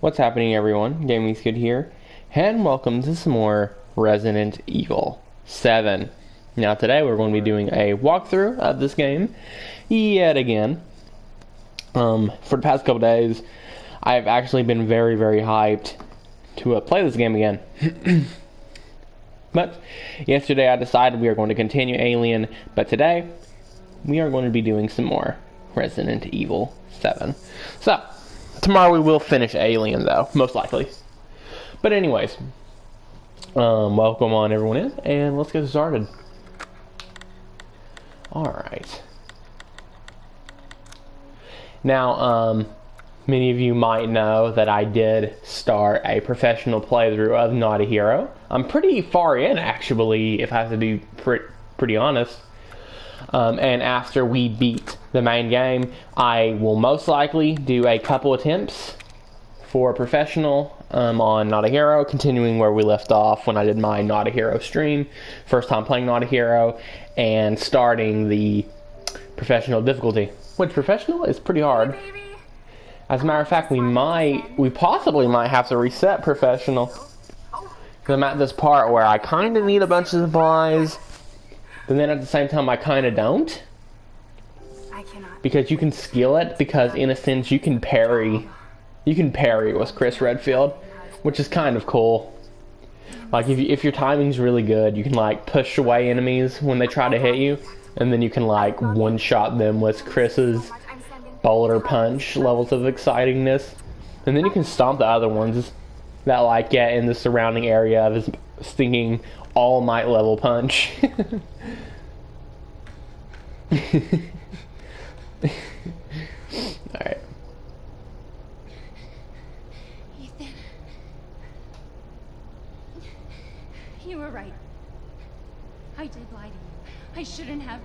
What's happening, everyone? Gaming's Good here, and welcome to some more Resident Evil 7. Now today we're going to be doing a walkthrough of this game yet again. For the past couple days, I've actually been very hyped to play this game again. But yesterday I decided we are going to continue Alien, but today we are going to be doing some more Resident Evil 7. So, tomorrow we will finish Alien, though, most likely. But anyways, welcome on everyone in, and let's get started. Alright. Now, many of you might know that I did start a professional playthrough of Not a Hero. I'm pretty far in, actually, if I have to be pretty honest. And after we beat the main game, I will most likely do a couple attempts for professional on Not a Hero, continuing where we left off when I did my Not a Hero stream. First time playing Not a Hero, and starting the professional difficulty. Which professional is pretty hard. As a matter of fact, we possibly might have to reset professional. Because I'm at this part where I kind of need a bunch of supplies, but then at the same time I kind of don't. I cannot. Because you can skill it, because in a sense you can parry. You can parry with Chris Redfield, which is kind of cool. Like if your timing's really good, you can like push away enemies when they try to hit you, and then you can like one-shot them with Chris's boulder punch levels of excitingness, and then you can stomp the other ones that like get in the surrounding area of his stinking All Might level punch. Alright. Ethan. You were right. I did lie to you. I shouldn't have.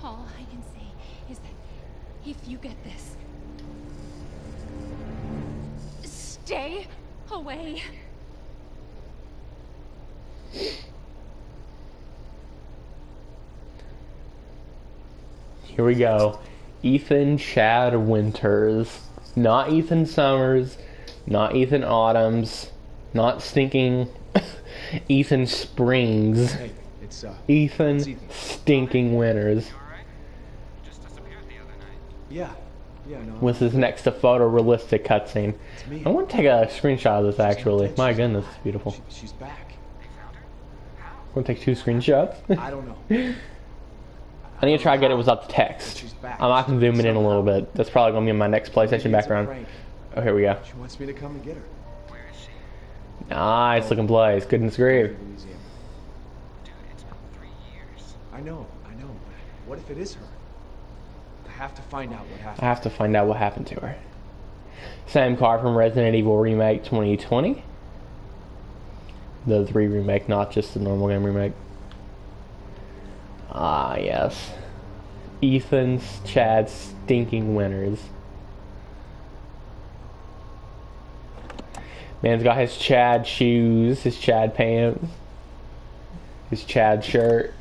All I can say is that if you get this, stay away. Here we go. Ethan Chad Winters. Not Ethan Summers. Not Ethan Autumns. Not stinking Ethan Springs. Hey, Ethan it's Ethan. Stinking Winters. Yeah, no. With his next to photorealistic cutscene. It's me. I want to take a screenshot of this actually. My goodness, it's beautiful. She's back. I want to take 2 screenshots. I don't know. I need to try to get it without the text. She's back. I might have to zoom it in a little bit. That's probably going to be in my next PlayStation It's a background. prank. Oh, here we go. She wants me to come and get her. Nice looking place. Goodness grief. Louisiana. I know. But what if it is her? I have to find out what I happened. have to find out what happened to her. Same car from Resident Evil Remake 2020. The 3 remake, not just the normal game remake. Ah, yes. Ethan's Chad Stinking Winters. Man's got his Chad shoes, his Chad pants, his Chad shirt.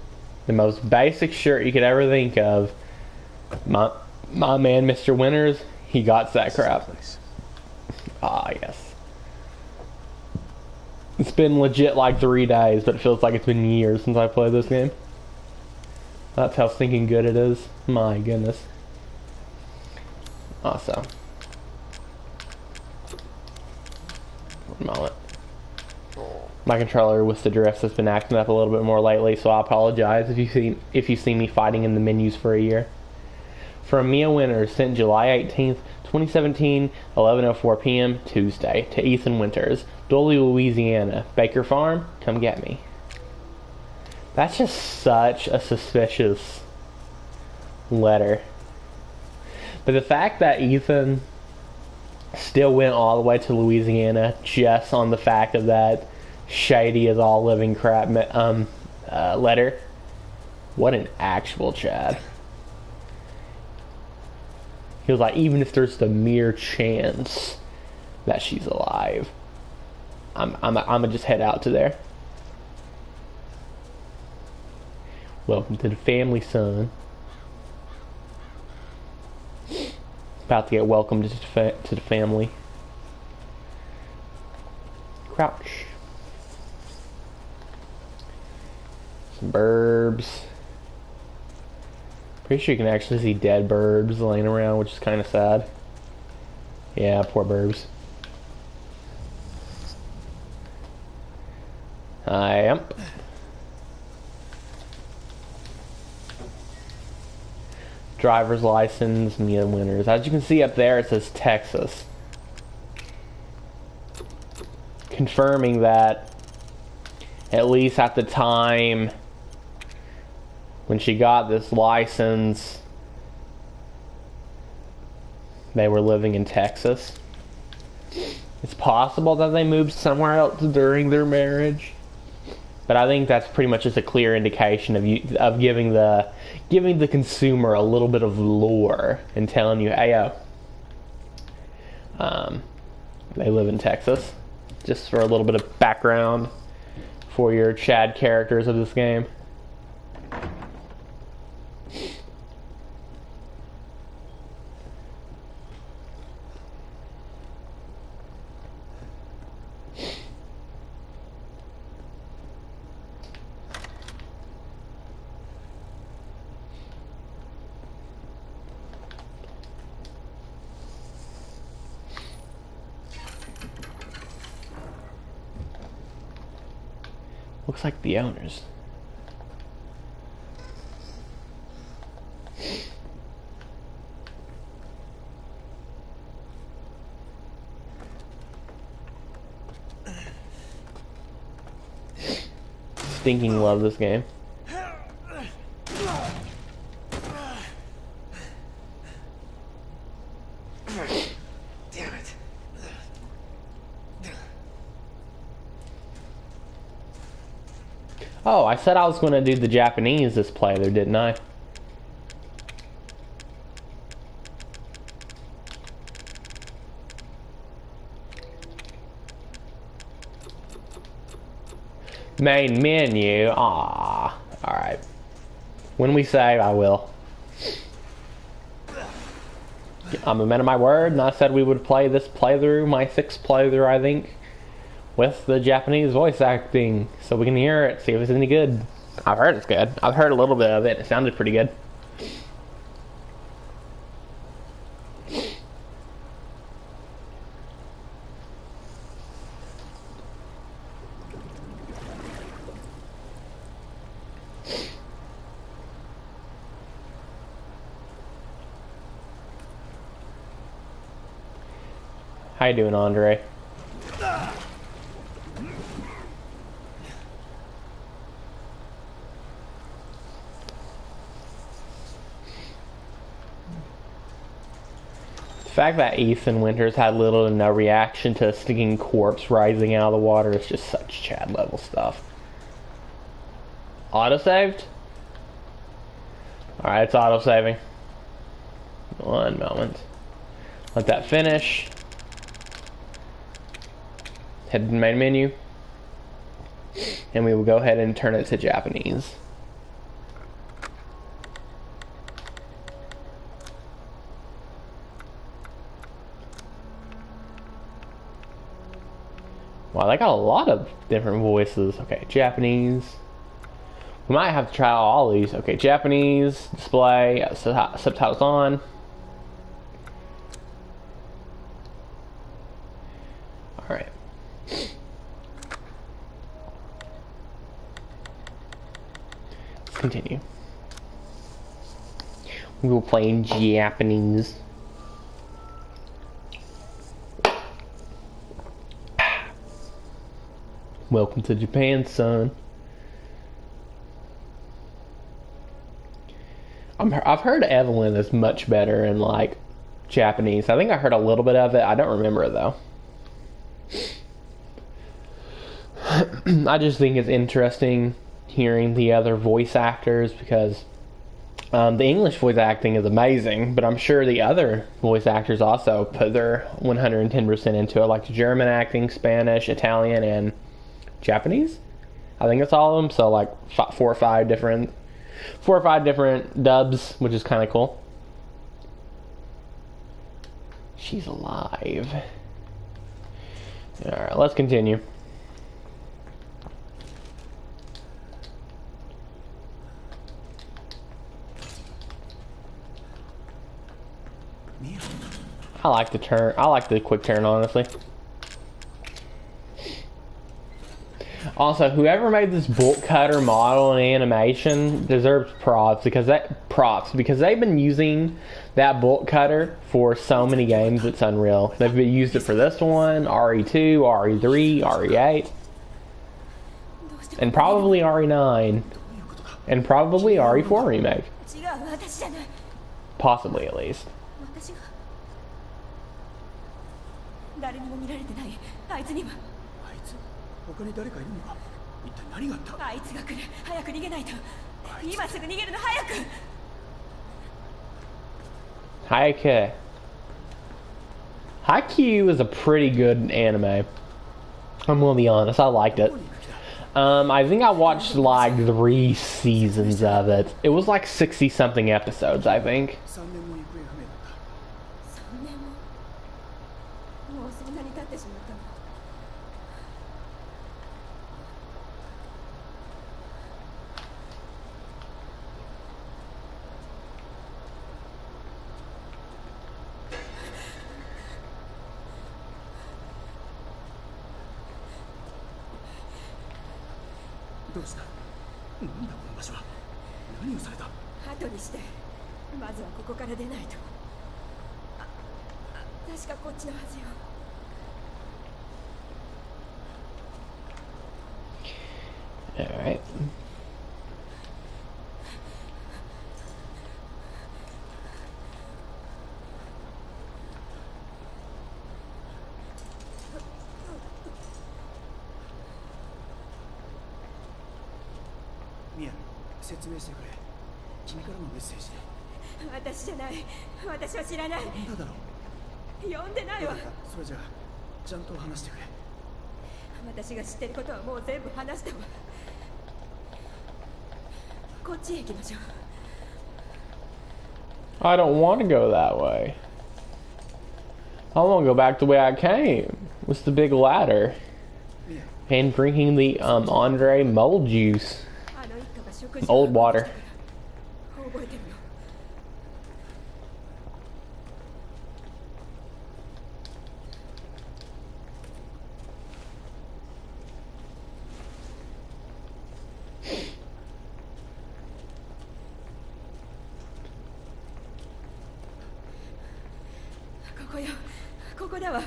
The most basic shirt you could ever think of. My man, Mr. Winters, he got that crap. Place. Ah, yes. It's been legit like 3 days, but it feels like it's been years since I played this game. That's how stinking good it is. My goodness. Awesome. One moment. My controller with the drifts has been acting up a little bit more lately, so I apologize if you see me fighting in the menus for a year. From Mia Winters, sent July 18th, 2017, 11:04 p.m. Tuesday, to Ethan Winters, Dolly, Louisiana. Baker Farm, come get me. That's just such a suspicious letter. But the fact that Ethan still went all the way to Louisiana just on the fact of that shady as all living crap letter. What an actual Chad. He was like, even if there's the mere chance that she's alive, I'm gonna just head out to there. Welcome to the family, son. About to get welcomed to the family. Crouch. Some burbs. Pretty sure you can actually see dead burbs laying around, which is kind of sad. Yeah, poor burbs. Yep. Driver's license, Mia Winters. As you can see up there, it says Texas. Confirming that, at least at the time when she got this license, they were living in Texas. It's possible that they moved somewhere else during their marriage, but I think that's pretty much just a clear indication of giving the consumer a little bit of lore and telling you, hey yo, they live in Texas, just for a little bit of background for your Chad characters of this game. Looks like the owners. Stinking love this game. Damn it. Oh, I said I was going to do the Japanese this playthrough, didn't I? Main menu. Ah, alright. When we save, I will. I'm a man of my word, and I said we would play this playthrough, my 6th playthrough, I think, with the Japanese voice acting, so we can hear it, see if it's any good. I've heard it's good. I've heard a little bit of it. It sounded pretty good. How you doing, Andre? The fact that Ethan Winters had little to no reaction to a stinking corpse rising out of the water is just such Chad level stuff. Auto-saved? Alright, it's auto-saving. One moment. Let that finish. Head to the main menu. And we will go ahead and turn it to Japanese. Wow, they got a lot of different voices. Okay, Japanese. We might have to try all these. Okay, Japanese, display, subtitles on. Alright. Let's continue. We will play in Japanese. Welcome to Japan, son. I've heard Evelyn is much better in, like, Japanese. I think I heard a little bit of it. I don't remember it, though. I just think it's interesting hearing the other voice actors because the English voice acting is amazing, but I'm sure the other voice actors also put their 110% into it, like German acting, Spanish, Italian, and Japanese. I think it's all of them. So like 4 or 5 different dubs, which is kind of cool. She's alive. Alright, let's continue. Mia. I like the turn. I like the quick turn, honestly. Also, whoever made this bolt cutter model and animation deserves props because they've been using that bolt cutter for so many games. It's unreal. They've been used it for this one, RE2, RE3, RE8, and probably RE9, and probably RE4 remake. 違う、私じゃない。 Possibly, at least. 私が誰にも見られてないあいつには。あいつ他に誰かいるのか。一体何があった。あいつが来る。早く逃げないと。今すぐ逃げるの、早く。 Haikyuu. Haikyuu is a pretty good anime. I'm gonna be honest, I liked it. I think I watched like 3 seasons of it. It was like 60 something episodes, I think. 3年も行方不明だった。3年も。もうそんなに経ってしまったの。 どうした。なんだこの場所は。何をされた。後にして。まずはここから出ないと。確かこっちのはずよ。 Alright. ミア、説明してくれ。君からのメッセージ。私じゃない。私は知らない。なんだろう。呼んでないわ。それじゃあちゃんと話してくれ。私が知ってることはもう全部話したわ。こっちへ行きましょう。 I don't want to go that way. I want to go back the way I came. With the big ladder. ミア、 And drinking the Andre mold juice. あの一家が食事 Old water. 覚えてるの。 ここよ、ここだわ。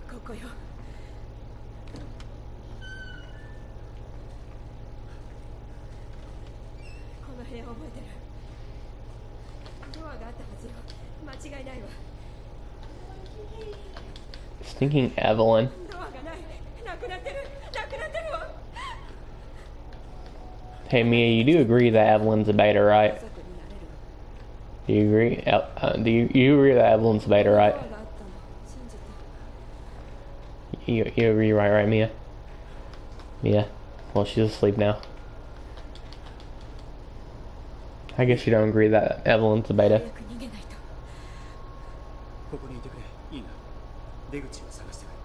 ここよ。この部屋覚えてる。ドアがあったはずよ。間違いないわ。 Stinking Evelyn. ドアがない。なくなってる。なくなってるわ。 Hey Mia, you do agree that Evelyn's a beta, right? 家族になれる。 Do you agree? Do you agree that Evelyn's a beta, ドア right? があったの。信じて。 You agree, right, Mia? Mia? Well, she's asleep now. I guess you don't agree that Evelyn's a beta. 早く逃げないと。 ここにいてくれ。いいな。出口を探してくれ。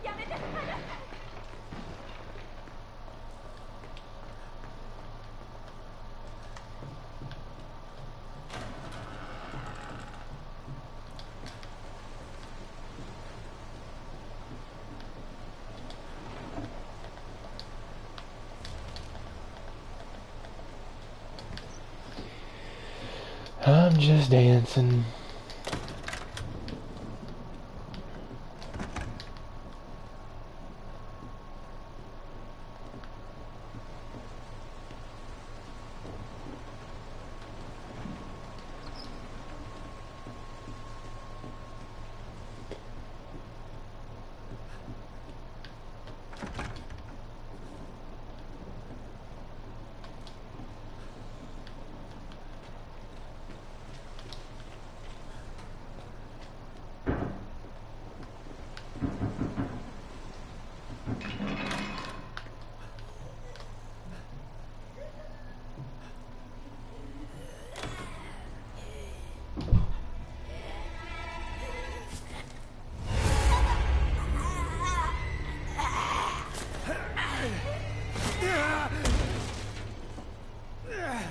やめて。 I'm just dancing.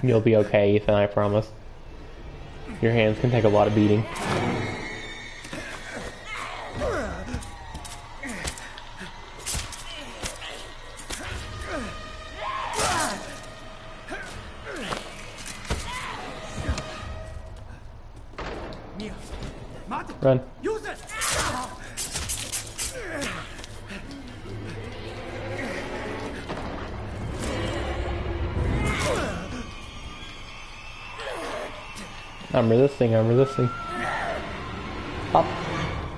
You'll be okay, Ethan, I promise. Your hands can take a lot of beating. Run. I'm resisting, I'm resisting. Pop.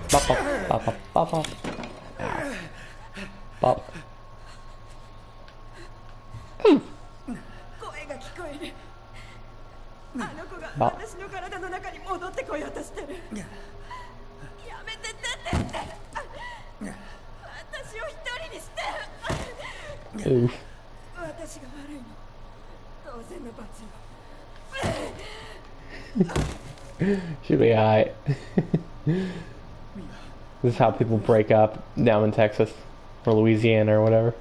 Pop, pop, pop, pop, pop, pop. Ow. Pop. Pop. Oof. Should be alright. This is how people break up down in Texas or Louisiana or whatever.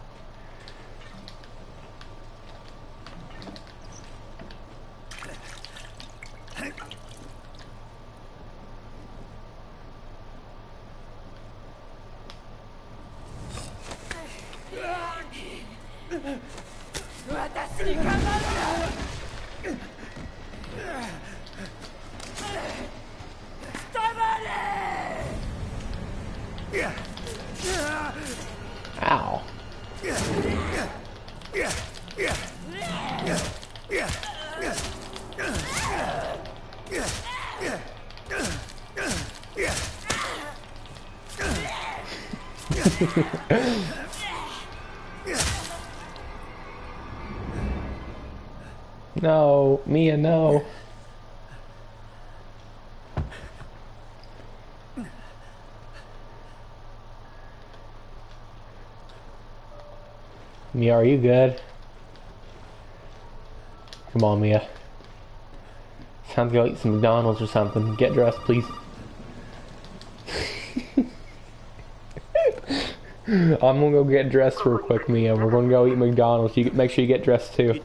Ow. No, Mia, no. Mia, are you good? Come on, Mia. It's time to go eat some McDonald's or something. Get dressed, please. I'm gonna go get dressed real quick, Mia. We're gonna go eat McDonald's. You make sure you get dressed too.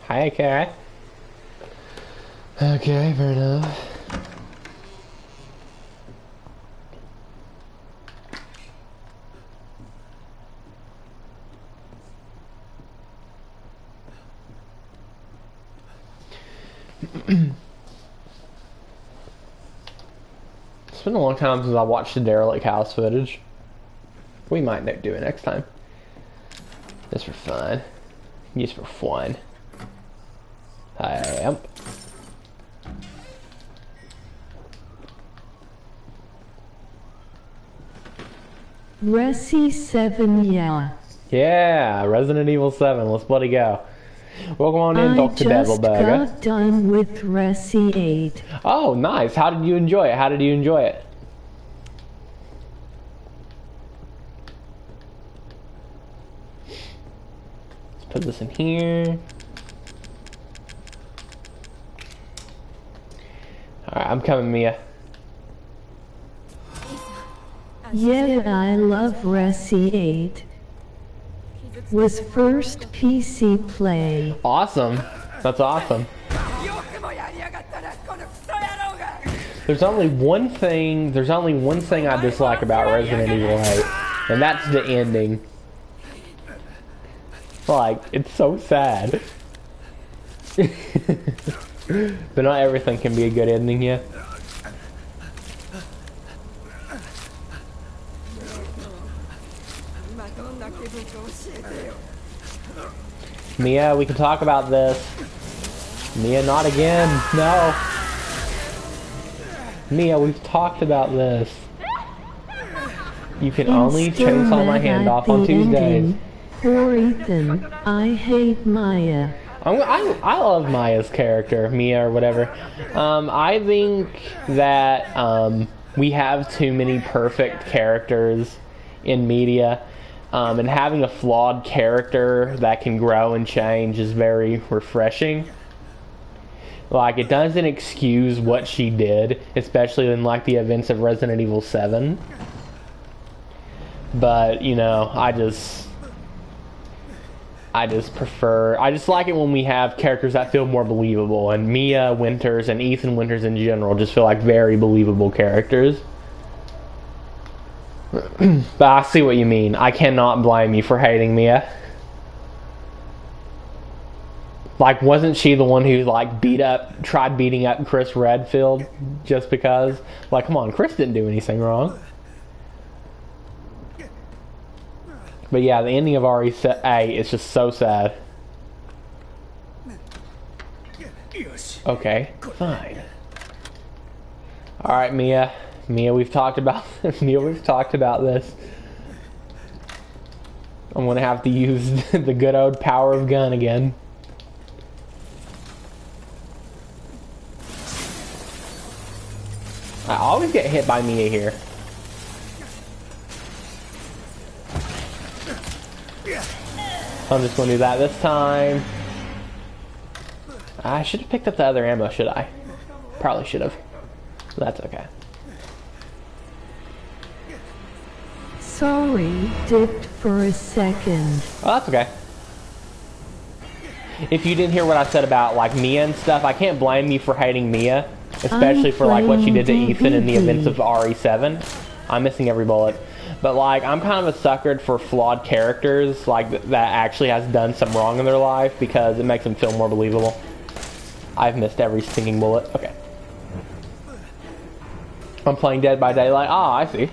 Hi, okay. Okay, fair enough. It's been a long time since I watched the Derelict House footage. We might do it next time. Just for fun. Just for fun. Yep. Resi 7, yeah. Yeah, Resident Evil 7. Let's bloody go. Welcome on in, Dr. Devilburger. I just got done with Resi 8. Oh, nice. How did you enjoy it? How did you enjoy it? Let's put this in here. Alright, I'm coming, Mia. Yeah, I love Resi 8. Was first PC play. Awesome. That's awesome. There's only one thing I dislike about Resident Evil 8, and that's the ending. Like, it's so sad. But not everything can be a good ending, yeah. Mia, we can talk about this. Mia, not again. No. Mia, we've talked about this. You can only chainsaw my hand off on Tuesdays. Poor Ethan. I hate Maya. I love Maya's character, Mia or whatever. I think that we have too many perfect characters in media. And having a flawed character that can grow and change is very refreshing. Like, it doesn't excuse what she did, especially in, like, the events of Resident Evil 7. But, you know, I just prefer... I just like it when we have characters that feel more believable. And Mia Winters and Ethan Winters in general just feel like very believable characters. But I see what you mean. I cannot blame you for hating Mia. Like, wasn't she the one who, like, tried beating up Chris Redfield just because? Like, come on, Chris didn't do anything wrong. But yeah, the ending of RE8 is just so sad. Okay, fine. Alright, Mia. Mia, we've talked about this. I'm gonna have to use the good old power of gun again. I always get hit by Mia here. I'm just gonna do that this time. I should have picked up the other ammo, should I? Probably should have. That's okay. Sorry, dipped for a second. Oh, that's okay. If you didn't hear what I said about, like, Mia and stuff, I can't blame you for hating Mia. Especially for, like, what she did to Ethan in the events of RE7. I'm missing every bullet. But, like, I'm kind of a sucker for flawed characters, like, that actually has done some wrong in their life, because it makes them feel more believable. I've missed every stinging bullet. Okay. I'm playing Dead by Daylight. Ah, I see.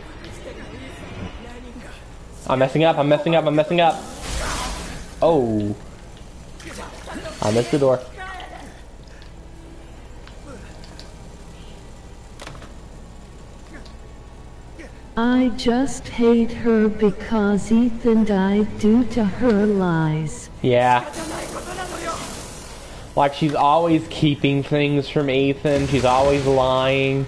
I'm messing up, I'm messing up, I'm messing up. Oh. I missed the door. I just hate her because Ethan died due to her lies. Yeah. Like, she's always keeping things from Ethan. She's always lying.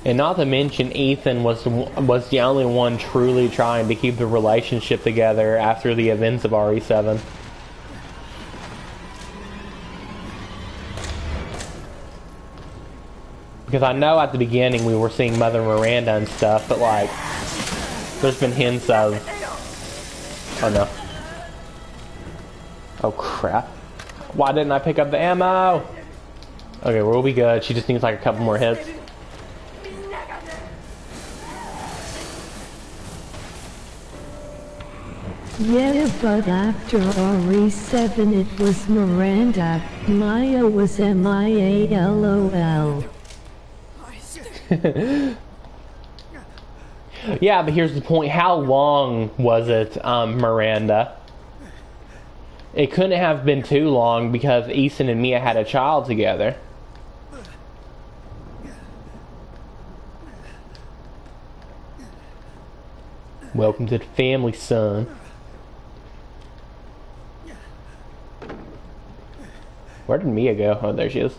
And not to mention, Ethan was the only one truly trying to keep the relationship together after the events of RE7. Because I know at the beginning we were seeing Mother Miranda and stuff, but, like, there's been hints of... Oh, no. Oh, crap. Why didn't I pick up the ammo? Okay, we'll be good. She just needs, like, a couple more hits. Yeah, but after RE7 it was Miranda. Maya was MIA LOL. Yeah, but here's the point. How long was it, Miranda? It couldn't have been too long because Ethan and Mia had a child together. Welcome to the family, son. Where did Mia go? Oh, there she is.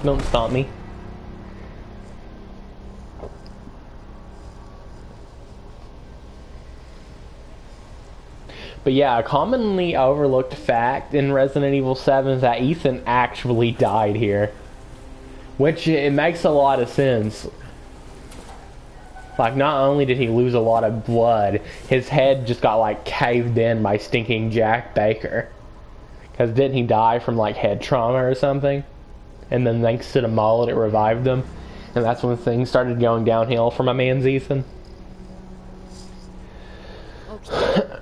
Don't stomp me. But yeah, a commonly overlooked fact in Resident Evil 7 is that Ethan actually died here. Which, it makes a lot of sense. Like, not only did he lose a lot of blood, his head just got, like, caved in by stinking Jack Baker. Because didn't he die from, like, head trauma or something? And then thanks to the mullet, it revived him. And that's when things started going downhill for my man's Ethan.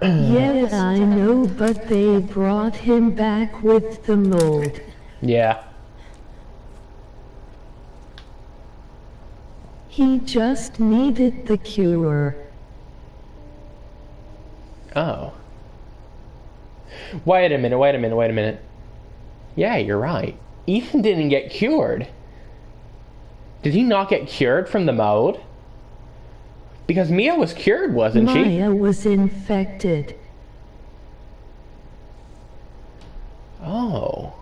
Yeah, I know, but they brought him back with the mold. Yeah. He just needed the cure. Oh. Wait a minute. Yeah, you're right. Ethan didn't get cured. Did he not get cured from the mold? Because Mia was cured, wasn't she? Maya was infected. Oh.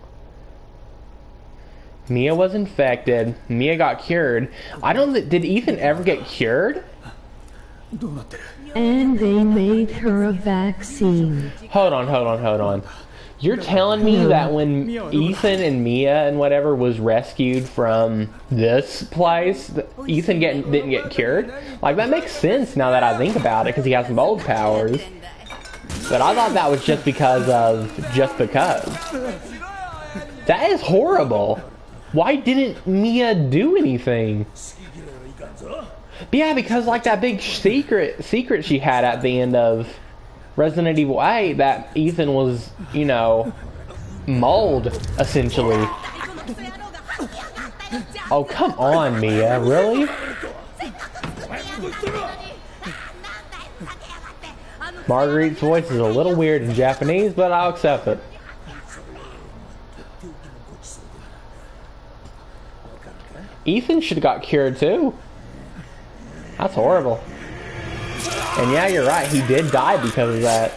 Mia was infected. Mia got cured. I don't. Did Ethan ever get cured? And they made her a vaccine. Hold on. You're telling me that when Ethan and Mia and whatever was rescued from this place, Ethan didn't get cured? Like, that makes sense now that I think about it, because he has mold powers. But I thought that was just because. That is horrible. Why didn't Mia do anything? Yeah, because like that big secret she had at the end of Resident Evil 8, that Ethan was, you know, mold, essentially. Oh, come on, Mia, really? Marguerite's voice is a little weird in Japanese, but I'll accept it. Ethan should have got cured too. That's horrible. And yeah, you're right, he did die because of that.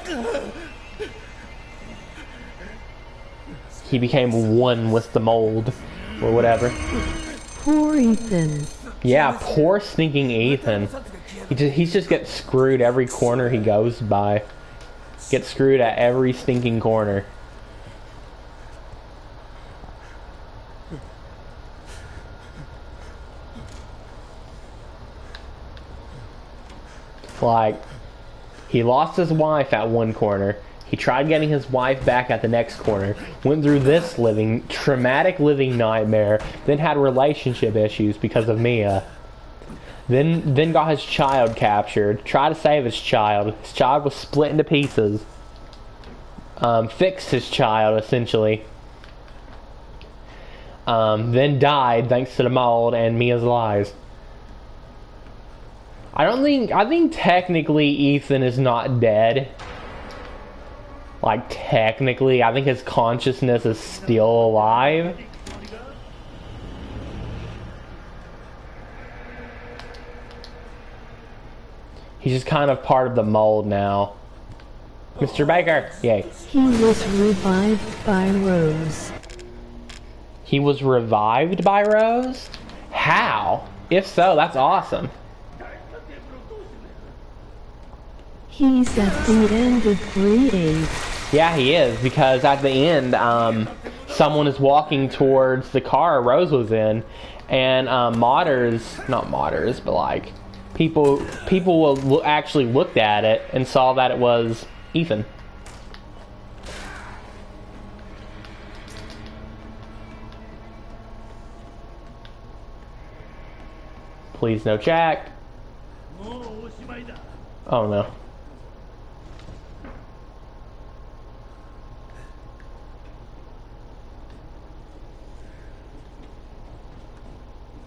He became one with the mold, or whatever. Poor Ethan. Yeah, poor stinking Ethan. He just gets screwed every corner he goes by. Gets screwed at every stinking corner. Like, he lost his wife at one corner. He tried getting his wife back at the next corner. Went through this traumatic living nightmare. Then had relationship issues because of Mia. Then got his child captured. Tried to save his child. His child was split into pieces. Fixed his child, essentially. Then died thanks to the mold and Mia's lies. I think technically Ethan is not dead. Like, technically, I think his consciousness is still alive. He's just kind of part of the mold now. Mr. Baker, yay. He was revived by Rose. He was revived by Rose? How? If so, that's awesome. He's at the end of 3-8. Yeah, he is, because at the end, someone is walking towards the car Rose was in, and not modders, but like, people will actually looked at it and saw that it was Ethan. Please no Jack. Oh no.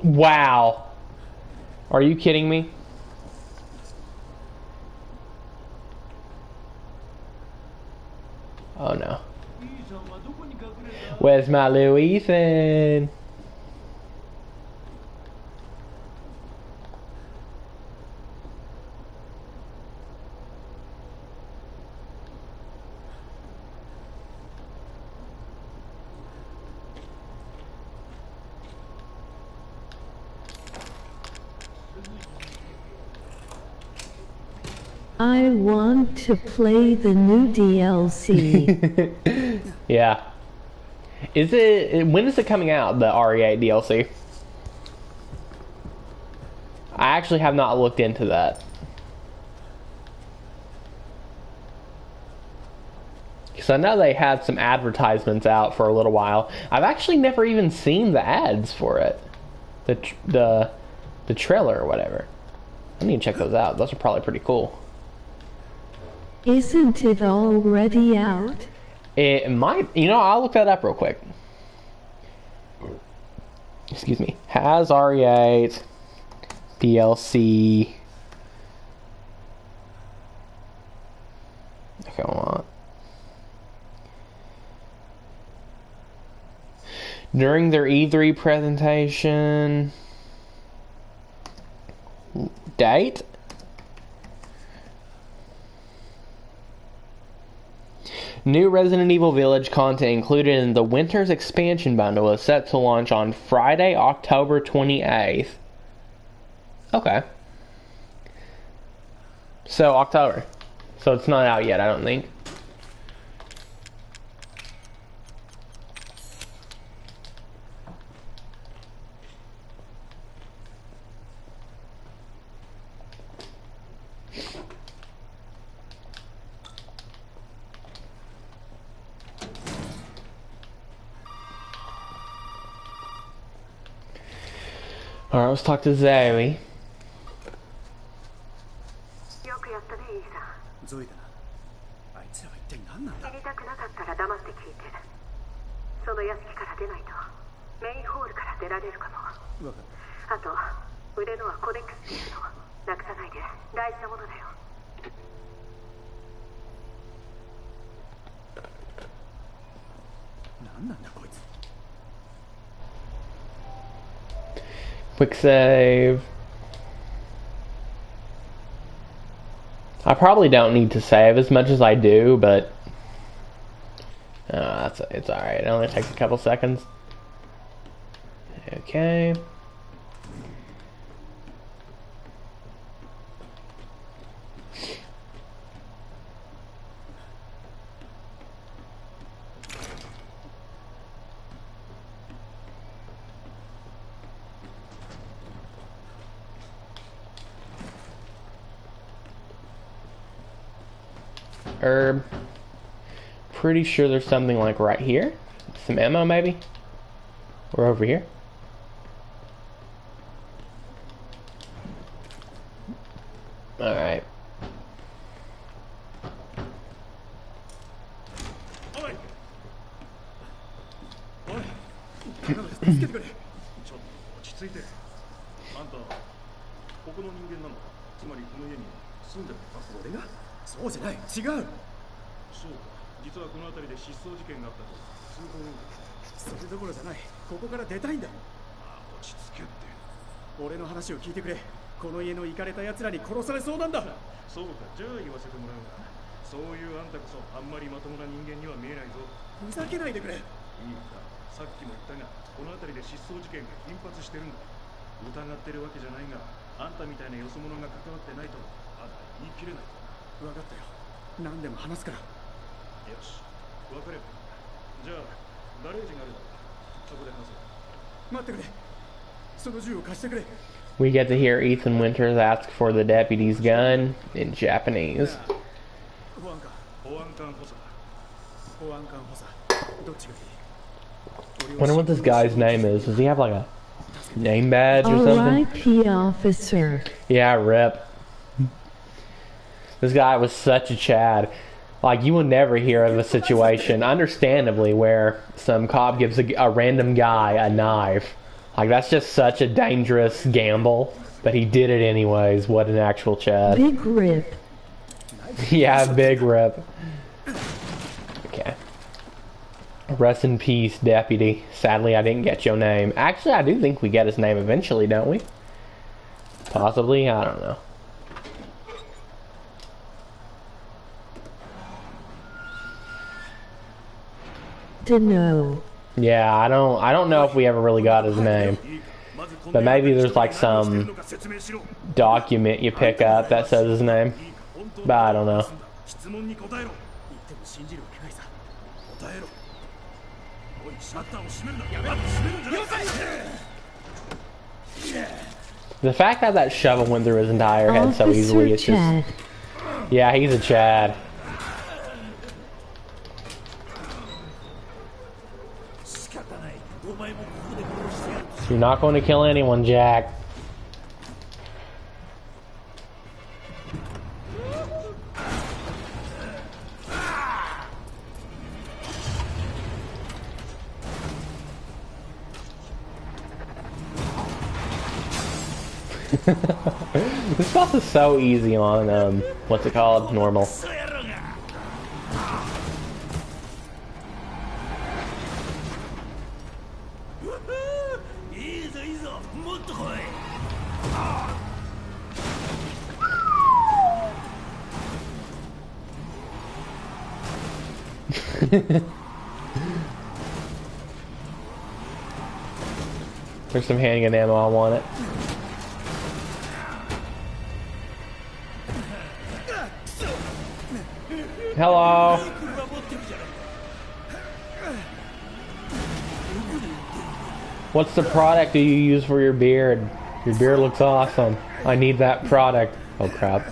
Wow. Are you kidding me? Oh no. Where's my little Ethan? I want to play the new DLC. Yeah. When is it coming out, the RE8 DLC? I actually have not looked into that. Because I know they had some advertisements out for a little while. I've actually never even seen the ads for it. The trailer or whatever. I need to check those out. Those are probably pretty cool. Isn't it already out? It might. You know, I'll look that up real quick. Excuse me. Has RE8 DLC. Okay, hold on. During their E3 presentation. Date? New Resident Evil Village content included in the Winter's expansion bundle is set to launch on Friday, October 28th. Okay. So, October. So it's not out yet, I don't think. Alright, let's talk to Zoe. よくやったね、イーサン。ゾイだな。あいつらは一体何なんだ。知りたくなかったら黙って聞いて。その屋敷から出ないとメインホールから出られるかも。わかった。あと腕のはコデックスっていうのなくさないで、大事なものだよ。何なんだこいつ。 Quick save. I probably don't need to save as much as I do, but it's alright. It only takes a couple seconds. Okay. Herb. Pretty sure there's something like right here. Some ammo maybe? Or over here. Alright. We get to hear Ethan Winters ask for the deputy's gun in Japanese. Wonder what this guy's name is. Does he have like a name badge or something? R.I.P. officer. Yeah, rip. This guy was such a Chad. Like, you will never hear of a situation, understandably, where some cop gives a random guy a knife. Like, that's just such a dangerous gamble. But he did it anyways. What an actual Chad. Big rip. Yeah, big rip. Okay. Rest in peace, deputy. Sadly, I didn't get your name. Actually, I do think we get his name eventually, don't we? Possibly? I don't know. Dunno. Yeah, I don't know if we ever really got his name. But maybe there's like some document you pick up that says his name. But I don't know. The fact that that shovel went through his entire head so easily, it's just... Yeah, he's a Chad. You're not going to kill anyone, Jack. This boss is so easy on, what's it called? Normal. There's some handgun ammo, I want it. Hello. What's the product do you use for your beard? Your beard looks awesome. I need that product. Oh crap.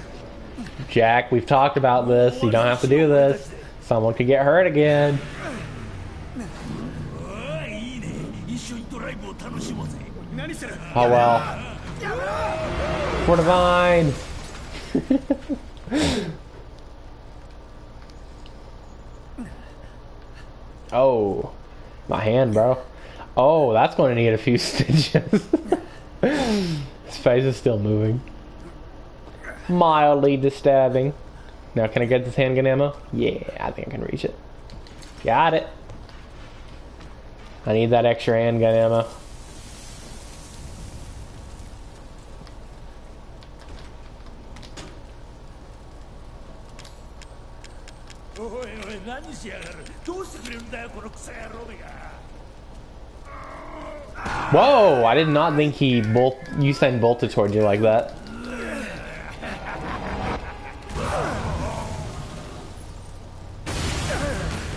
Jack, we've talked about this. You don't have to do this. Someone could get hurt again. Oh well. For the vine. Oh, my hand, bro. Oh, that's going to need a few stitches. His face is still moving. Mildly disturbing. Now, can I get this handgun ammo? Yeah, I think I can reach it. Got it. I need that extra handgun ammo. Whoa! I did not think he Usain bolted towards you like that.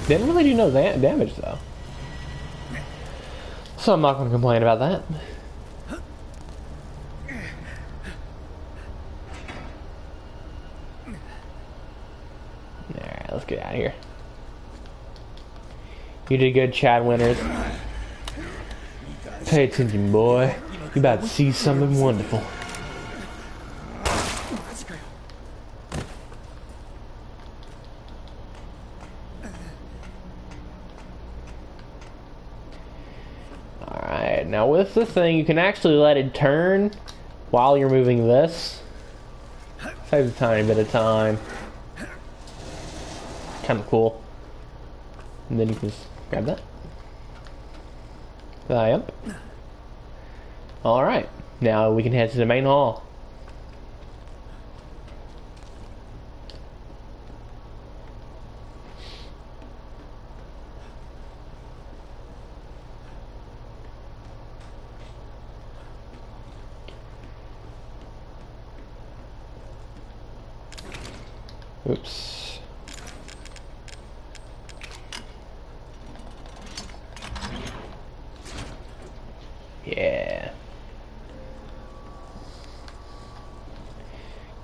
Didn't really do no damage though, so I'm not going to complain about that. Alright, let's get out of here. You did good, Chad Winters. Pay attention, boy. You about to see something wonderful. Alright, now with this thing, you can actually let it turn while you're moving this. Saves a tiny bit of time. Kind of cool. And then you can just grab that. Yep. Alright, now we can head to the main hall. Oops. Yeah.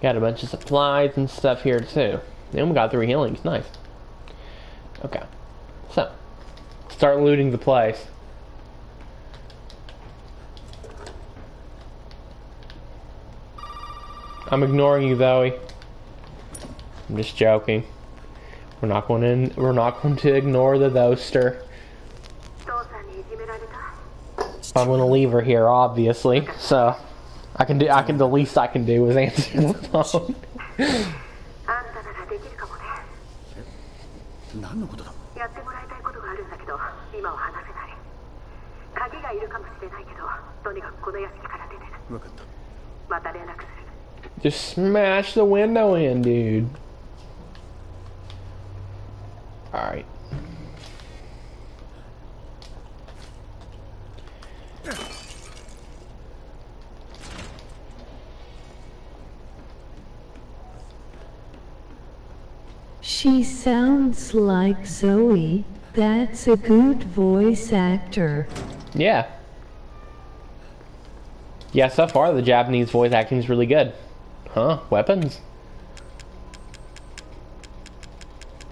Got a bunch of supplies and stuff here too. And we got 3 healings. Nice. Okay. So, start looting the place. I'm ignoring you, Zoe. I'm just joking. We're not going to ignore the Thoster. I'm going to leave her here, obviously. So, the least I can do is answer the phone. Just smash the window in, dude. Alright. She sounds like Zoe. That's a good voice actor. Yeah. Yeah, so far the Japanese voice acting is really good. Huh? Weapons?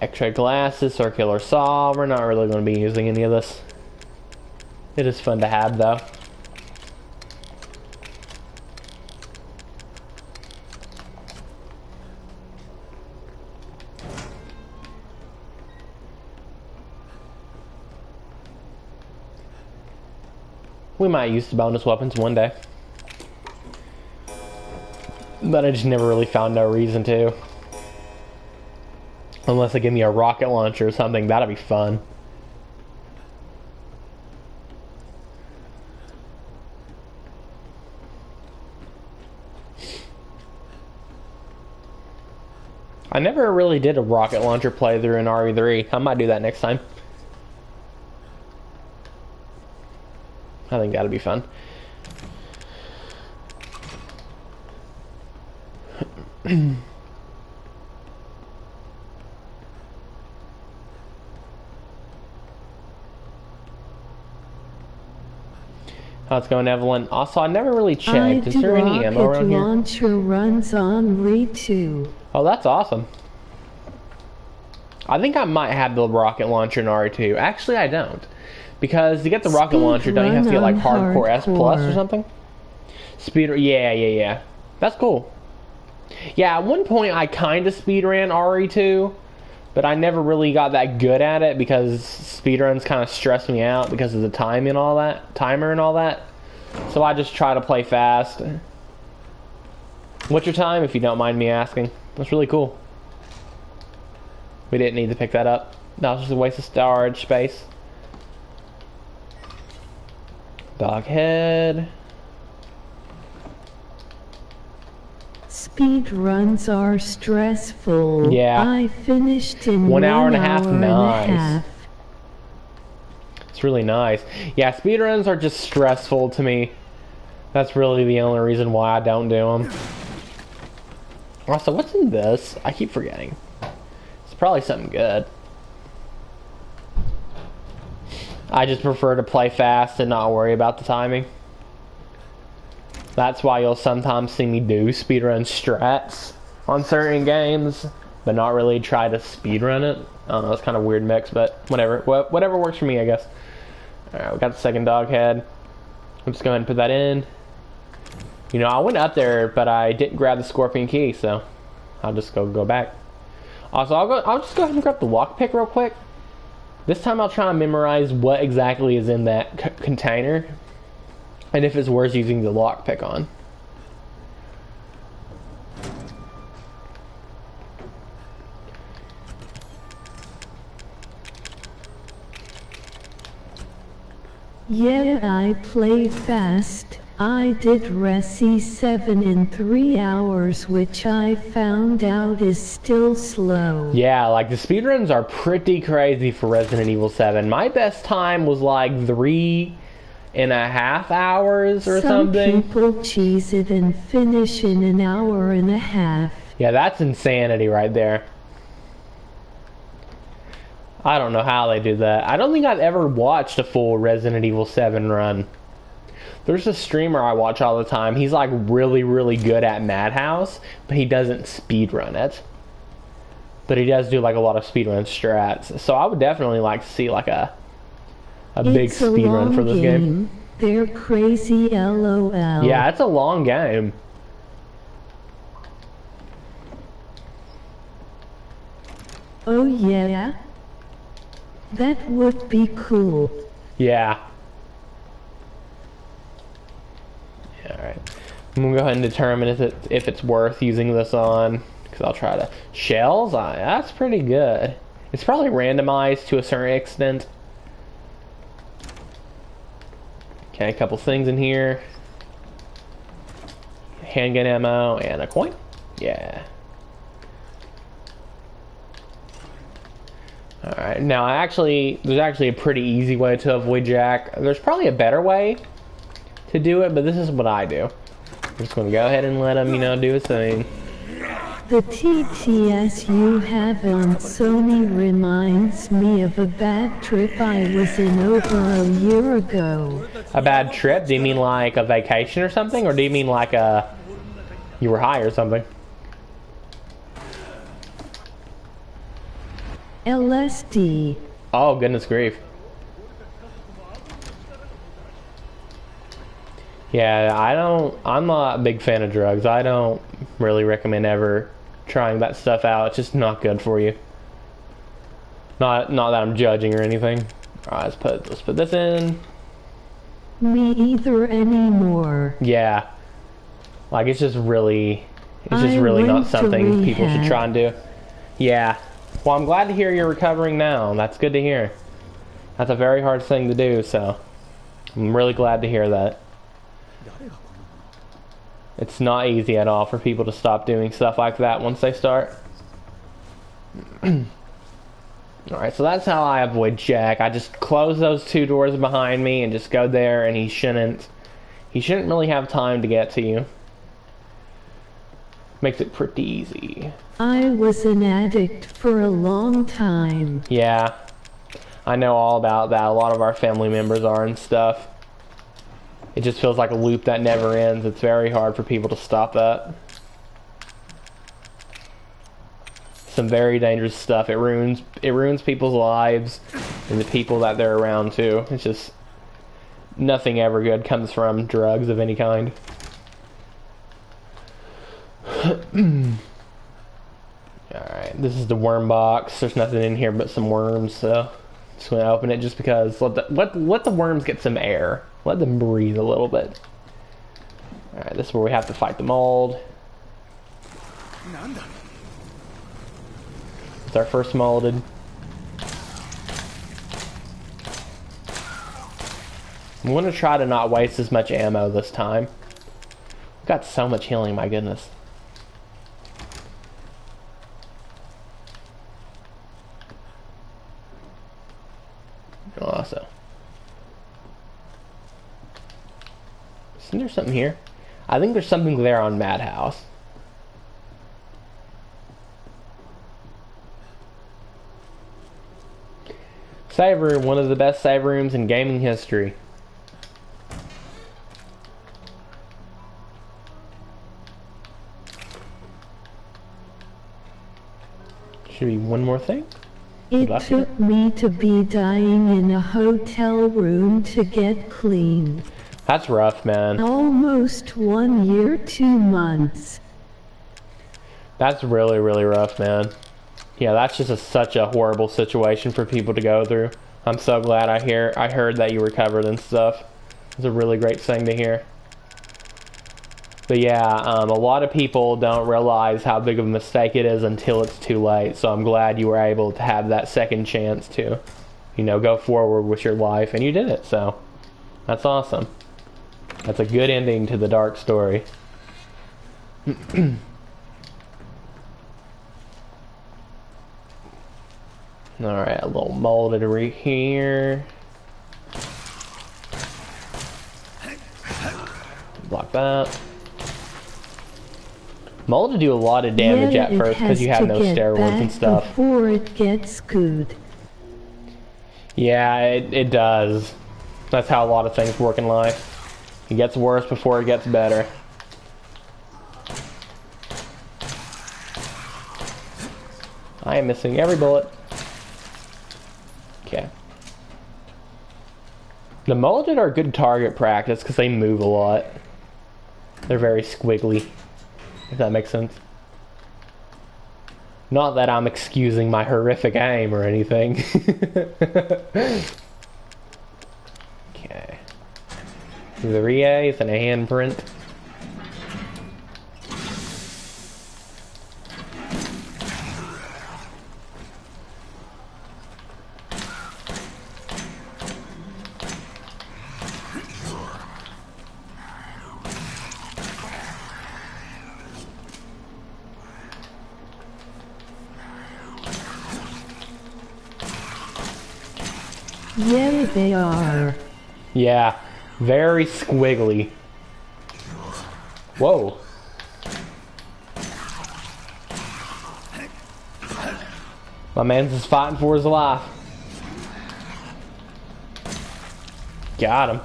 X-ray glasses, circular saw. We're not really going to be using any of this. It is fun to have, though. We might use the bonus weapons one day. But I just never really found no reason to. Unless they give me a rocket launcher or something, that'd be fun. I never really did a rocket launcher playthrough in RE3. I might do that next time. I think that'll be fun. How's it going, Evelyn? Also, I never really checked. Is there any ammo around here? Launcher runs on RE2. Oh, that's awesome. I think I might have the rocket launcher in RE2. Actually, I don't. Because to get the rocket launcher, don't you have to get like Hardcore S Plus or something? Speed, yeah. That's cool. Yeah, at one point I kind of speedran RE2, but I never really got that good at it because speedruns kind of stress me out because of the timer and all that. So I just try to play fast. What's your time, if you don't mind me asking? That's really cool. We didn't need to pick that up. That was just a waste of storage space. Doghead. Speed runs are stressful. Yeah. I finished in 1 hour and a half. and Nice. a half. It's really nice. Yeah, speedruns are just stressful to me. That's really the only reason why I don't do them. Also, what's in this? I keep forgetting. It's probably something good. I just prefer to play fast and not worry about the timing. That's why you'll sometimes see me do speedrun strats on certain games, but not really try to speedrun it. I don't know, it's kind of a weird mix, but whatever. Whatever works for me, I guess. Alright, we got the second dog head. I'm just going to put that in. You know, I went up there, but I didn't grab the scorpion key, so I'll just go back. Also, I'll just go ahead and grab the lockpick real quick. This time I'll try and memorize what exactly is in that container, and if it's worth using the lockpick on. Yeah, I play fast. I did Resi 7 in 3 hours, which I found out is still slow. Yeah, like the speedruns are pretty crazy for Resident Evil 7. My best time was like 3.5 hours or something. Some people cheese it and finish in an hour and a half. Yeah, that's insanity right there. I don't know how they do that. I don't think I've ever watched a full Resident Evil 7 run. There's a streamer I watch all the time. He's like really, really good at Madhouse, but he doesn't speedrun it. But he does do like a lot of speedrun strats. So I would definitely like to see like a big speedrun for this game. They're crazy, LOL. Yeah, it's a long game. Oh yeah? That would be cool. Yeah. Alright. I'm gonna go ahead and determine if it's worth using this on. Because I'll try to... Shells? That's pretty good. It's probably randomized to a certain extent. Okay, a couple things in here. Handgun ammo and a coin. Yeah. Alright, now there's actually a pretty easy way to avoid Jack. There's probably a better way to do it, but this is what I do. I'm just going to go ahead and let him, do his thing. The TTS you have on Sony reminds me of a bad trip I was in over a year ago. A bad trip? Do you mean like a vacation or something? Or do you mean like you were high or something? LSD. Oh, goodness grief. Yeah, I'm not a big fan of drugs. I don't really recommend ever trying that stuff out. It's just not good for you. Not that I'm judging or anything. Alright, let's put this in. Me either anymore. Yeah. Like it's just really not something people should try and do. Yeah. Well, I'm glad to hear you're recovering now. That's good to hear. That's a very hard thing to do, so I'm really glad to hear that. It's not easy at all for people to stop doing stuff like that once they start. Alright, so that's how I avoid Jack. I just close those two doors behind me and just go there, and he shouldn't really have time to get to you. Makes it pretty easy. I was an addict for a long time. Yeah, I know all about that. A lot of our family members are and stuff. It just feels like a loop that never ends. It's very hard for people to stop that. Some very dangerous stuff. It ruins people's lives and the people that they're around too. It's just nothing ever good comes from drugs of any kind. Alright, this is the worm box. There's nothing in here but some worms, so just gonna open it just because. Let the worms get some air. Let them breathe a little bit. Alright, this is where we have to fight the mold. It's our first molded. I'm gonna try to not waste as much ammo this time. We've got so much healing, my goodness. Also, isn't there something here? I think there's something there on Madhouse. Save room, one of the best save rooms in gaming history. Should be one more thing. It took me to be dying in a hotel room to get clean. That's rough, man. Almost 1 year, 2 months. That's really, really rough, man. Yeah, that's just such a horrible situation for people to go through. I'm so glad I heard that you recovered and stuff. It's a really great thing to hear. But yeah, a lot of people don't realize how big of a mistake it is until it's too late. So I'm glad you were able to have that second chance to, you know, go forward with your life, and you did it. So that's awesome. That's a good ending to the dark story. Alright, a little molded right here. Block that. Molded do a lot of damage at first because you have no steroids and stuff. Before it gets good. Yeah, it does. That's how a lot of things work in life. It gets worse before it gets better. I am missing every bullet. Okay. The molded are good target practice because they move a lot. They're very squiggly, if that makes sense. Not that I'm excusing my horrific aim or anything. Okay. The Ries and a handprint. Yeah, they are. Yeah, very squiggly. Whoa. My man's just fighting for his life. Got him.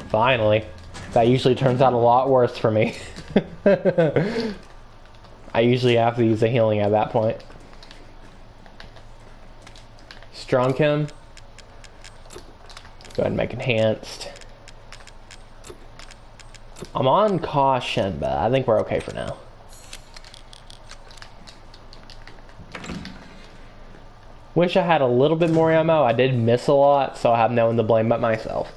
Finally. That usually turns out a lot worse for me. I usually have to use a healing at that point. Strong him. Go ahead and make enhanced. I'm on caution, but I think we're okay for now. Wish I had a little bit more ammo. I did miss a lot, so I have no one to blame but myself.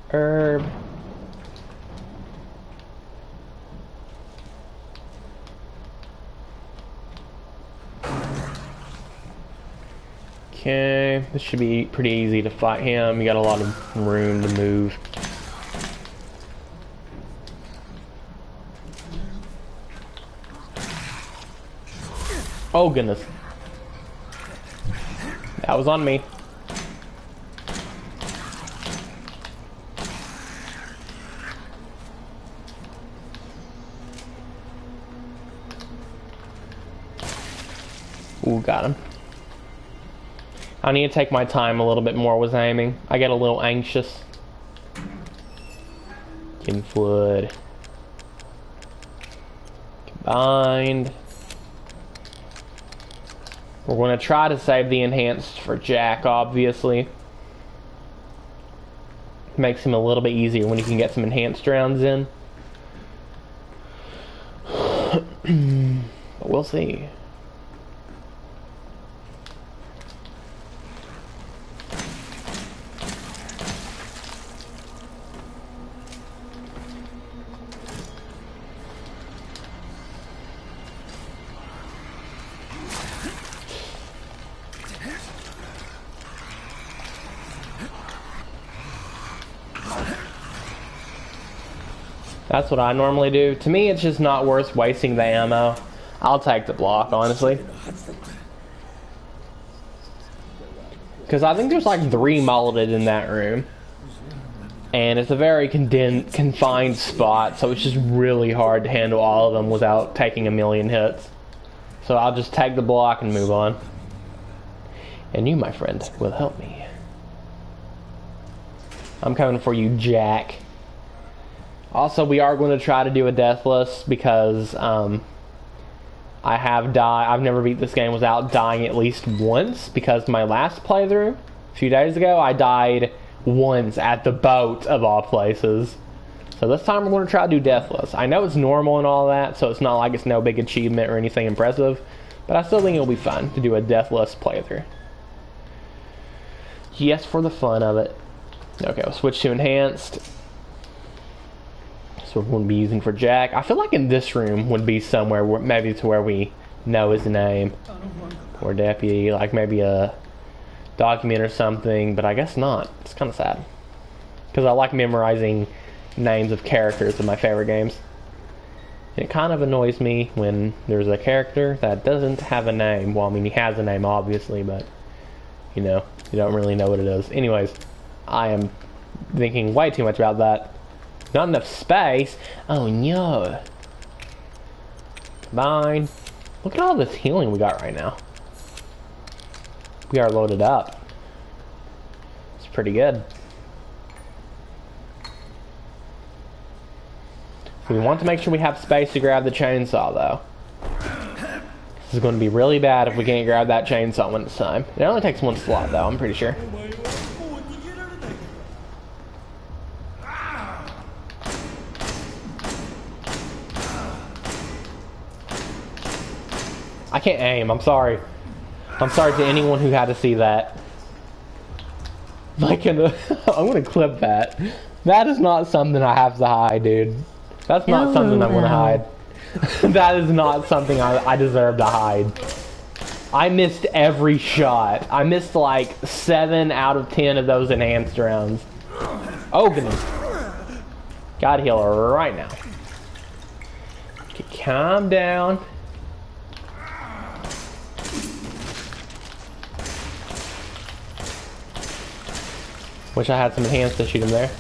Herb. Okay, this should be pretty easy to fight him. You got a lot of room to move. Oh goodness. That was on me. Ooh, got him. I need to take my time a little bit more with aiming. I get a little anxious. Flood. Combined. We're going to try to save the enhanced for Jack, obviously. Makes him a little bit easier when you can get some enhanced rounds in. But we'll see. That's what I normally do. To me, it's just not worth wasting the ammo. I'll take the block, honestly. Because I think there's like 3 molded in that room. And it's a very confined spot, so it's just really hard to handle all of them without taking a million hits. So I'll just take the block and move on. And you, my friend, will help me. I'm coming for you, Jack. Also, we are going to try to do a deathless because I have died. I've never beat this game without dying at least once, because my last playthrough a few days ago, I died once at the boat of all places. So this time we're going to try to do deathless. I know it's normal and all that, so it's not like it's no big achievement or anything impressive, but I still think it'll be fun to do a deathless playthrough. Yes, for the fun of it. Okay, we'll switch to enhanced. So we're going to be using for Jack. I feel like in this room would be somewhere where, maybe to where we know his name. Or deputy, like maybe a document or something, but I guess not. It's kind of sad. Because I like memorizing names of characters in my favorite games. And it kind of annoys me when there's a character that doesn't have a name. Well, I mean, he has a name, obviously, but, you know, you don't really know what it is. Anyways, I am thinking way too much about that. Not enough space. Oh no. Combine. Look at all this healing we got right now. We are loaded up. It's pretty good. We want to make sure we have space to grab the chainsaw though. This is going to be really bad if we can't grab that chainsaw one this time. It only takes 1 slot though, I'm pretty sure. I can't aim, I'm sorry. I'm sorry to anyone who had to see that. Like, I'm gonna clip that. That is not something I have to hide, dude. That's not something I'm gonna hide. That is not something I deserve to hide. I missed every shot. I missed like 7 out of 10 of those enhanced rounds. Oh goodness. Gotta heal her right now. Okay, calm down. Wish I had some enhanced to shoot him there.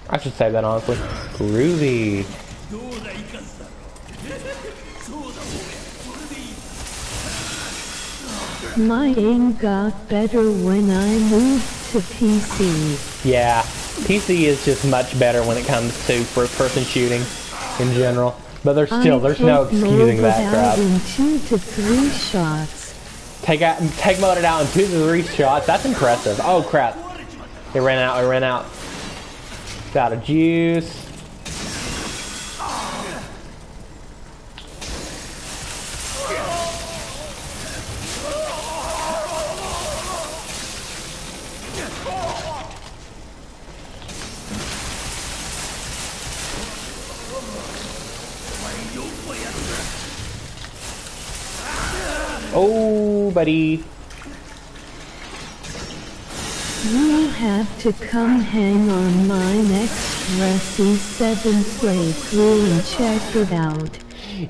I should save that, honestly. Groovy. My aim got better when I moved to PC. Yeah, PC is just much better when it comes to first-person shooting in general. But there's no excusing that crap. In 2 to 3 shots. Take mode it out in 2 to 3 shots. That's impressive. Oh crap! It ran out. It ran out. Got a juice. Oh, buddy. You'll have to come hang on my next Resi 7 playthrough and check it out.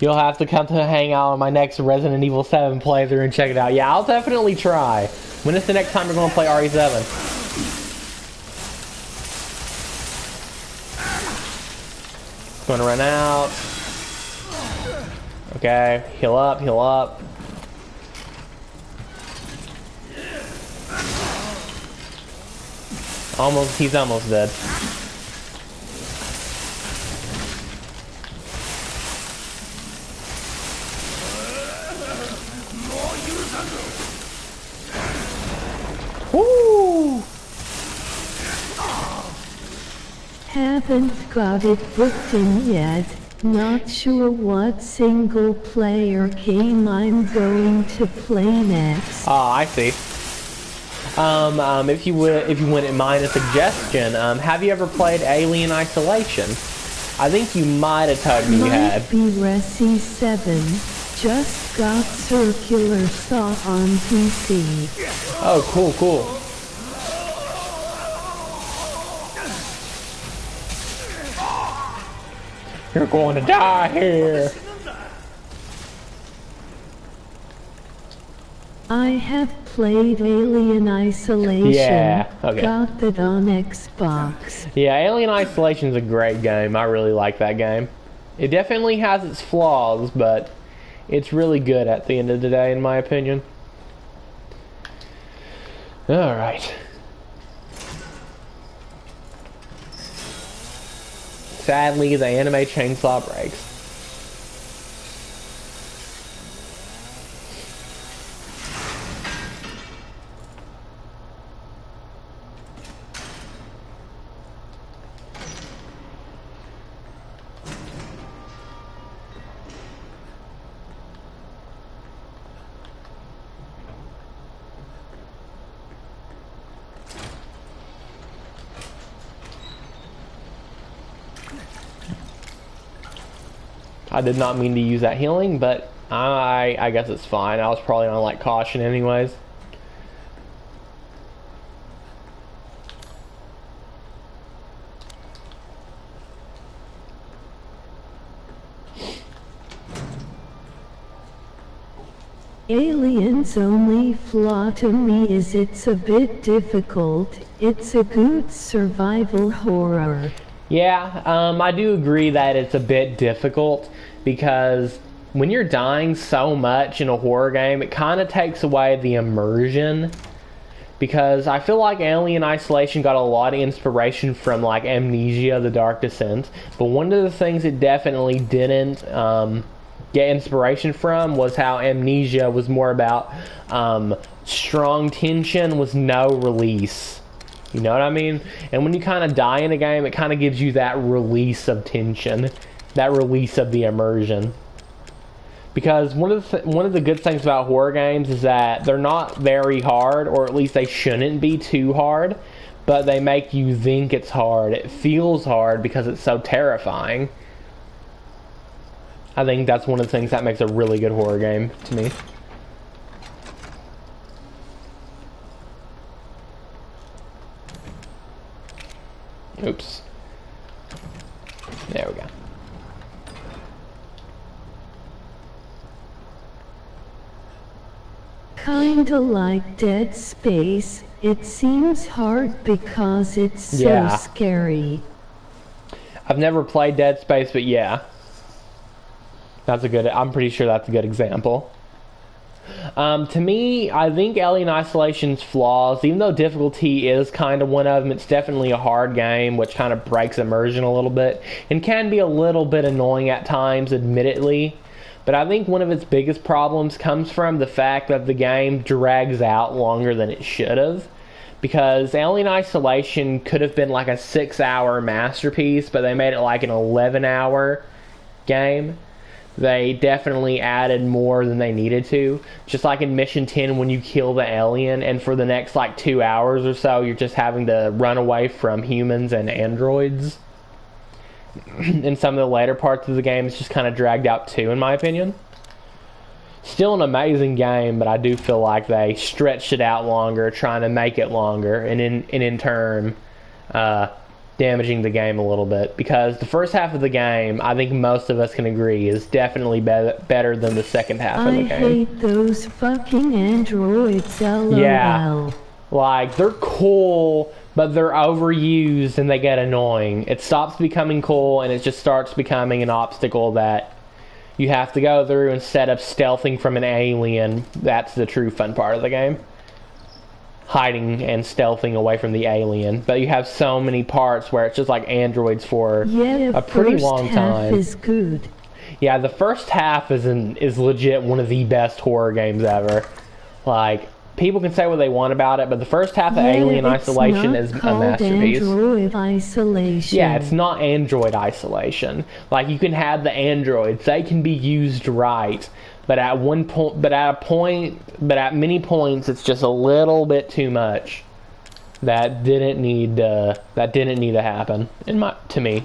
You'll have to come to hang out on my next Resident Evil 7 playthrough and check it out. Yeah, I'll definitely try. When is the next time you're going to play RE7? Going to run out. Okay, heal up, heal up. Almost, he's almost dead. Woo! Haven't got it booked in yet. Not sure what single player game I'm going to play next. Oh, I see. If you wouldn't mind a suggestion, have you ever played Alien Isolation? I think you might have told me you had. Might be Resi 7. Just got Circular Saw on PC. Oh, cool, cool. You're going to die here. I have played Alien Isolation. Yeah, okay. Got that on Xbox. Yeah, Alien Isolation is a great game. I really like that game. It definitely has its flaws, but it's really good at the end of the day, in my opinion. Alright. Sadly, the anime chainsaw breaks. I did not mean to use that healing, but I guess it's fine. I was probably on like caution anyways. Alien's only flaw to me is it's a bit difficult. It's a good survival horror. Yeah, I do agree that it's a bit difficult because when you're dying so much in a horror game, it kind of takes away the immersion. Because I feel like Alien Isolation got a lot of inspiration from like Amnesia: The Dark Descent, but one of the things it definitely didn't get inspiration from was how Amnesia was more about strong tension with no release. You know what I mean? And when you kind of die in a game, it kind of gives you that release of tension, that release of the immersion. Because one of the good things about horror games is that they're not very hard, or at least they shouldn't be too hard, but they make you think it's hard. It feels hard because it's so terrifying. I think that's one of the things that makes a really good horror game to me. Oops. There we go. Kinda like Dead Space. It seems hard because it's so scary. I've never played Dead Space, but yeah. That's a good, I'm pretty sure that's a good example. To me, I think Alien Isolation's flaws, even though difficulty is kind of one of them, it's definitely a hard game, which kind of breaks immersion a little bit, and can be a little bit annoying at times, admittedly. But I think one of its biggest problems comes from the fact that the game drags out longer than it should have. Because Alien Isolation could have been like a 6-hour masterpiece, but they made it like an 11-hour game. They definitely added more than they needed to. Just like in Mission 10 when you kill the alien, and for the next like 2 hours or so, you're just having to run away from humans and androids. In some of the later parts of the game, it's just kind of dragged out too, in my opinion. Still an amazing game, but I do feel like they stretched it out longer, trying to make it longer, and in turn, damaging the game a little bit. Because the first half of the game, I think most of us can agree, is definitely better than the second half of the game. I hate those fucking androids, lol. Yeah. Like, they're cool, but they're overused and they get annoying. It stops becoming cool and it just starts becoming an obstacle that you have to go through instead of stealthing from an alien. That's the true fun part of the game. Hiding and stealthing away from the alien. But you have so many parts where it's just like androids for a pretty long time. First half is good. Yeah, the first half is legit one of the best horror games ever. Like, people can say what they want about it, but the first half of Alien Isolation is a masterpiece. Android Isolation. Yeah, it's not Android Isolation. Like, you can have the androids; they can be used right, but at many points, it's just a little bit too much. That didn't need to happen to me.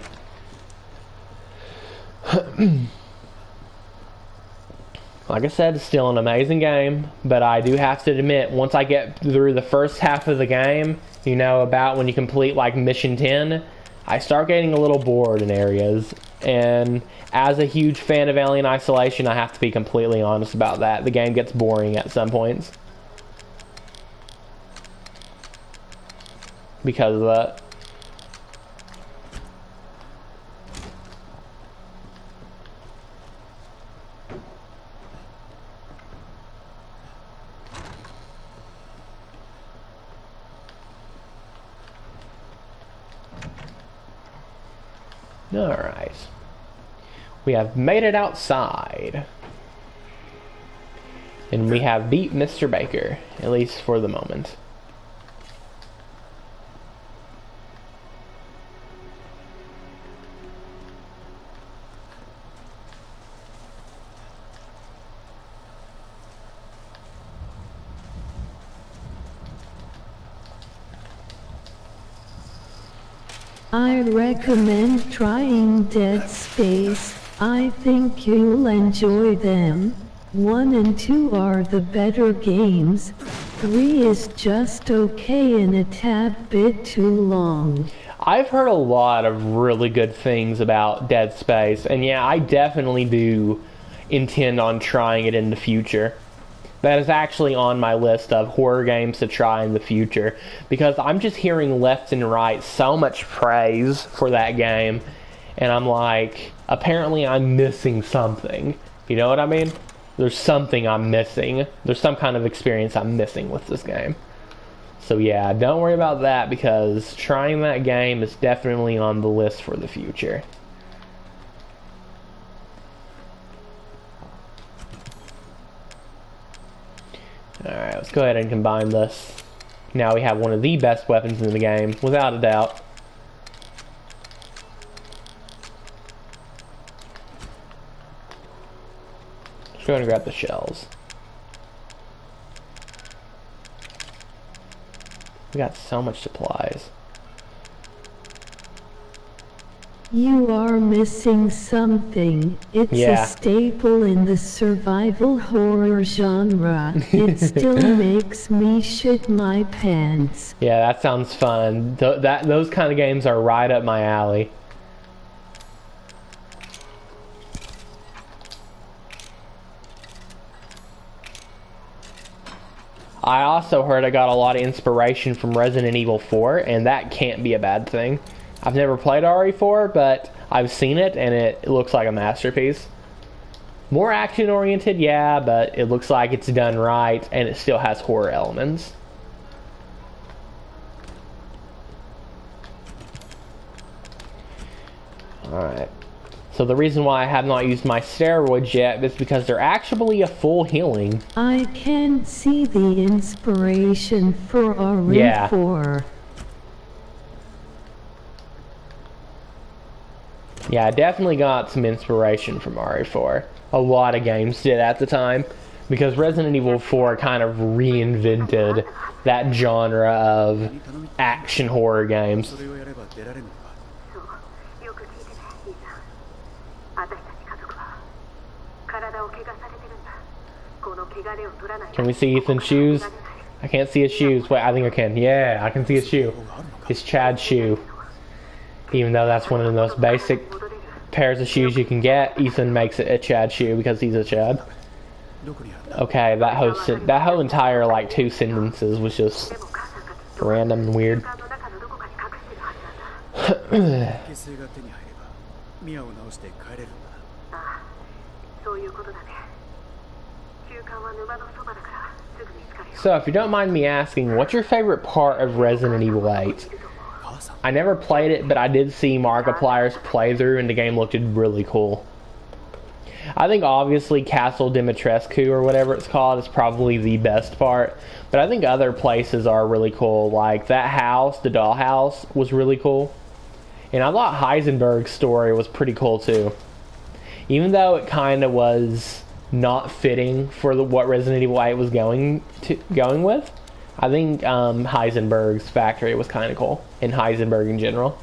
Like I said, it's still an amazing game, but I do have to admit, once I get through the first half of the game, you know, about when you complete like mission 10, I start getting a little bored in areas. And as a huge fan of Alien Isolation, I have to be completely honest about that. The game gets boring at some points because of that. Alright. We have made it outside. And we have beat Mr. Baker, at least for the moment. I recommend trying Dead Space. I think you'll enjoy them. 1 and 2 are the better games. 3 is just okay and a tad bit too long. I've heard a lot of really good things about Dead Space, and yeah, I definitely do intend on trying it in the future. That is actually on my list of horror games to try in the future, because I'm just hearing left and right so much praise for that game, and I'm like, apparently I'm missing something. You know what I mean? There's something I'm missing. There's some kind of experience I'm missing with this game. So yeah, don't worry about that, because trying that game is definitely on the list for the future. Alright, let's go ahead and combine this. Now we have one of the best weapons in the game, without a doubt. Let's go ahead and grab the shells. We got so much supplies. You are missing something. It's a staple in the survival horror genre. It still makes me shit my pants. Yeah, that sounds fun. Those kind of games are right up my alley. I also heard I got a lot of inspiration from Resident Evil 4, and that can't be a bad thing. I've never played RE4, but I've seen it, and it looks like a masterpiece. More action-oriented, yeah, but it looks like it's done right, and it still has horror elements. Alright. So the reason why I have not used my steroids yet is because they're actually a full healing. I can see the inspiration for RE4. Yeah, I definitely got some inspiration from RE4. A lot of games did at the time, because Resident Evil 4 kind of reinvented that genre of action horror games. そう、よく聞いてね、イーサン。私たち家族は体を怪我されてるんだ。汚れを取らない。 Can we see Ethan's shoes? I can't see his shoes. Wait, I think I can. Yeah, I can see his shoe. His Chad shoe. Even though that's one of the most basic pairs of shoes you can get, Ethan makes it a Chad shoe because he's a Chad. Okay, that whole entire like 2 sentences was just random and weird. そういうことだね。中間は沼のそばだからすぐ見つかるよ。 So, if you don't mind me asking, what's your favorite part of Resident Evil 8? I never played it, but I did see Markiplier's playthrough, and the game looked really cool. I think obviously Castle Dimitrescu, or whatever it's called, is probably the best part. But I think other places are really cool. Like that house, the dollhouse, was really cool. And I thought Heisenberg's story was pretty cool too. Even though it kind of was not fitting for what Resident Evil 8 was going with, I think Heisenberg's factory was kind of cool, and Heisenberg in general.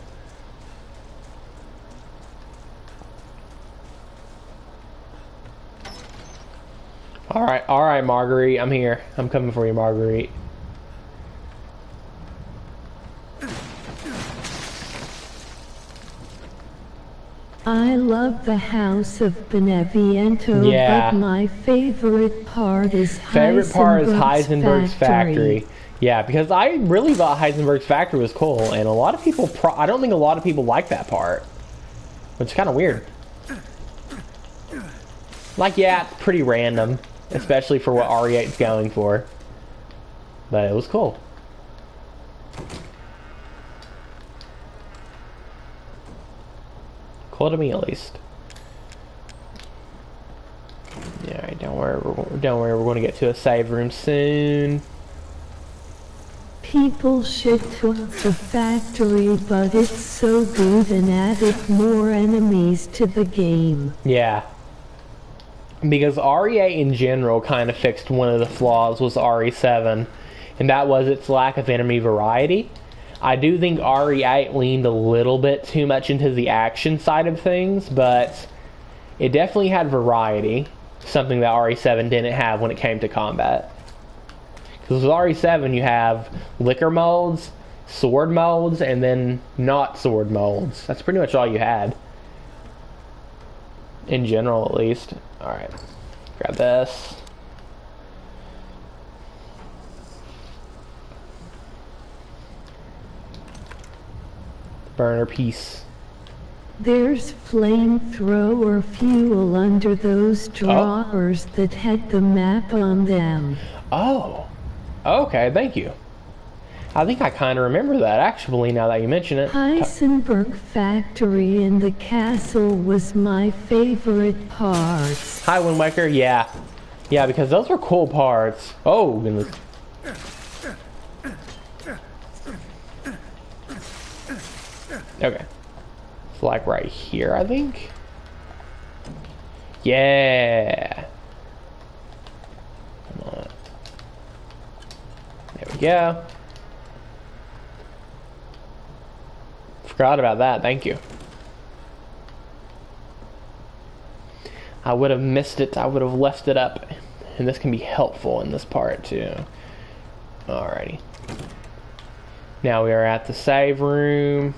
All right, Marguerite, I'm here. I'm coming for you, Marguerite. I love the House of Beneviento, Yeah. but my favorite part is Heisenberg's factory. Yeah, because I really thought Heisenberg's factory was cool, and a lot of people, I don't think a lot of people like that part, which is kind of weird. Like, yeah, it's pretty random, especially for what RE8's going for, but it was cool. Cool to me, at least. Yeah, alright, don't worry, we're going to get to a save room soon. People shit talk the factory, but it's so good and added more enemies to the game. Yeah. Because RE8 in general kind of fixed one of the flaws with RE7, and that was its lack of enemy variety. I do think RE8 leaned a little bit too much into the action side of things, but it definitely had variety, something that RE7 didn't have when it came to combat. Because with RE7 you have liquor modes, sword modes, and then not sword modes. That's pretty much all you had. In general, at least. Alright, grab this. Burner piece. There's flamethrower fuel under those drawers that had the map on them. Oh, okay, thank you. I think I kind of remember that, actually, now that you mention it. Heisenberg factory in the castle was my favorite parts. Hi, Wind Waker, yeah. Yeah, because those were cool parts. Oh, goodness. Okay. It's like right here, I think. Yeah. Come on. There we go. Forgot about that, thank you. I would have missed it, I would have left it up. And this can be helpful in this part too. Alrighty. Now we are at the save room.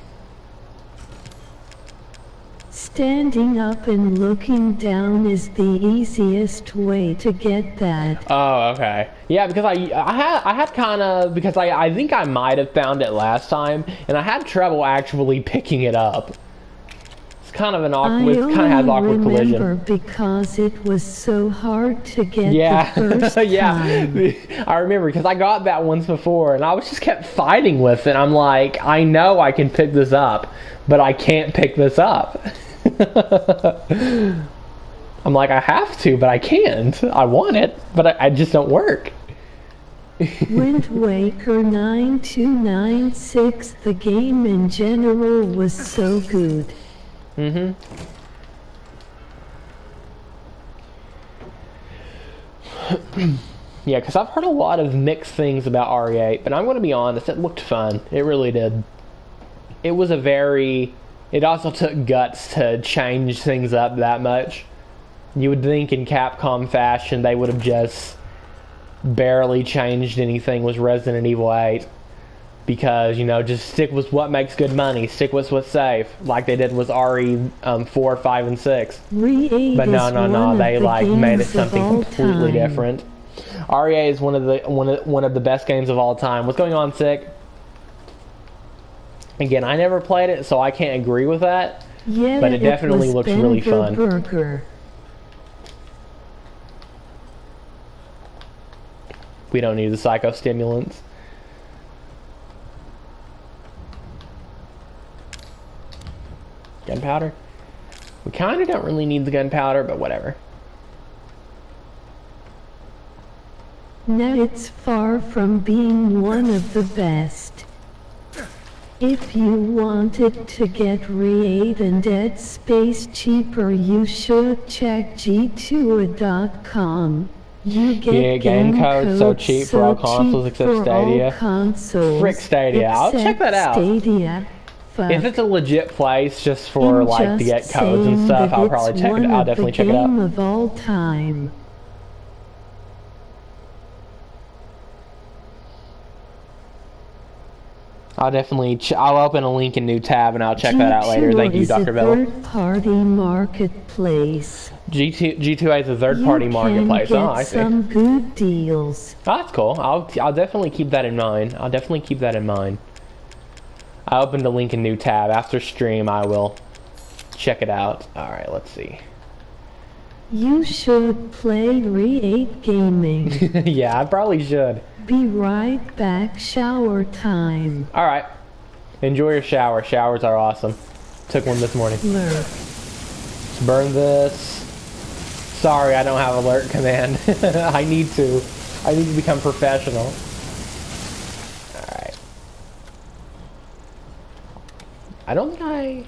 Standing up and looking down is the easiest way to get that. Oh, okay. Yeah, because I had kind of, because I think I might have found it last time, and I had trouble actually picking it up. It's kind of an awkward, kind of has awkward collision. I remember because it was so hard to get Yeah, the first time. I remember because I got that once before, and I was just kept fighting with it. I'm like, I know I can pick this up, but I can't pick this up. I'm like, I have to, but I can't. I want it, but I just don't work. Wind Waker 9296, the game in general was so good. Mm-hmm. Yeah, because I've heard a lot of mixed things about RE8, but I'm going to be honest, it looked fun. It really did. It was a very... It also took guts to change things up that much. You would think in Capcom fashion they would have just barely changed anything was Resident Evil 8. Because, you know, just stick with what makes good money. Stick with what's safe. Like they did with RE 4, 5, and 6. But no. They like made it something completely different. RE8 is one of the best games of all time. What's going on, Sick? Again, I never played it, so I can't agree with that. Yeah, but it definitely looks really fun. Burger. We don't need the psychostimulants. Gunpowder? We kind of don't really need the gunpowder, but whatever. No, it's far from being one of the best. If you wanted to get RE8 and Dead Space cheaper, you should check G2A.com. You get game codes so cheap for all consoles except Stadia. Frick Stadia. I'll check that out. Stadia. If it's a legit place just for like to get codes and stuff, I'll probably check it. I'll definitely check it out. Game of all time. I'll open a link in new tab and I'll check that out later. Thank you, Dr. Bell. Third-party marketplace. G2A is a third-party marketplace. Oh, I see. Some good deals. Oh, that's cool. I'll definitely keep that in mind. I opened a link in new tab. After stream, I will check it out. All right, let's see. You should play RE8 gaming. Yeah, I probably should. Be right back. Shower time. All right. Enjoy your shower. Showers are awesome. Took one this morning. Lurk. Let's burn this. Sorry, I don't have alert command. I need to become professional. All right. I don't think I...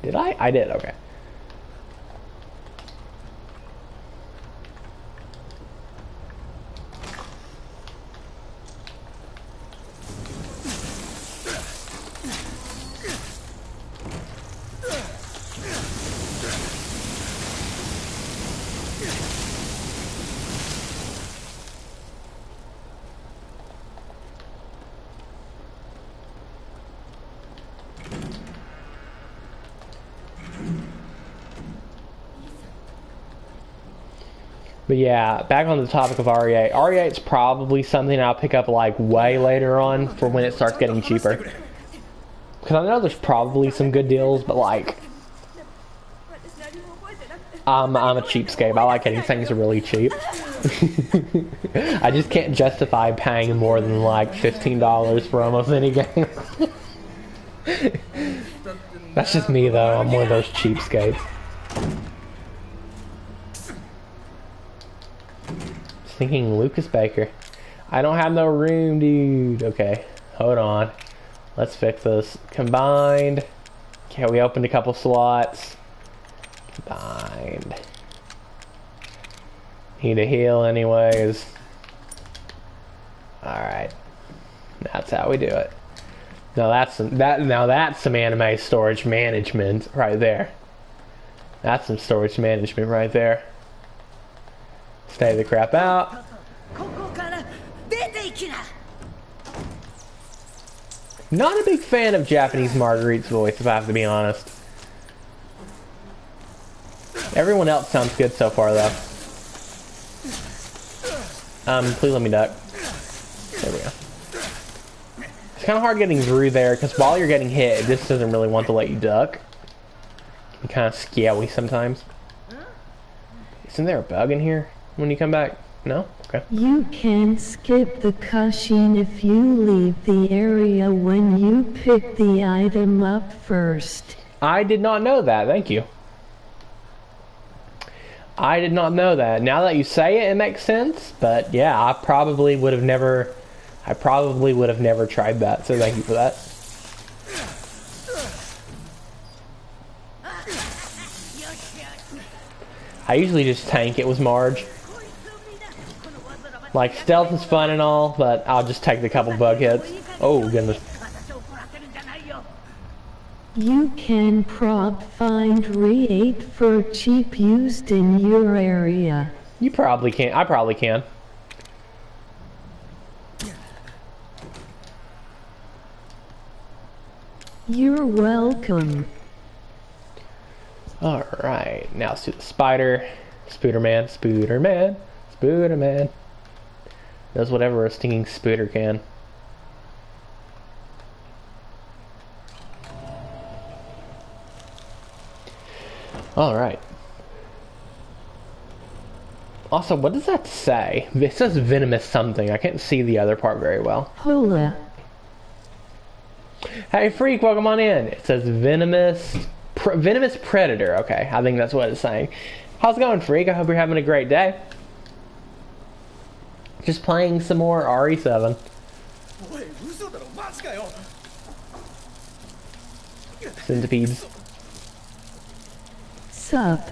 Did I? I did, okay. But yeah, back on the topic of RE8. RE8's probably something I'll pick up like way later on for when it starts getting cheaper. Because I know there's probably some good deals, but like... I'm a cheapskate. I like getting things really cheap. I just can't justify paying more than like $15 for almost any game. That's just me though, I'm one of those cheapskates. Thinking Lucas Baker. I don't have no room, dude. Okay, hold on. Let's fix this. Combined. Okay, we opened a couple slots. Combined. Need a heal anyways. Alright. That's how we do it. Now that's some anime storage management right there. That's some storage management right there. Stay the crap out. Not a big fan of Japanese Marguerite's voice, if I have to be honest. Everyone else sounds good so far, though. Please let me duck. There we go. It's kind of hard getting through there, because while you're getting hit, it just doesn't really want to let you duck. It's kind of scary sometimes. Isn't there a bug in here when you come back? No? Okay. You can skip the cutscene if you leave the area when you pick the item up first. I did not know that. Thank you. I did not know that. Now that you say it, it makes sense. But yeah, I probably would have never tried that. So thank you for that. I usually just tank it with Marge. Like, stealth is fun and all, but I'll just take the couple bug hits. Oh, goodness. You can find RE8 for cheap used in your area. You probably can. I probably can. You're welcome. Alright, now let's do the spider. Spooderman, Spooderman, Spooderman. Does whatever a stinging spooder can. Alright. Also, what does that say? It says venomous something. I can't see the other part very well. Hola. Hey, Freak, welcome on in. It says venomous predator. Okay, I think that's what it's saying. How's it going, Freak? I hope you're having a great day. Just playing some more RE7. Centipedes. Sup?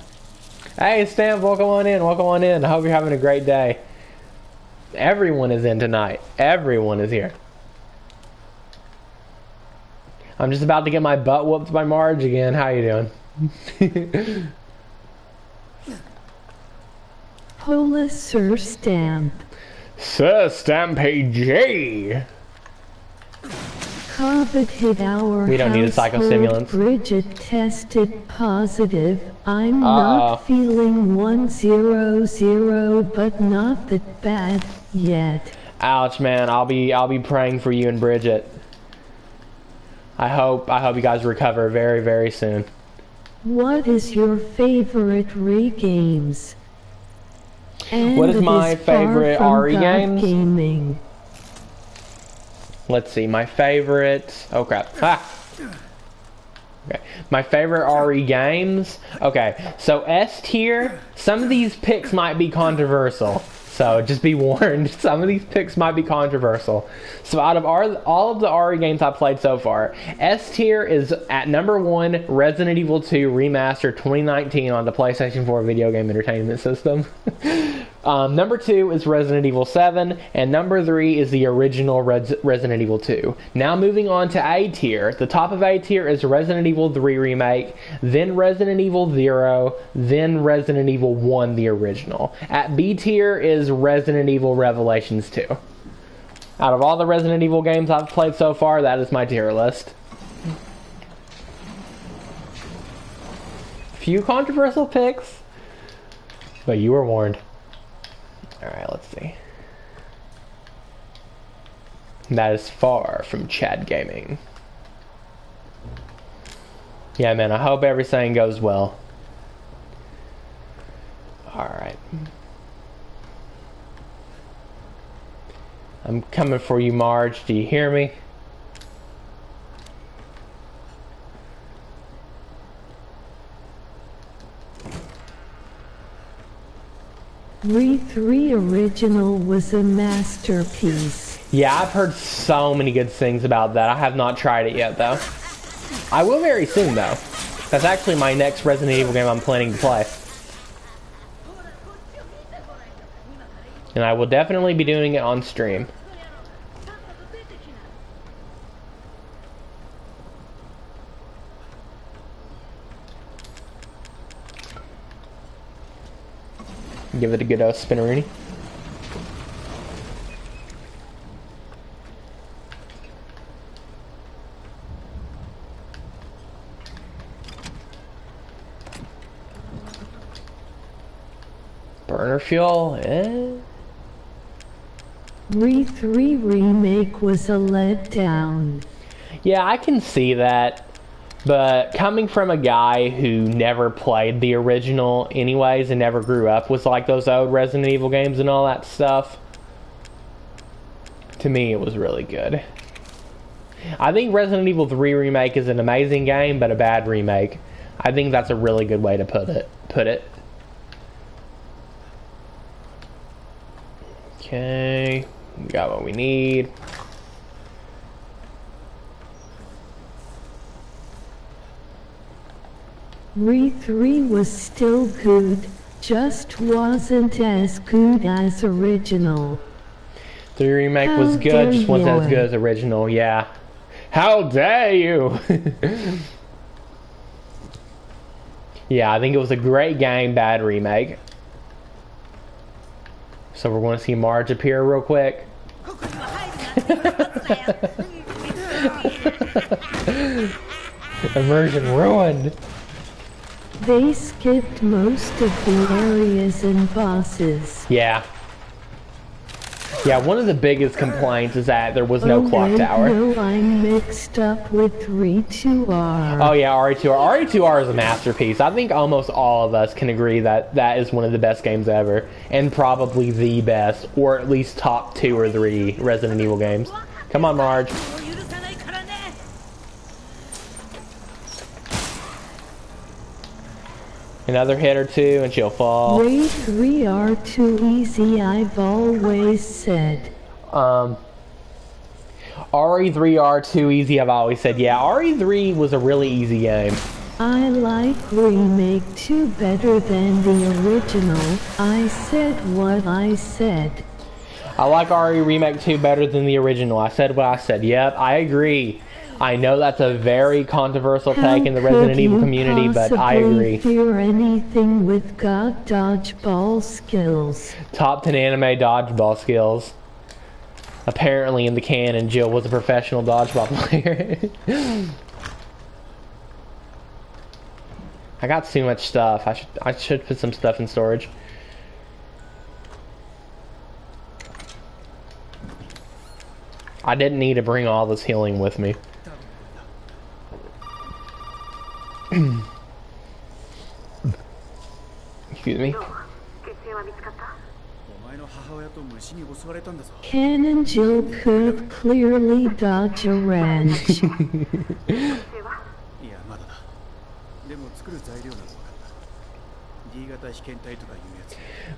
Hey, Stamp, welcome on in. Welcome on in. I hope you're having a great day. Everyone is in tonight. Everyone is here. I'm just about to get my butt whooped by Marge again. How you doing? Hola, Sir Stamp. Sir Stamp PG. COVID hit our We don't need a psychostimulant. Bridget tested positive. I'm not feeling 100, but not that bad yet. Ouch, man. I'll be praying for you and Bridget. I hope you guys recover very, very soon. What is your favorite RE games? And what is my favorite RE games? Gaming. Let's see, my favorite... Oh, crap. Ah! Okay, my favorite RE games... Okay, so S tier, some of these picks might be controversial. So, just be warned, some of these picks might be controversial. So, out of all of the RE games I've played so far, S tier is at number 1, Resident Evil 2 Remastered 2019 on the PlayStation 4 Video Game Entertainment System. Number 2 is Resident Evil 7, and number 3 is the original Resident Evil 2. Now moving on to A tier. The top of A tier is Resident Evil 3 Remake, then Resident Evil 0, then Resident Evil 1, the original. At B tier is Resident Evil Revelations 2. Out of all the Resident Evil games I've played so far, that is my tier list. Few controversial picks, but you were warned. Alright, let's see. That is far from Chad Gaming. Yeah, man, I hope everything goes well. Alright. I'm coming for you, Marge. Do you hear me? RE3 original was a masterpiece. Yeah, I've heard so many good things about that. I have not tried it yet, though. I will very soon, though. That's actually my next Resident Evil game I'm planning to play. And I will definitely be doing it on stream. Give it a good spinnerini. Burner fuel, RE3 Remake was a letdown. Yeah, I can see that. But coming from a guy who never played the original anyways and never grew up with like those old Resident Evil games and all that stuff, to me it was really good. I think Resident Evil 3 Remake is an amazing game, but a bad remake. I think that's a really good way to put it. Okay, got what we need. RE3 was still good, just wasn't as good as original. The remake was good, just wasn't as good as original, yeah. How dare you! Yeah, I think it was a great game, bad remake. So we're going to see Marge appear real quick. Immersion ruined. They skipped most of the areas and bosses. Yeah. Yeah, one of the biggest complaints is that there was no clock tower. No, I'm mixed up with RE2R. Oh yeah, RE2R. RE2R is a masterpiece. I think almost all of us can agree that that is one of the best games ever. And probably the best, or at least top 2 or 3 Resident Evil games. Come on, Marge. Another hit or two and she'll fall. RE3R too easy, I've always said. RE3R too easy, I've always said. Yeah, RE3 was a really easy game. I like Remake 2 better than the original. I said what I said. I like RE Remake 2 better than the original. I said what I said. Yep, I agree. I know that's a very controversial take in the Resident Evil community, but I agree. Fear anything with God dodgeball skills. Top 10 anime dodgeball skills. Apparently in the canon, Jill was a professional dodgeball player. I got too much stuff. I should put some stuff in storage. I didn't need to bring all this healing with me. Excuse me. Canon Jill could clearly dodge a wrench.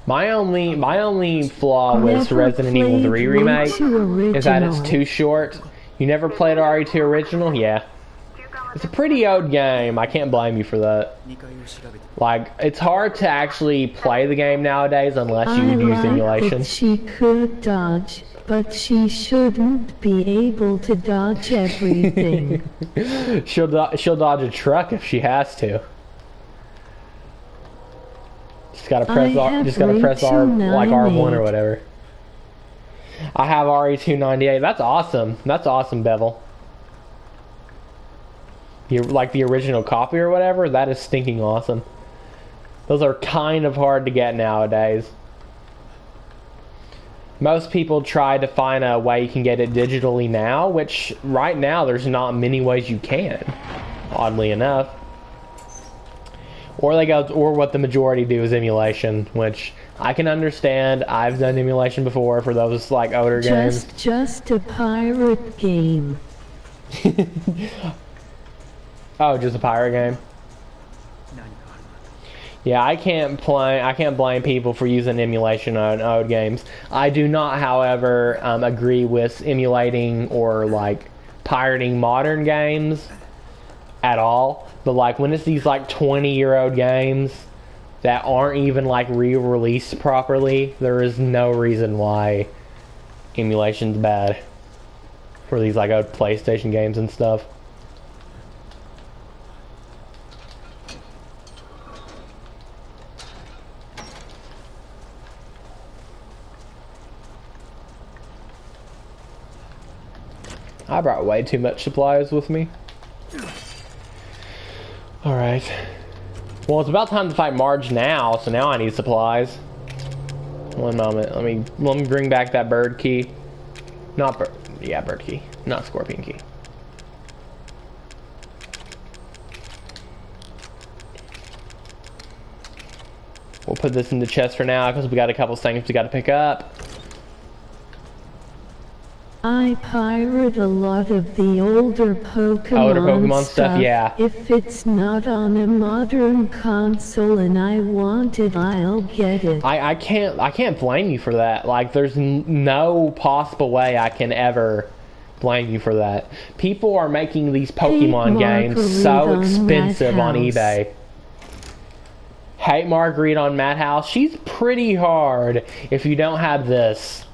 My only flaw with Resident Evil 3 Remake is that it's too short. You never played RE2 Original? Yeah. It's a pretty old game. I can't blame you for that. Like, it's hard to actually play the game nowadays unless you use emulation. That she could dodge, but she shouldn't be able to dodge everything. She'll dodge a truck if she has to. Just gotta press R, like R1 or whatever. I have RE298. That's awesome. That's awesome, Bevel. Like the original copy or whatever, that is stinking awesome. Those are kind of hard to get nowadays. Most people try to find a way you can get it digitally now, which right now there's not many ways you can, oddly enough. Or what the majority do is emulation, which I can understand. I've done emulation before for those like older games. Just a pirate game. Oh, just a pirate game? Yeah, I can't blame people for using emulation on old games. I do not, however, agree with emulating or like pirating modern games at all. But like when it's these like 20-year-old games that aren't even like re-released properly, there is no reason why emulation's bad for these like old PlayStation games and stuff. I brought way too much supplies with me. Alright. Well, it's about time to fight Marge now, so now I need supplies. One moment. Let me bring back that bird key. Not bird. Yeah, bird key. Not scorpion key. We'll put this in the chest for now because we got a couple things we got to pick up. I pirate a lot of the older Pokemon stuff, yeah. If it's not on a modern console and I want it, I'll get it. I can't blame you for that. Like, there's no possible way I can ever blame you for that. People are making these Pokemon games so expensive on eBay. Hate Marguerite on Madhouse. She's pretty hard if you don't have this.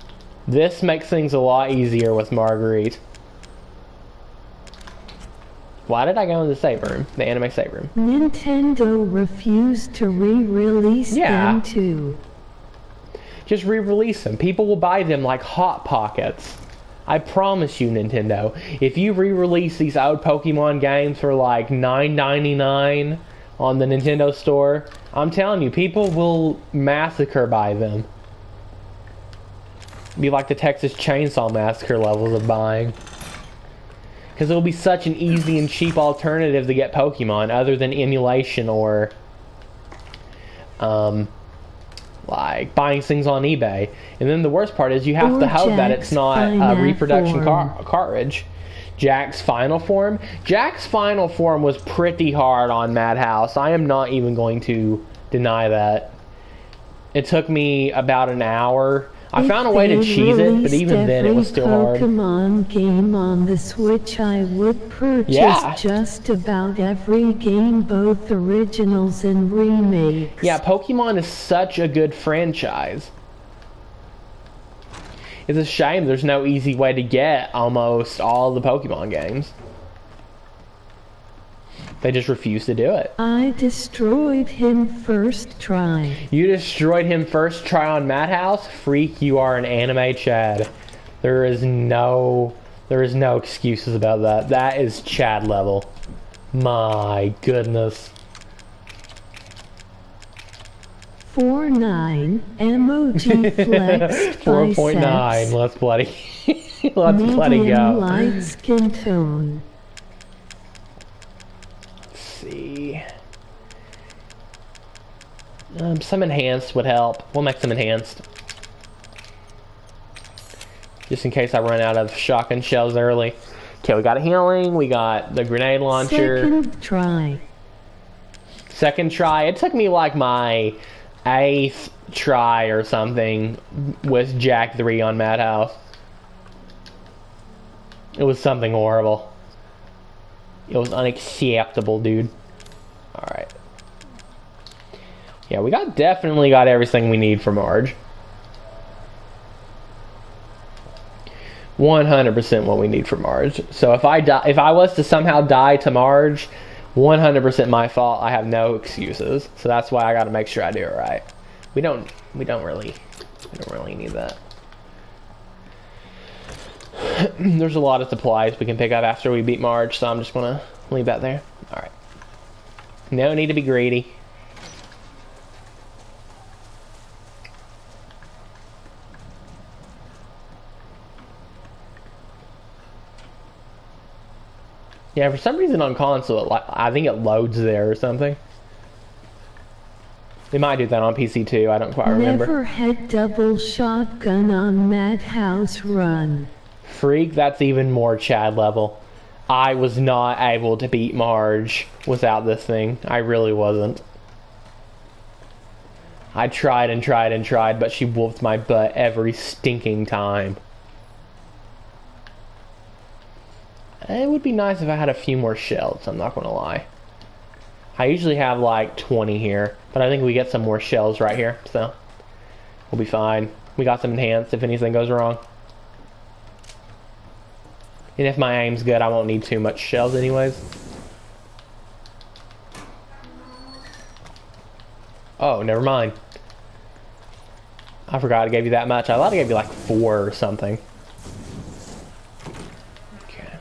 This makes things a lot easier with Marguerite. Why did I go in the save room? The anime save room. Nintendo refused to re-release them too. Just re-release them. People will buy them like Hot Pockets. I promise you, Nintendo. If you re-release these old Pokemon games for like $9.99 on the Nintendo store, I'm telling you, people will massacre by them. Be like the Texas Chainsaw Massacre levels of buying. Because it'll be such an easy and cheap alternative to get Pokemon other than emulation or like buying things on eBay. And then the worst part is you have to hope that it's not a reproduction cartridge. Jack's Final Form? Jack's Final Form was pretty hard on Madhouse. I am not even going to deny that. It took me about an hour. I found a way to cheese it, but even then it was still hard. Pokemon game on the Switch, I would purchase just about every game, both originals and remakes. Yeah, Pokemon is such a good franchise. It's a shame there's no easy way to get almost all the Pokemon games. They just refuse to do it. I destroyed him first try. You destroyed him first try on Madhouse? Freak, you are an anime Chad. There is no excuses about that. That is Chad level. My goodness. 4.9 emoji flex 4.9. Let's bloody let's bloody go. Medium light skin tone. See. Some enhanced would help. We'll make some enhanced. Just in case I run out of shotgun shells early. Okay, we got a healing. We got the grenade launcher. Second try. Second try. It took me like my 8th try or something with Jack 3 on Madhouse. It was something horrible. It was unacceptable, dude. Alright. Yeah, we definitely got everything we need for Marge. 100% what we need for Marge. So if I was to somehow die to Marge, 100% my fault. I have no excuses. So that's why I got to make sure I do it right. We don't really need that. There's a lot of supplies we can pick up after we beat Marge, so I'm just gonna leave that there. Alright. No need to be greedy. Yeah, for some reason on console, I think it loads there or something. They might do that on PC too, I don't quite remember. Never had double shotgun on Madhouse Run. Freak, that's even more Chad level. I was not able to beat Marge without this thing. I really wasn't. I tried and tried and tried, but she whooped my butt every stinking time. It would be nice if I had a few more shells, I'm not gonna lie. I usually have like 20 here, but I think we get some more shells right here, so we'll be fine. We got some enhanced if anything goes wrong. And if my aim's good, I won't need too much shells anyways. Oh, never mind. I forgot I gave you that much. I thought I gave you like 4 or something. Okay.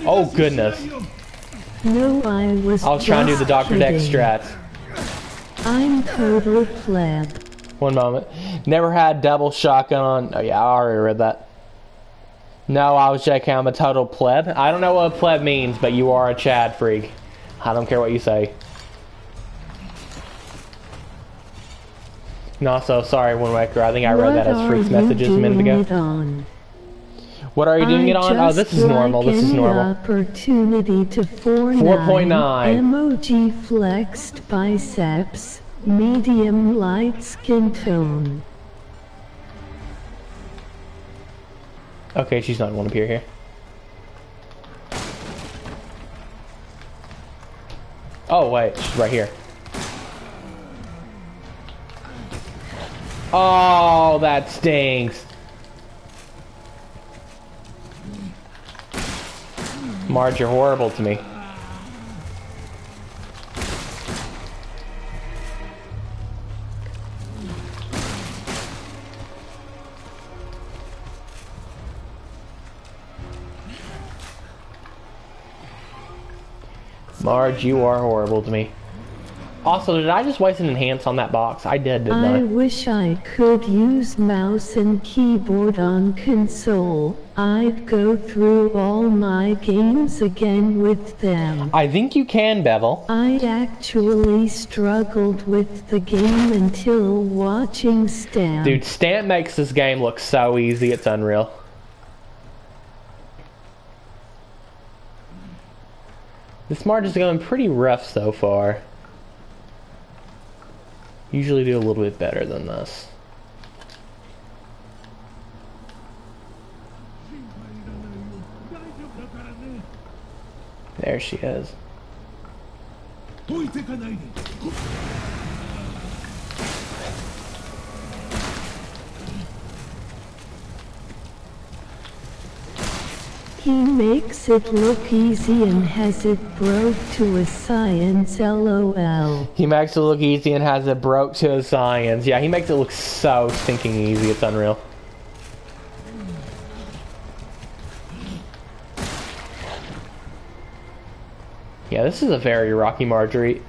Oh goodness. No, I was trying to do the Dr. Dex strats. I'm total pleb. One moment. Never had double shotgun on. Oh yeah, I already read that. No, I was checking. I'm a total pleb. I don't know what pleb means, but you are a Chad freak. I don't care what you say. And also, sorry, Wind Waker. I think I read that as freaks messages a minute ago. What are you doing it on? Oh, this is normal. This is normal. Opportunity to 4.9 emoji flexed biceps, medium light skin tone. Okay, she's not going to appear here. Oh wait, she's right here. Oh, that stinks. Marge, you're horrible to me. Marge, you are horrible to me. Also, did I just waste an enhance on that box? I did, didn't I? I wish I could use mouse and keyboard on console. I'd go through all my games again with them. I think you can, Bevel. I actually struggled with the game until watching Stamp. Dude, Stamp makes this game look so easy, it's unreal. This Marge is going pretty rough so far. Usually do a little bit better than this. There she is. He makes it look easy and has it broke to a science, lol. He makes it look easy and has it broke to a science. Yeah, he makes it look so stinking easy, it's unreal. Yeah, this is a very rocky Marjorie.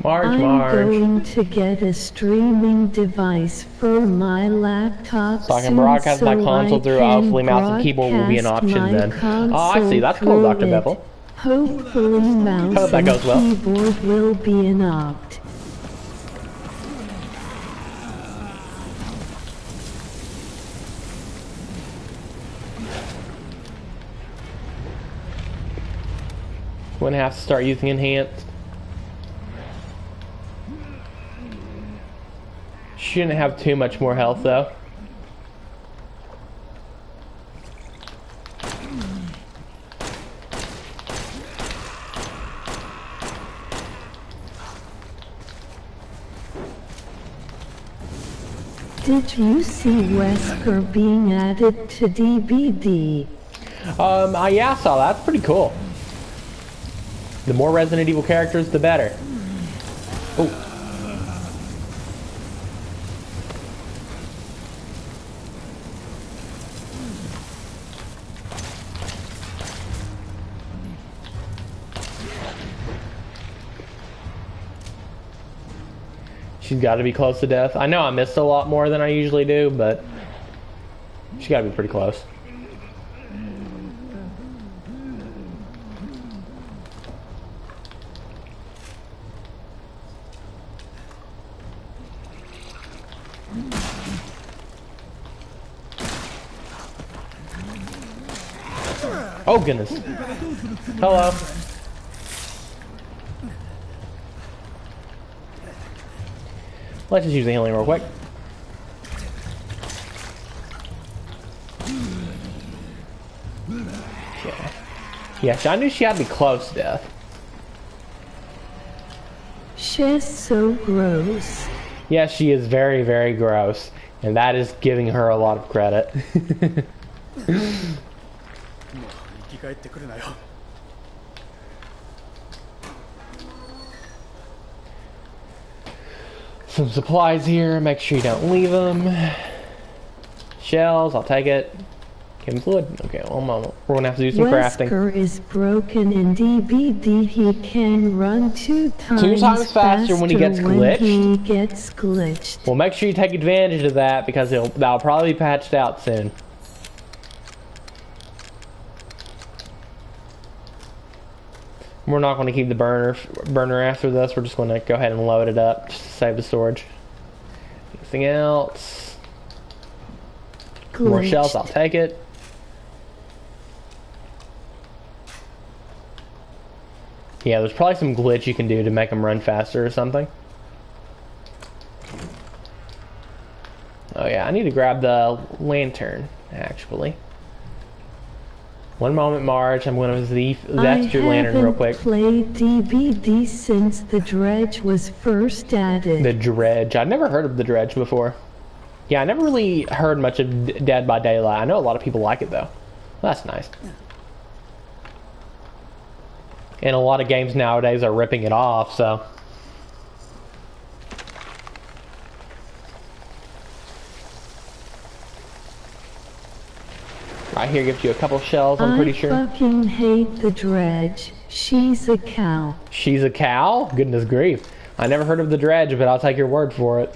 I'm Marge. going to get a streaming device for my laptop So I can soon broadcast my so console I through, can hopefully mouse and keyboard will be an broadcast option my then. Oh, I see, console that's cool, Dr. through it. Bevel. Hopefully mouse Hope that and goes well. keyboard will be an opt. Wouldn't have to start using enhanced. Shouldn't have too much more health though. Did you see Wesker being added to DBD? Yeah, I saw that. That's pretty cool. The more Resident Evil characters, the better. Oh. She's got to be close to death. I know I missed a lot more than I usually do, but she's got to be pretty close. Oh goodness. Hello. Let's just use the healing real quick. Yeah, I knew she had to be close to death. She's so gross. Yeah, she is very, very gross. And that is giving her a lot of credit. Some supplies here, make sure you don't leave them. Shells, I'll take it. Give him fluid. Okay, one moment. We're gonna have to do some crafting. Wesker is broken in DBD. He can run two times faster when he gets glitched. He gets glitched. Well, make sure you take advantage of that because that'll probably be patched out soon. We're not going to keep the burner after this. We're just going to go ahead and load it up just to save the storage. Anything else? More shells, I'll take it. Yeah, there's probably some glitch you can do to make them run faster or something. Oh yeah, I need to grab the lantern, actually. One moment, Marge. I'm going to that's your lantern real quick. I haven't played DBD since the Dredge was first added. The Dredge. I've never heard of the Dredge before. Yeah, I never really heard much of Dead by Daylight. I know a lot of people like it, though. Well, that's nice. And a lot of games nowadays are ripping it off, so... Right here gives you a couple shells, I'm pretty sure. I fucking hate the Dredge. She's a cow. She's a cow? Goodness grief. I never heard of the Dredge, but I'll take your word for it.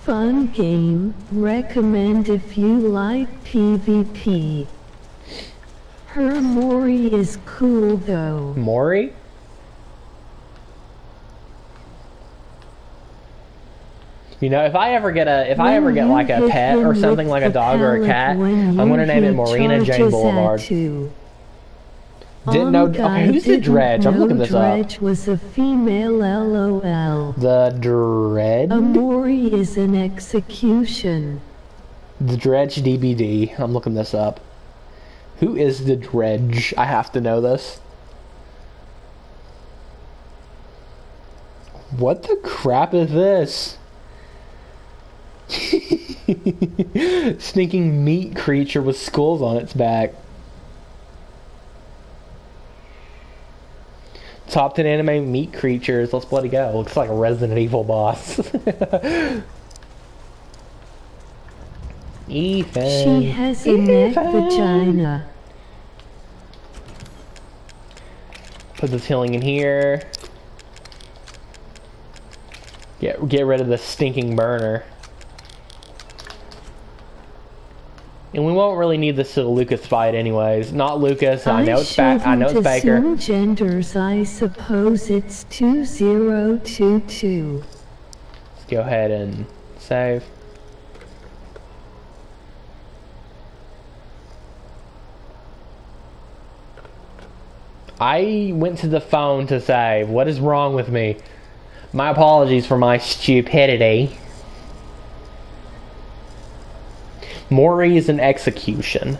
Fun game. Recommend if you like PvP. Her Mori is cool though. Mori? You know, if I ever get like a pet or something like a dog or a cat, I'm gonna name it Marina Jane Boulevard. Didn't know. Okay, who's the Dredge? I'm looking this up. Dredge was a female. LOL. The Dredge. A Mori is an execution. The Dredge DBD. I'm looking this up. Who is the Dredge? I have to know this. What the crap is this? Stinking meat creature with skulls on its back. Top 10 anime meat creatures. Let's bloody go. Looks like a Resident Evil boss. Ethan. She has a neck vagina. Put this healing in here. Get rid of the stinking burner. And we won't really need this to the Lucas fight anyways. Not Lucas, I know it's Baker. Genders, I suppose it's 2022. Let's go ahead and save. I went to the phone to save. What is wrong with me? My apologies for my stupidity. Mori is an execution.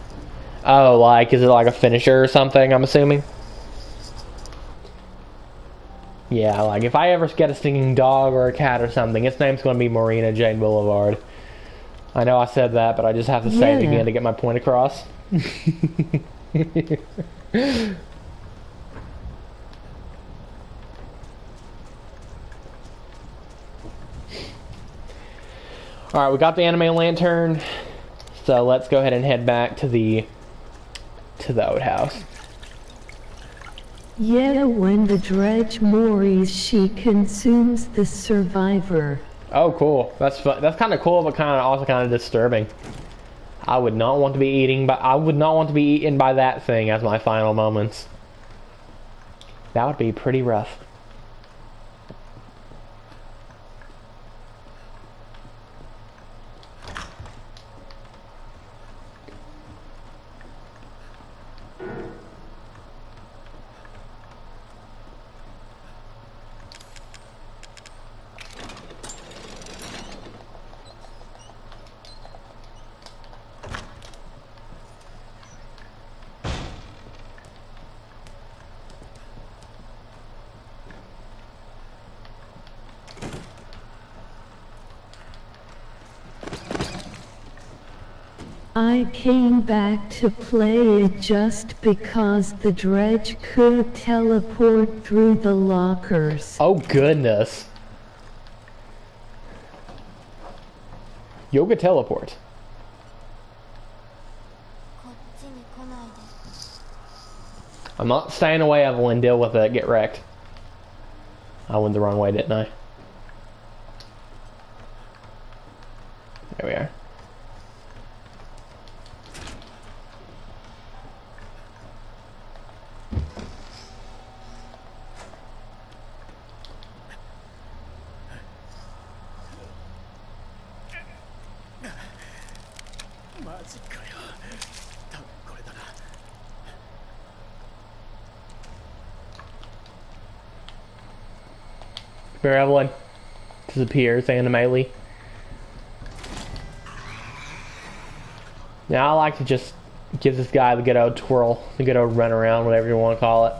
Oh, like, is it like a finisher or something, I'm assuming? Yeah, like, if I ever get a stinging dog or a cat or something, its name's going to be Marina Jane Boulevard. I know I said that, but I just have to say it again to get my point across. Alright, we got the anime lantern. So let's go ahead and head back to the outhouse. Yeah, when the Dredge Moris, she consumes the survivor. Oh, cool. That's kind of cool, but also kind of disturbing. I would not want to be eaten by that thing as my final moments. That would be pretty rough. I came back to play it just because the Dredge could teleport through the lockers. Oh goodness. Yoga teleport. I'm not staying away, Evelyn. Deal with it. Get wrecked. I went the wrong way, didn't I? There we are. Where Evelyn disappears animately. Now I like to just give this guy the good old twirl, the good old run around, whatever you want to call it.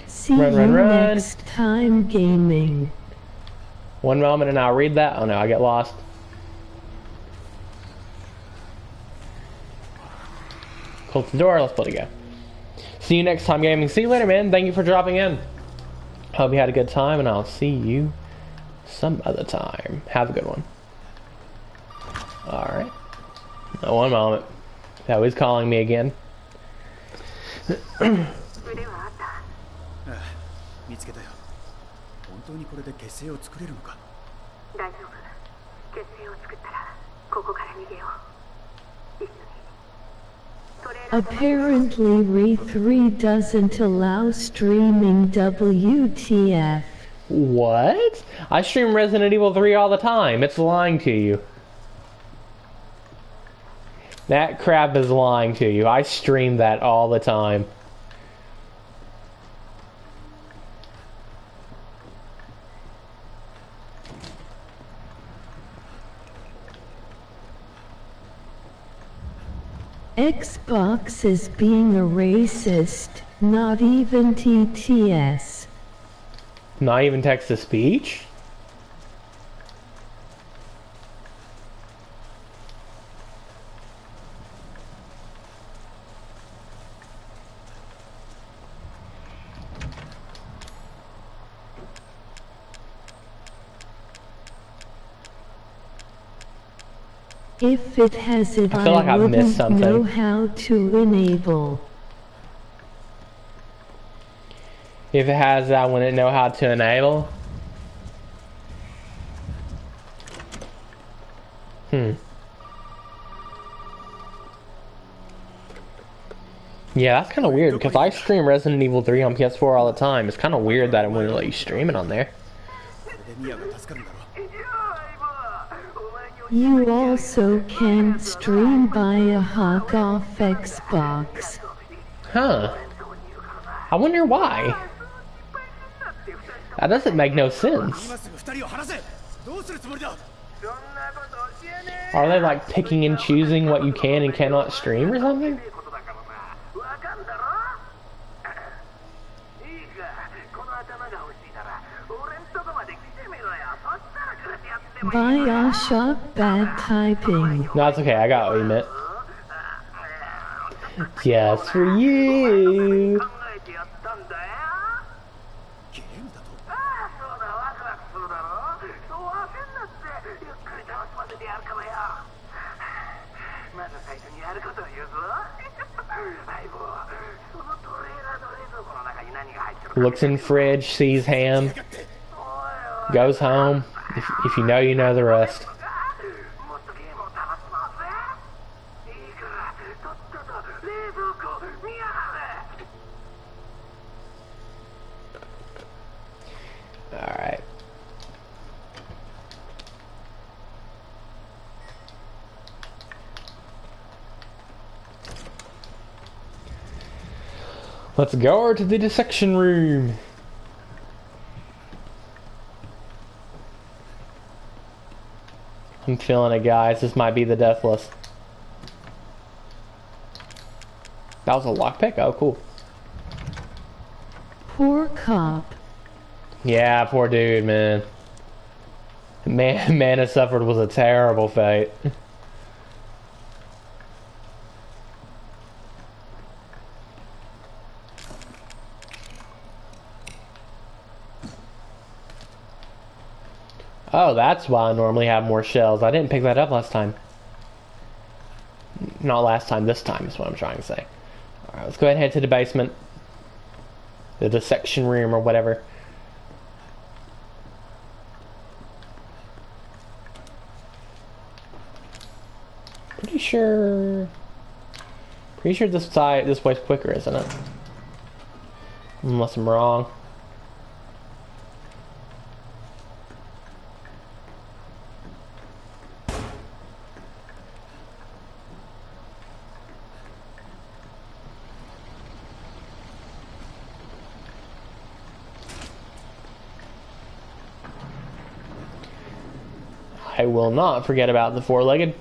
See Run, you run, run. next time gaming. One moment and I'll read that. Oh no, I get lost. Close the door, let's let it go. See you next time gaming. See you later, man. Thank you for dropping in. Hope you had a good time, and I'll see you some other time. Have a good one. Alright. Now, one moment. Oh, he's calling me again. 腕はあった。ああ、見つけたよ。本当にこれで結成を作れるのか。大丈夫。結成を作ったらここから逃げよう。一緒に。トレーラー Apparently Re3 doesn't allow streaming WTF. What? I stream Resident Evil 3 all the time. It's lying to you. That crap is lying to you. I stream that all the time. Xbox is being a racist, not even TTS. Not even text-to-speech? If it has it, I feel like I've missed wouldn't know something. how to enable. If it has that, I wouldn't know how to enable. Yeah, that's kind of weird, because I stream Resident Evil 3 on PS4 all the time. It's kind of weird that it wouldn't let you stream it on there. これでミアが助かるんだろう。 You also can't stream by a hog off Xbox. Huh. I wonder why. That doesn't make no sense. 今すぐ二人を離せ。どうするつもりだ。 Are they like picking and choosing what you can and cannot stream or something? わかんだろ。いいか、この頭が欲しいなら俺んとこまで来てみろよ。そしたらこれでやってもいい。 Bioshock bad typing. No, it's okay. I got what you meant. Just for you. 考えてやったんだよ。ゲームだと。ああ、そうだ、ワクワクするだろ。そう焦んなって、ゆっくり楽しませてやるからよ。まず最初にやることを言うぞ。相棒、そのトレーラーの冷蔵庫の中に何が入ってるか。 Looks in fridge, sees ham, goes home. If you know, you know the rest. もっとゲームを楽しもうぜ。いいから、とっとと冷蔵庫見やがれ。 Alright. Let's go to the dissection room. I'm feeling it, guys. This might be the deathless. That was a lockpick? Oh, cool. Poor cop. Yeah, poor dude, man. Man has suffered was a terrible fate. Oh, that's why I normally have more shells. I didn't pick that up last time. Not last time, this time is what I'm trying to say. Alright, let's go ahead and head to the basement. The dissection room or whatever. Pretty sure this way's quicker, isn't it? Unless I'm wrong. I will not forget about the four-legged.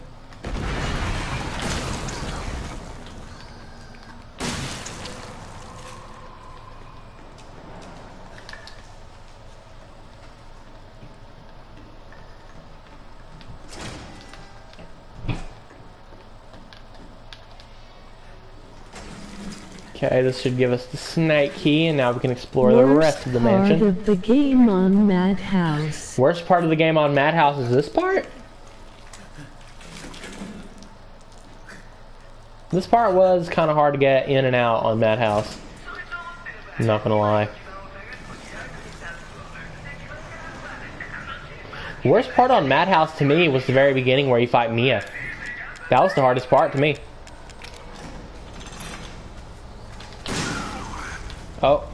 Okay, this should give us the snake key, and now we can explore the rest of the mansion. Worst part of the game on Madhouse. Worst part of the game on Madhouse is this part? This part was kind of hard to get in and out on Madhouse. I'm not gonna lie. The worst part on Madhouse to me was the very beginning where you fight Mia. That was the hardest part to me. Oh.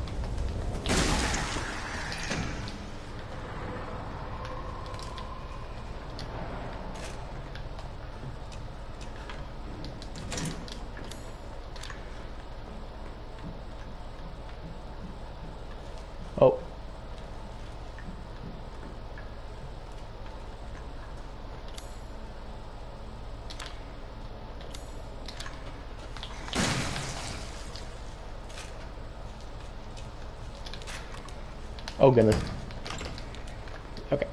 Oh. Oh goodness. Okay.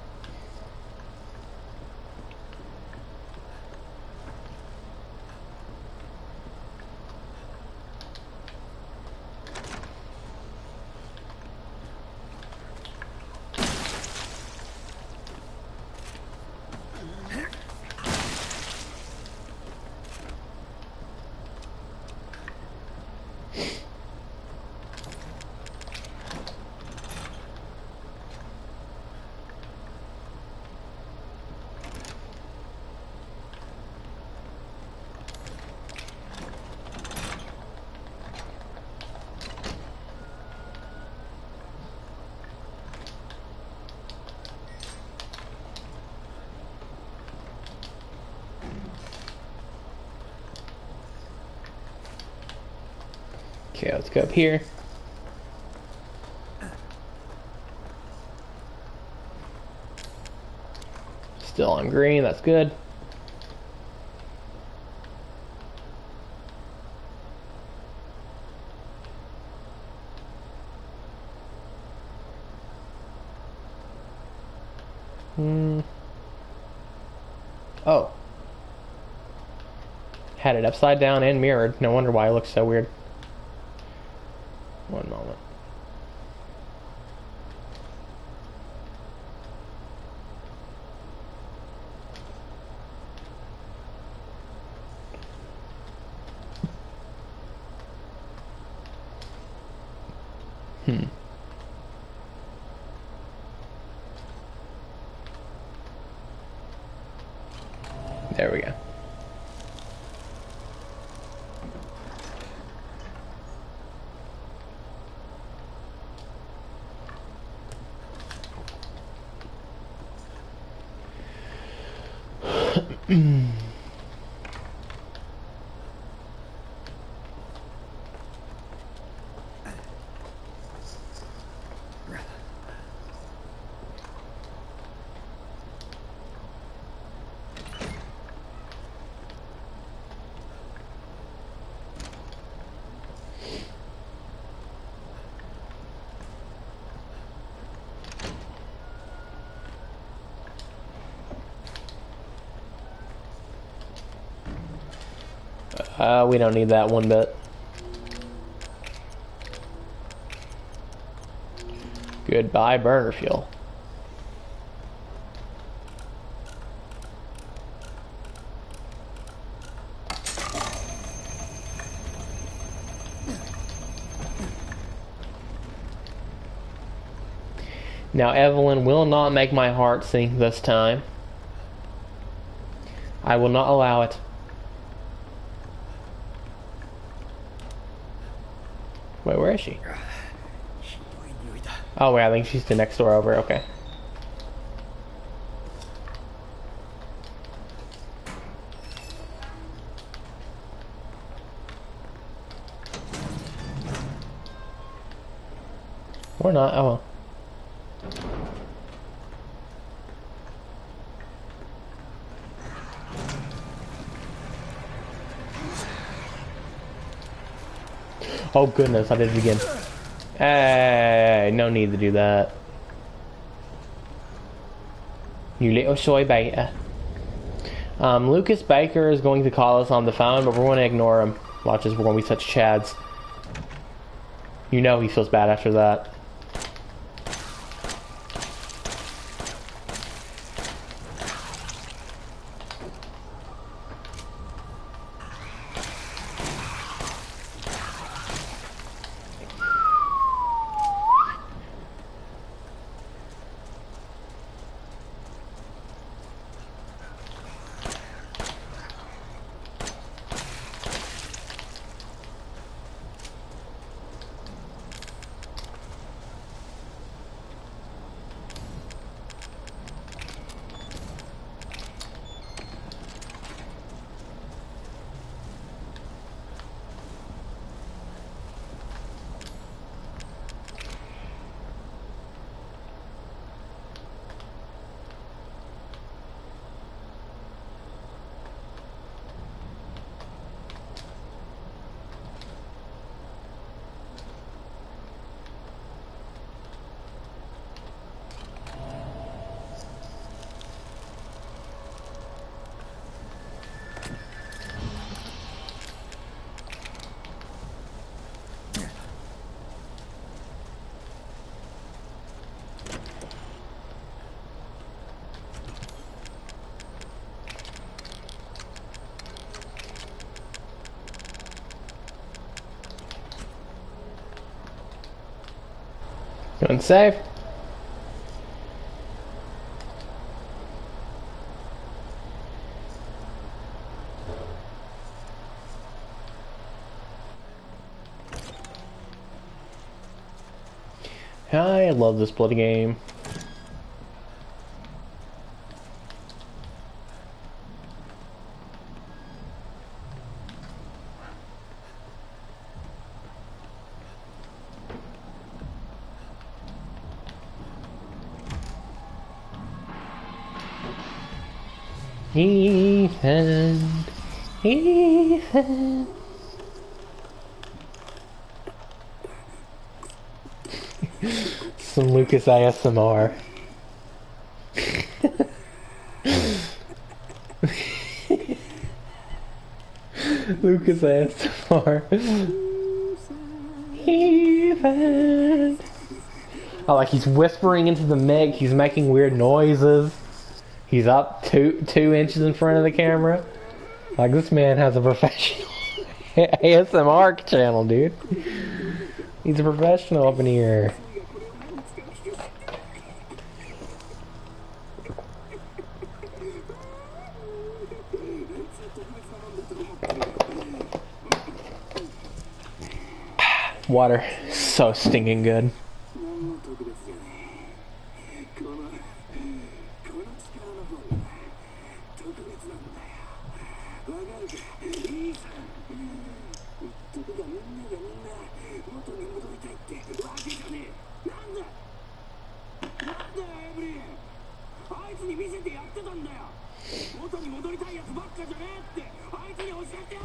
Okay, let's go up here. Still on green, that's good. Oh. Had it upside down and mirrored. No wonder why it looks so weird. One moment. There we go. We don't need that one bit. Goodbye, burner fuel. Now, Evelyn will not make my heart sink this time. I will not allow it. Wait, where is she? Oh, wait, I think she's the next door over. Okay. Or not. Oh, well. Oh goodness, I did it again. Hey, no need to do that. You little soy beta. Lucas Baker is going to call us on the phone, but we're going to ignore him. Watch as we're going to be such chads. You know he feels bad after that. Going save. I love this bloody game. Ethan, Ethan. Some Lucas ASMR. Lucas ASMR. Ethan. Oh, like he's whispering into the mic. He's making weird noises. He's up two inches in front of the camera. Like, this man has a professional ASMR channel, dude. He's a professional up in here. Water, so stinking good.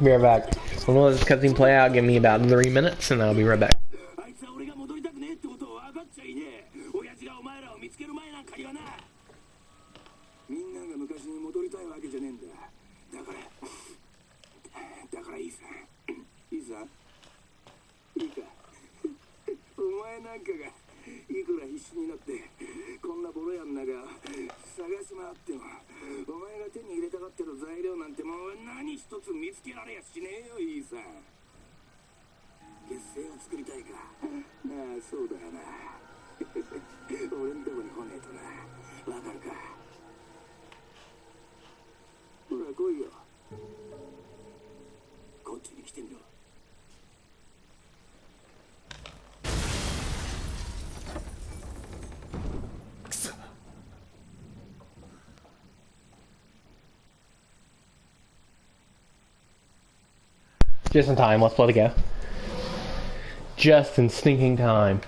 Be right back. I'm gonna let this cutscene play out. Give me about 3 minutes, and I'll be right back. Just in time, let's let it go. Just in stinking time.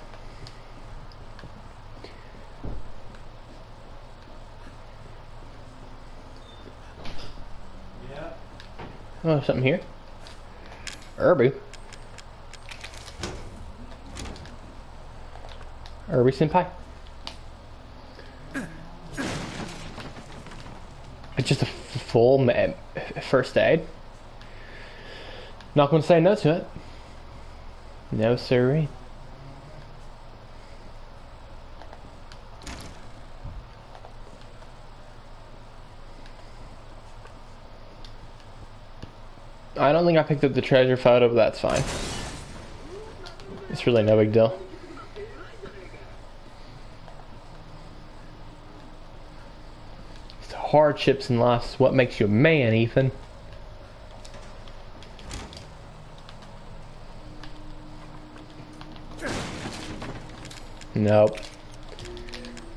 Yeah. Oh, something here. Irby. Irby Senpai. It's just a full first aid. Not going to say no to it. No siree. I don't think I picked up the treasure photo, but that's fine. It's really no big deal. It's hardships in life is what makes you a man, Ethan. Nope.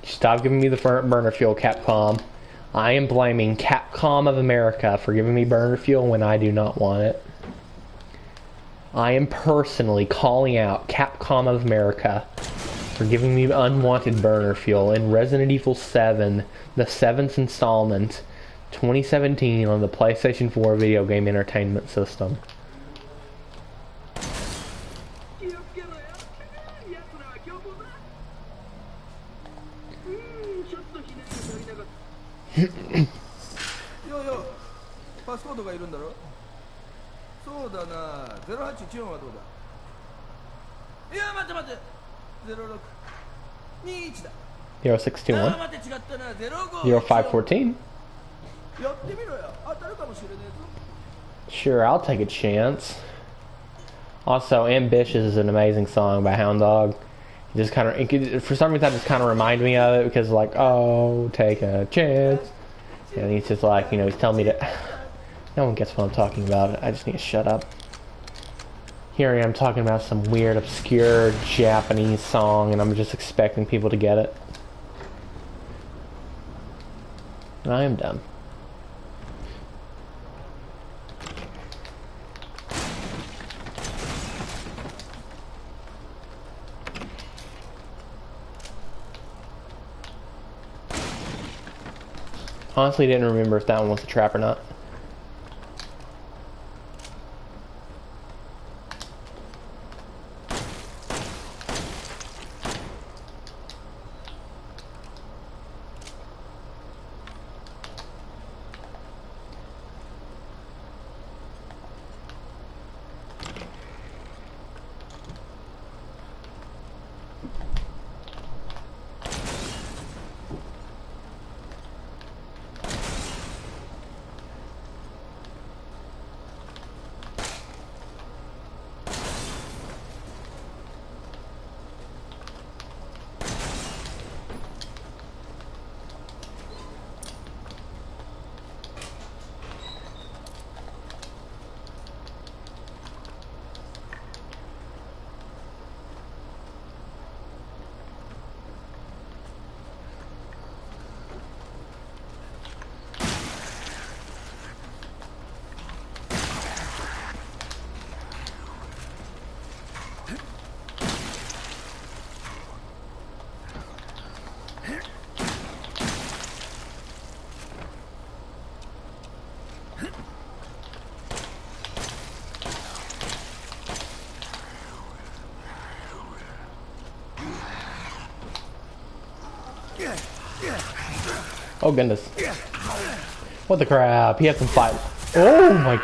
Stop giving me the burner fuel, Capcom. I am blaming Capcom of America for giving me burner fuel when I do not want it. I am personally calling out Capcom of America for giving me unwanted burner fuel in Resident Evil 7, the 7th installment, 2017 on the PlayStation 4 video game entertainment system. Zero 621 0514. Sure, I'll take a chance. Also, Ambitious is an amazing song by Hound Dog. It just kind of, for some reason, that just kind of reminded me of it because, like, oh, take a chance. And he's just like, you know, he's telling me to. No one gets what I'm talking about. I just need to shut up. Here I am talking about some weird, obscure Japanese song, and I'm just expecting people to get it. I am dumb. Honestly, didn't remember if that one was a trap or not. Oh goodness. What the crap? He had some fight. Oh my.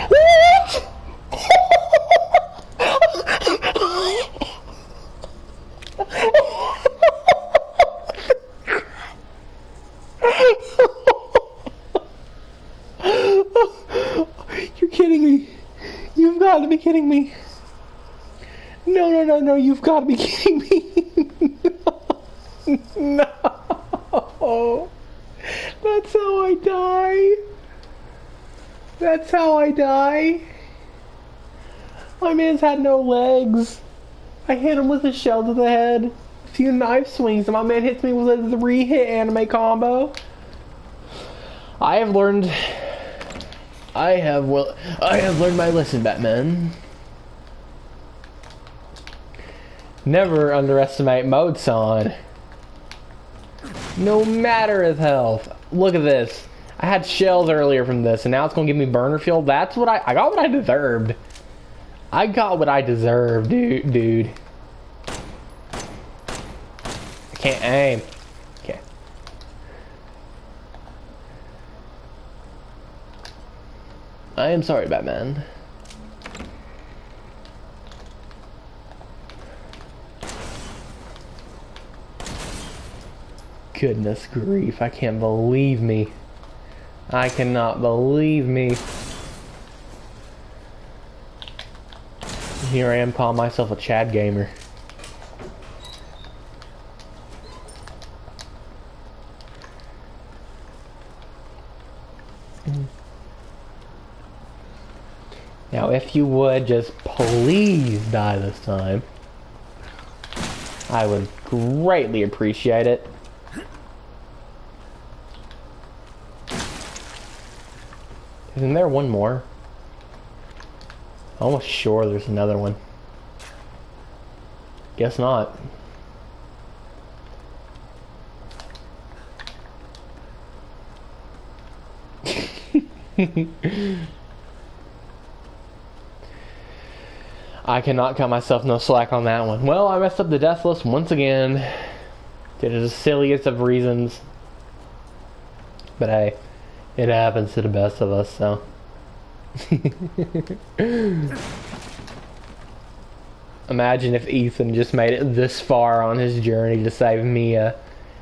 What? You're kidding me. You've got to be kidding me. No, you've got to be kidding me. No. That's how I die. That's how I die. My man's had no legs. I hit him with a shell to the head. A few knife swings and my man hits me with a 3-hit anime combo. I have learned my lesson, Batman. Never underestimate Mode-san. No matter his health. Look at this. I had shells earlier from this, and now it's gonna give me burner fuel. That's what I got what I deserved. I got what I deserved, dude. Can't aim. Okay. I am sorry, Batman. Goodness grief, I can't believe me. I cannot believe me. Here I am calling myself a Chad gamer. Now, if you would just please die this time, I would greatly appreciate it. Isn't there one more? Almost sure there's another one. Guess not. I cannot cut myself no slack on that one. Well, I messed up the death list once again. Did it the silliest of reasons. But hey, it happens to the best of us, so. Imagine if Ethan just made it this far on his journey to save Mia,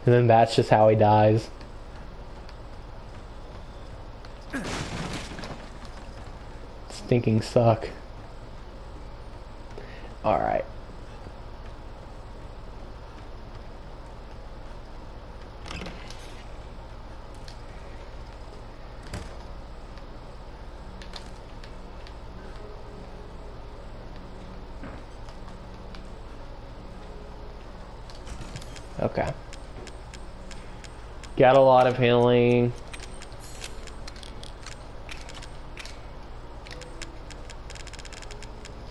and then that's just how he dies. Stinking suck. Alright. Okay. Got a lot of healing.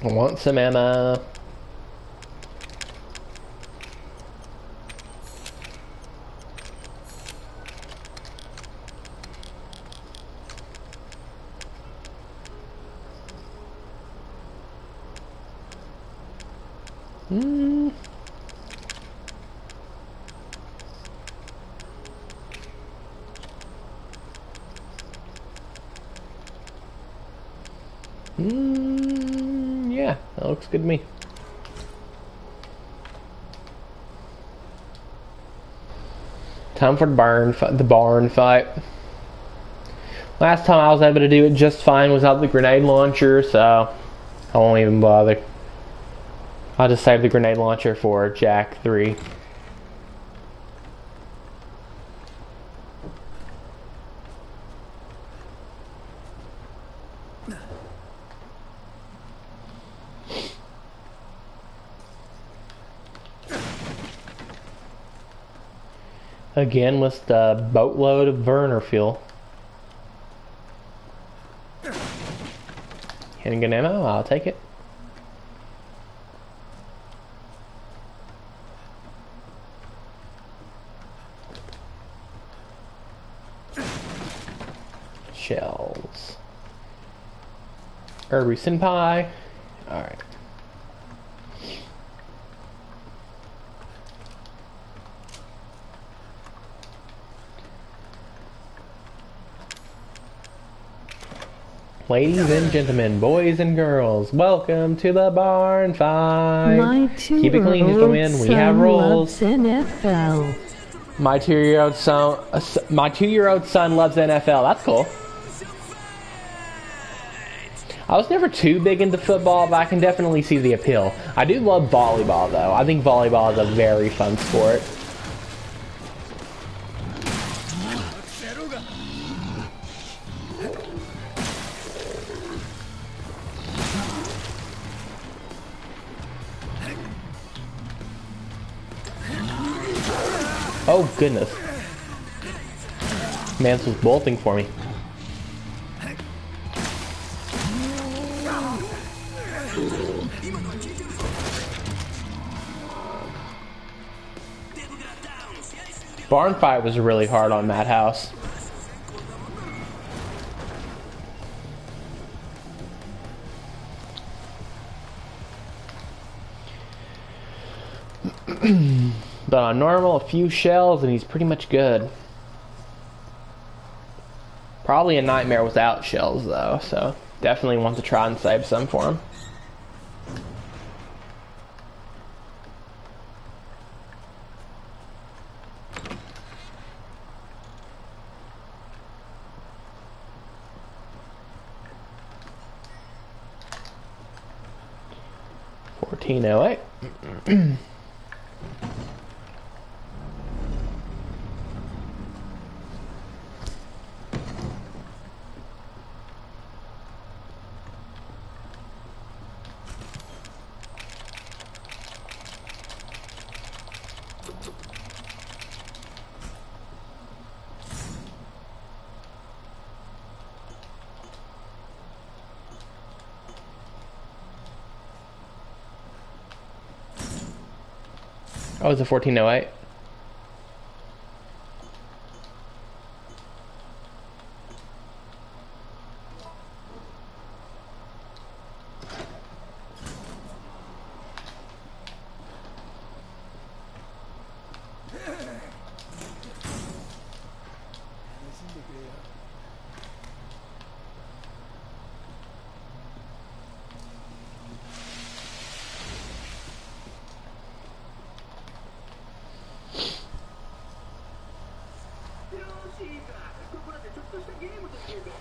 I want some ammo. Yeah, that looks good to me. Time for the barn fight. Last time I was able to do it just fine without the grenade launcher, so I won't even bother. I'll just save the grenade launcher for Jack 3. Again with the boatload of burner fuel. Handgun ammo, I'll take it. Shells. Irby Senpai. Alright. Ladies and gentlemen, boys and girls, welcome to the barn fight. Keep it clean, gentlemen. We have rules. NFL. My 2-year-old son loves NFL. That's cool. I was never too big into football, but I can definitely see the appeal. I do love volleyball, though. I think volleyball is a very fun sport. Oh, goodness. Mance was bolting for me. Barn fight was really hard on Madhouse. But on normal, a few shells and he's pretty much good. Probably a nightmare without shells though, so definitely want to try and save some for him. $14.08. Oh, it's a 1408.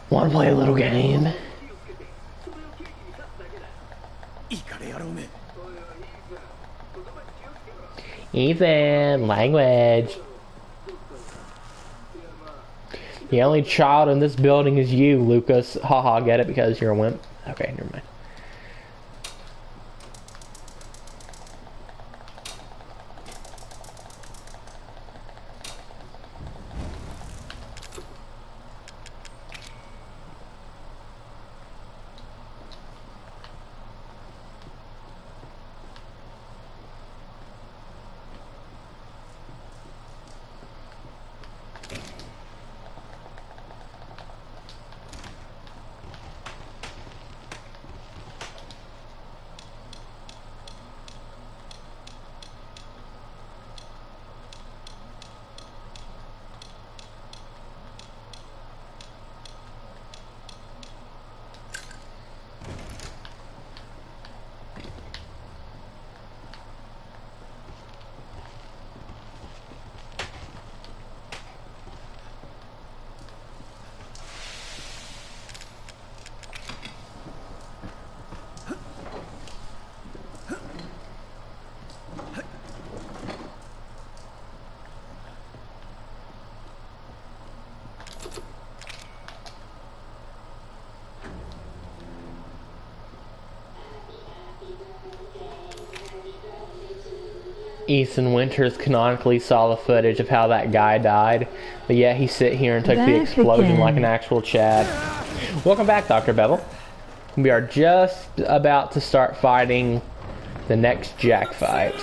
Want to play a little game? Ethan, language. The only child in this building is you, Lucas. Haha, get it because you're a wimp? Okay, never mind. Ethan Winters canonically saw the footage of how that guy died, but yet he sit here and took the explosion like an actual Chad. Welcome back, Dr. Bevel. We are just about to start fighting the next Jack fight.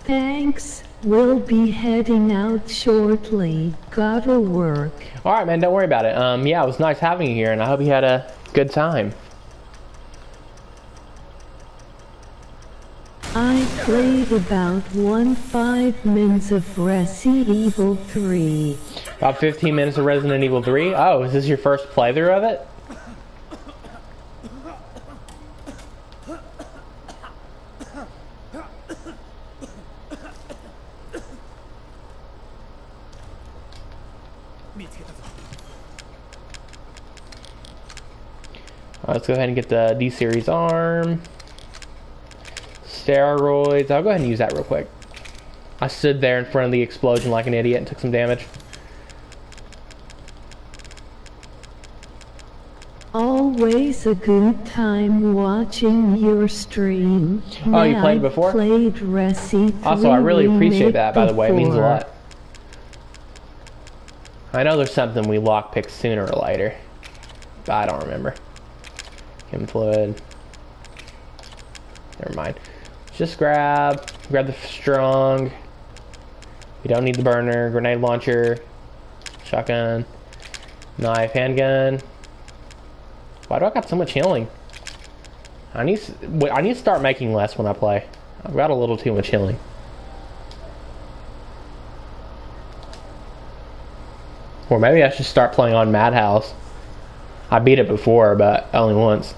Thanks. We'll be heading out shortly. Gotta work. Alright, man, don't worry about it. Yeah, it was nice having you here, and I hope you had a good time. I played about 5 minutes of Resident Evil 3. About 15 minutes of Resident Evil 3? Oh, is this your first playthrough of it? Let's go ahead and get the D-Series arm. Steroids. I'll go ahead and use that real quick. I stood there in front of the explosion like an idiot and took some damage. Always a good time watching your stream. Oh, you played before? Played Resi 3 Also, I really appreciate that, by the way. It means a before. lot. I know there's something we lockpick sooner or later, but I don't remember. Chem fluid. Never mind. Just grab the strong. We don't need the burner, grenade launcher, shotgun, knife, handgun. Why do I got so much healing? I need to start making less when I play. I've got a little too much healing. Or maybe I should start playing on Madhouse. I beat it before, but only once.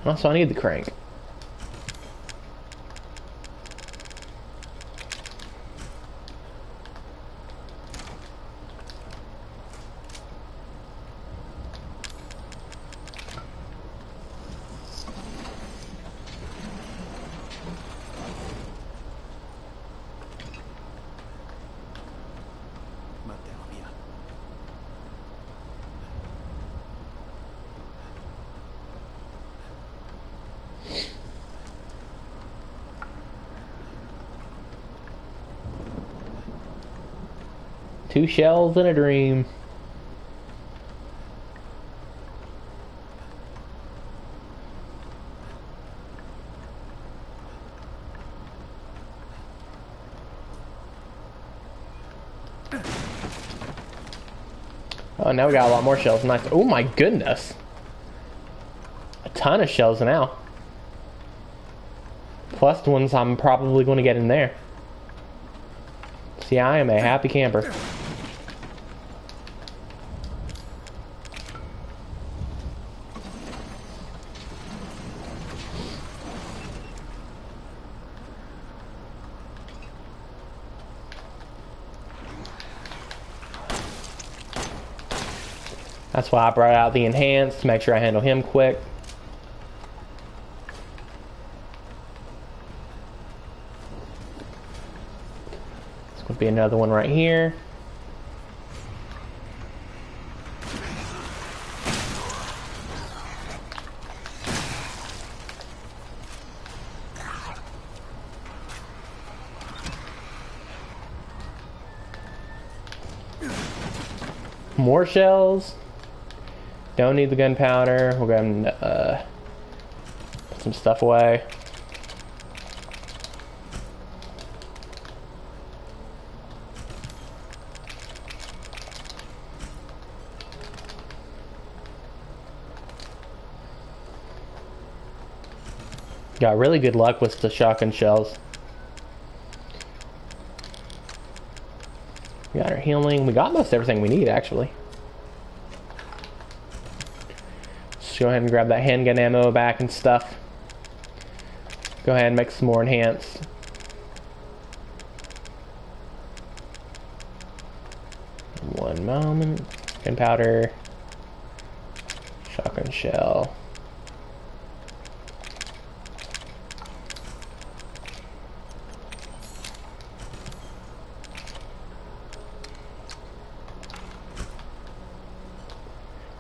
Also, I need the crank. Two shells and a dream. Oh, now we got a lot more shells. Nice. Oh my goodness. A ton of shells now. Plus the ones I'm probably going to get in there. See, I am a happy camper. That's why I brought out the enhanced to make sure I handle him quick. There's going to be another one right here. More shells. Don't need the gunpowder. We're going to put some stuff away. Got really good luck with the shotgun shells. We got our healing. We got most everything we need, actually. Go ahead and grab that handgun ammo back and stuff. Go ahead and make some more enhanced. One moment. Gunpowder. Shotgun shell.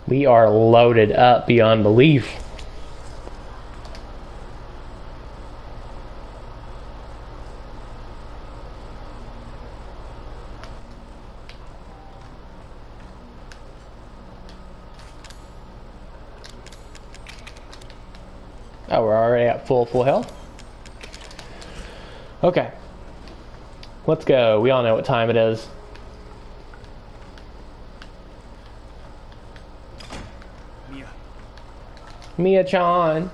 We are loaded up beyond belief. Oh, we're already at full health? Okay. Let's go. We all know what time it is. Mia-chan.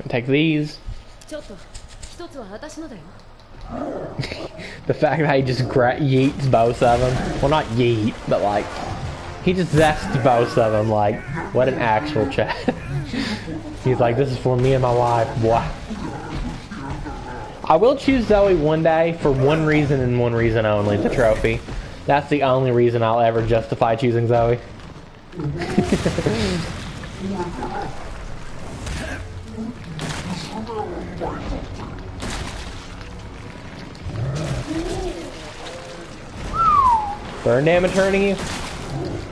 Take these. The fact that he just yeets both of them. Well, not yeet, but like, He just zested both of them. Like, what an actual chat. He's like, this is for me and my wife. Boy. I will choose Zoe one day for one reason and one reason only, the trophy. That's the only reason I'll ever justify choosing Zoe. Burn damage hurting you?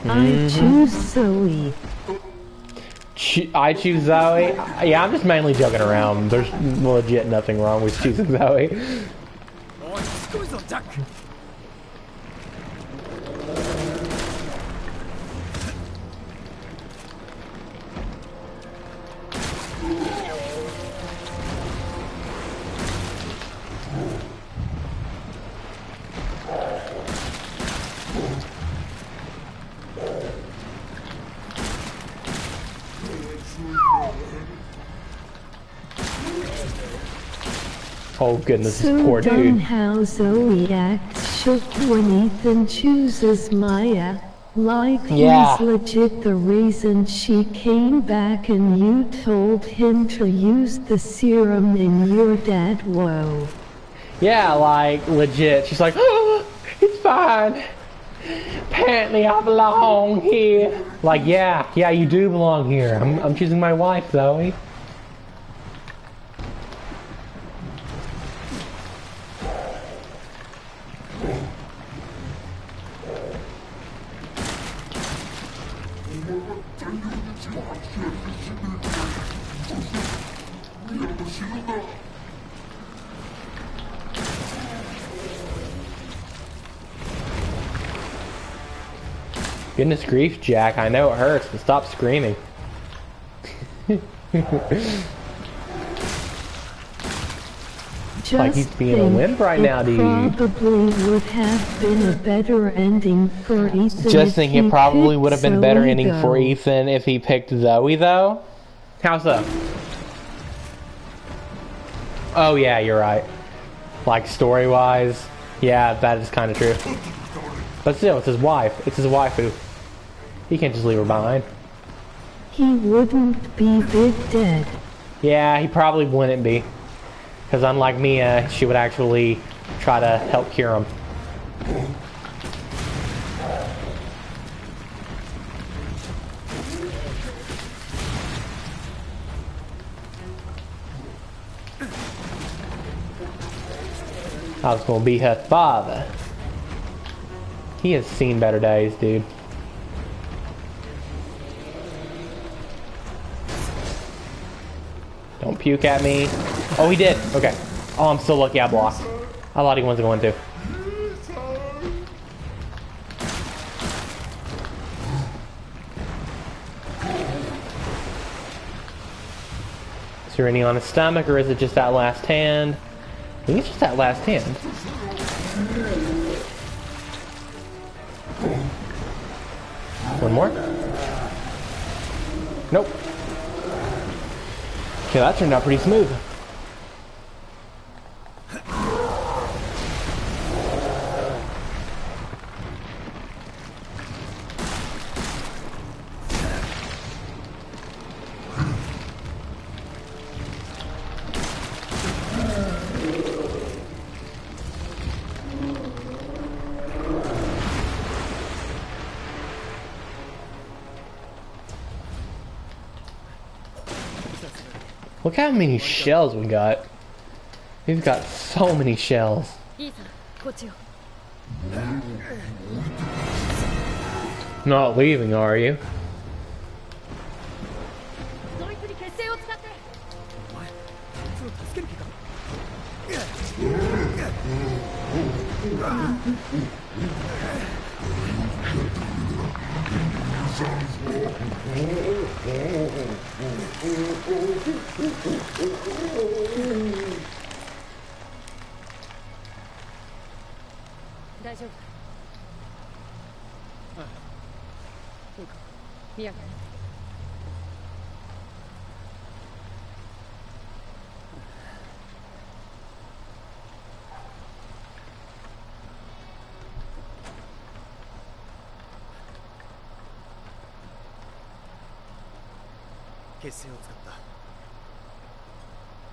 I choose Zoe. I choose Zoe. Yeah, I'm just mainly joking around. There's legit nothing wrong with choosing Zoe. Oh goodness, this poor So dude. how Zoe acts shook when Ethan chooses Maya. Like Yeah. he's legit the reason she came back and you told him to use the serum in your dad. Whoa. Yeah, like legit. She's like, oh, it's fine. Apparently I belong here. Like, yeah, you do belong here. I'm choosing my wife, Zoe. Goodness grief, Jack. I know it hurts, but stop screaming. Like he's being a wimp right now, dude. Probably would have been a better ending for Ethan. Just think it probably would have been a better ending for Zoe. Ethan if he picked Zoe, though. How so? Oh, yeah, you're right. Like, story-wise, yeah, that is kind of true. But still, it's his wife. It's his waifu. He can't just leave her behind. He wouldn't be big dead. Yeah, he probably wouldn't be. Because unlike Mia, she would actually try to help cure him. I was gonna be her father. He has seen better days, dude. Don't puke at me. Oh, he did. Okay. Oh, I'm so lucky I blocked. I thought he wasn't going to. Is there any on his stomach, or is it just that last hand? I think it's just that last hand. One more? Nope. Okay, that turned out pretty smooth. Look how many shells we got. We've got so many shells. Not leaving, are you? 結成を使っ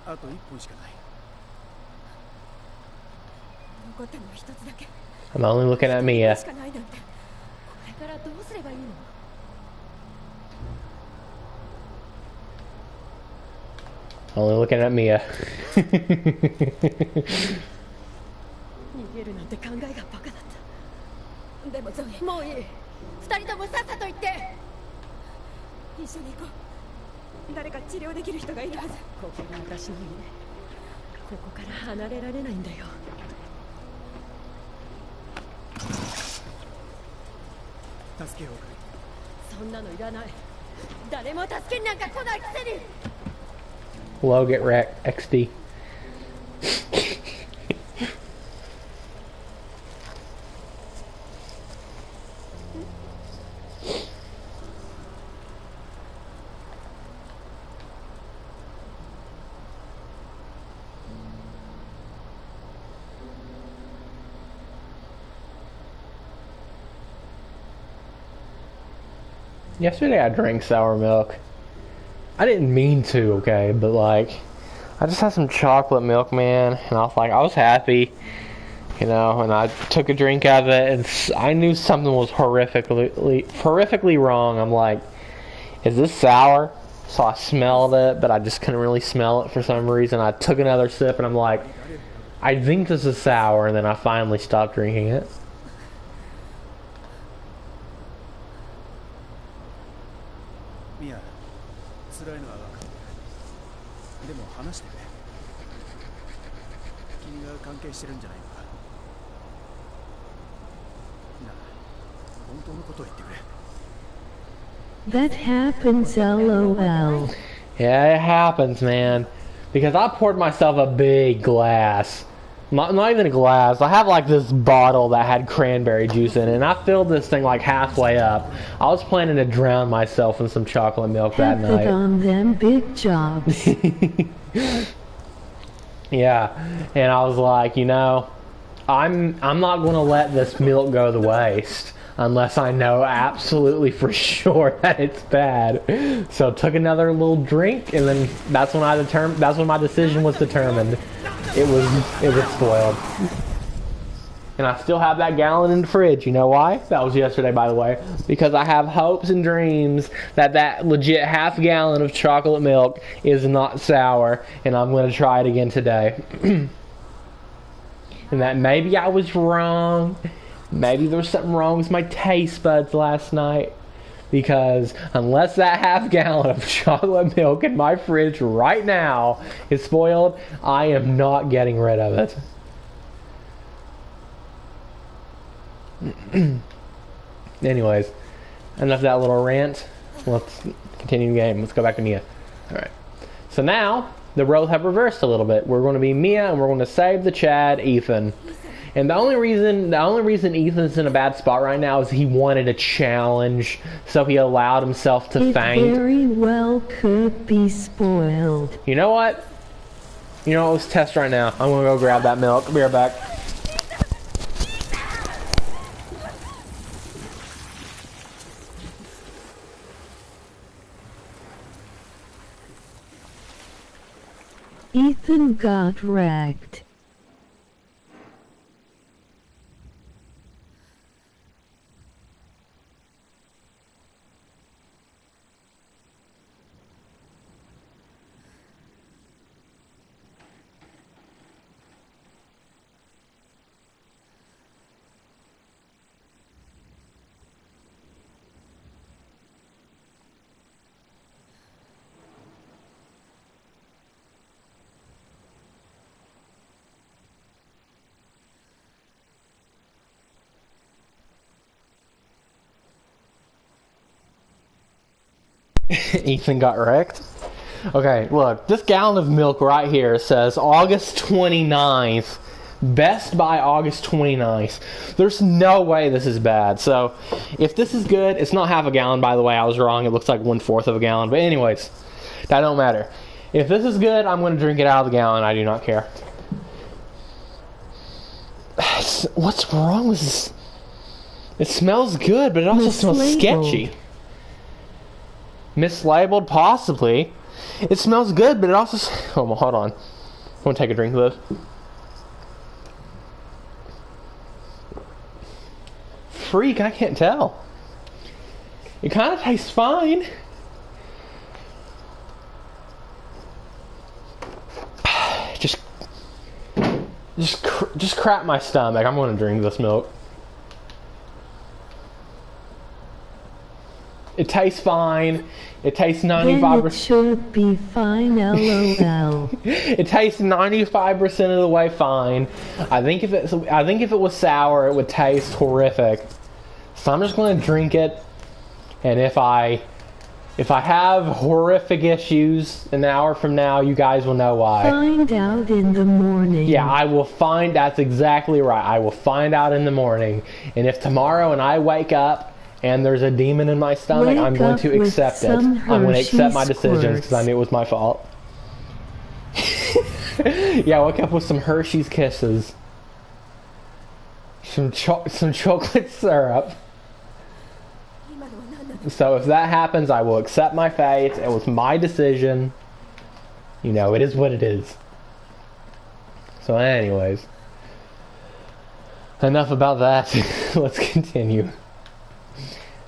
たあと1本しかない残ったのは一つだけ I'm only looking at Mia. しかないなんてこれからどうすればいいの Only looking at Mia. 逃げるなんて考えがバカだったでもゾイもういい二人ともさっさと行って一緒に行こう誰か治療できる人がいるはずここが私の家ここから離れられないんだよ助けようそんなのいらない誰も助けになんか来ないくせに Low get wrecked. XD. Yesterday I drank sour milk. I didn't mean to, okay, but like, I just had some chocolate milk, man, and I was happy, you know, and I took a drink out of it, and I knew something was horrifically wrong. I'm like, is this sour? So I smelled it, but I just couldn't really smell it for some reason. I took another sip, and I'm like, I think this is sour, and then I finally stopped drinking it. Mia 辛いのは分かるでも話してくれ君が関係してるんじゃないのかなあ本当のことを言ってくれ That happens, lol. Yeah, it happens, man. Because I poured myself a big glass. Not even a glass. I have like this bottle that had cranberry juice in it, and I filled this thing like halfway up. I was planning to drown myself in some chocolate milk that Have it night. on them big jobs. Yeah, and I was like, you know, I'm not going to let this milk go to waste unless I know absolutely for sure that it's bad. So took another little drink, and then that's when my decision was determined. It was spoiled. And I still have that gallon in the fridge. You know why? That was yesterday, by the way. Because I have hopes and dreams that legit half gallon of chocolate milk is not sour, and I'm going to try it again today. And that maybe I was wrong. Maybe there was something wrong with my taste buds last night. Because unless that half gallon of chocolate milk in my fridge right now is spoiled, I am not getting rid of it. Anyways, enough of that little rant. Let's continue the game. Let's go back to Mia. Alright. So now, the roles have reversed a little bit. We're going to be Mia, and we're going to save the Chad, Ethan. And the only reason Ethan's in a bad spot right now is he wanted a challenge, so he allowed himself to It faint. very well could be spoiled. You know what? Let's test right now. I'm going to go grab that milk. Be right back. Ethan got wrecked. Ethan got wrecked. Okay, look, this gallon of milk right here says August 29th. Best by August 29th. There's no way this is bad. So, if this is good, it's not half a gallon, by the way. I was wrong. It looks like 1/4 of a gallon. But anyways, that don't matter. If this is good, I'm going to drink it out of the gallon. I do not care. What's wrong with this? It smells good, but it also smells Mislabeled. sketchy. Mislabeled? Possibly. It smells good, but it also... Oh, well, hold on. I want to take a drink of this. Freak, I can't tell. It kind of tastes fine. Just crap my stomach. I'm gonna drink this milk. It tastes fine. It tastes 95%. Then it should be fine, LOL. It tastes 95% of the way fine. I think if it was sour, it would taste horrific. So I'm just gonna drink it, and if I have horrific issues an hour from now, you guys will know why. Find out in the morning. Yeah, I will find. That's exactly right. I will find out in the morning, and if tomorrow and I wake up and there's a demon in my stomach, I'm going to accept it. I'm going to accept my decisions because I knew it was my fault. Yeah, I woke up with some Hershey's Kisses, some chocolate syrup. So if that happens, I will accept my fate. It was my decision. You know, it is what it is. So anyways, enough about that. Let's continue.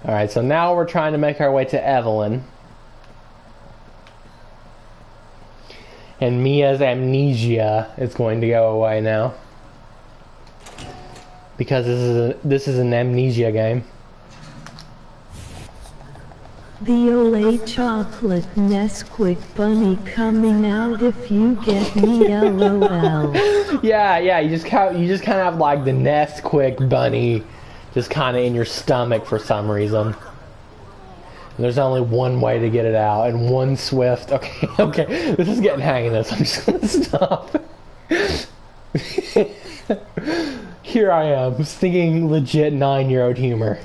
Alright, so now we're trying to make our way to Evelyn. And Mia's amnesia is going to go away now. Because this is an amnesia game. The Olay chocolate Nesquik bunny coming out if you get me, LOL. Yeah, you just kind of have like the Nesquik bunny just kind of in your stomach for some reason. And there's only one way to get it out, and one swift... Okay, this is getting hang of this. I'm just gonna stop. Here I am, thinking legit 9-year-old humor.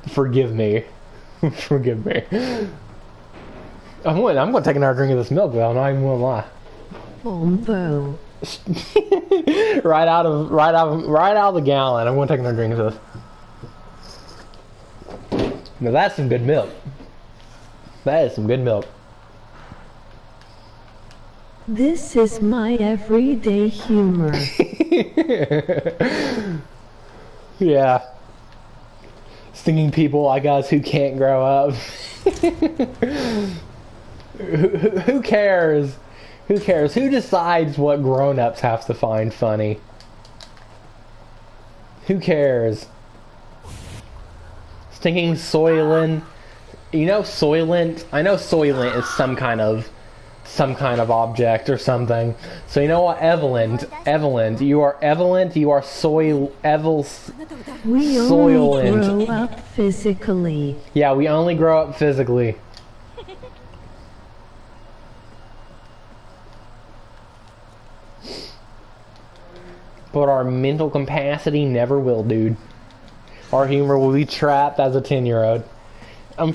Forgive me. Forgive me. I'm gonna take another drink of this milk, though. I'm not even gonna lie. Bombo. right out of the gallon. I'm gonna take another drink of this. Now that's some good milk. That is some good milk. This is my everyday humor. Yeah. Stinging people like us who can't grow up. Who cares? Who cares? Who decides what grown-ups have to find funny? Who cares? Stinking Soylent. You know Soylent? I know Soylent is some kind of object or something. So you know what, Evelyn, you are We only grow up physically. Yeah, we only grow up physically. But our mental capacity never will, dude. Our humor will be trapped as a 10-year-old.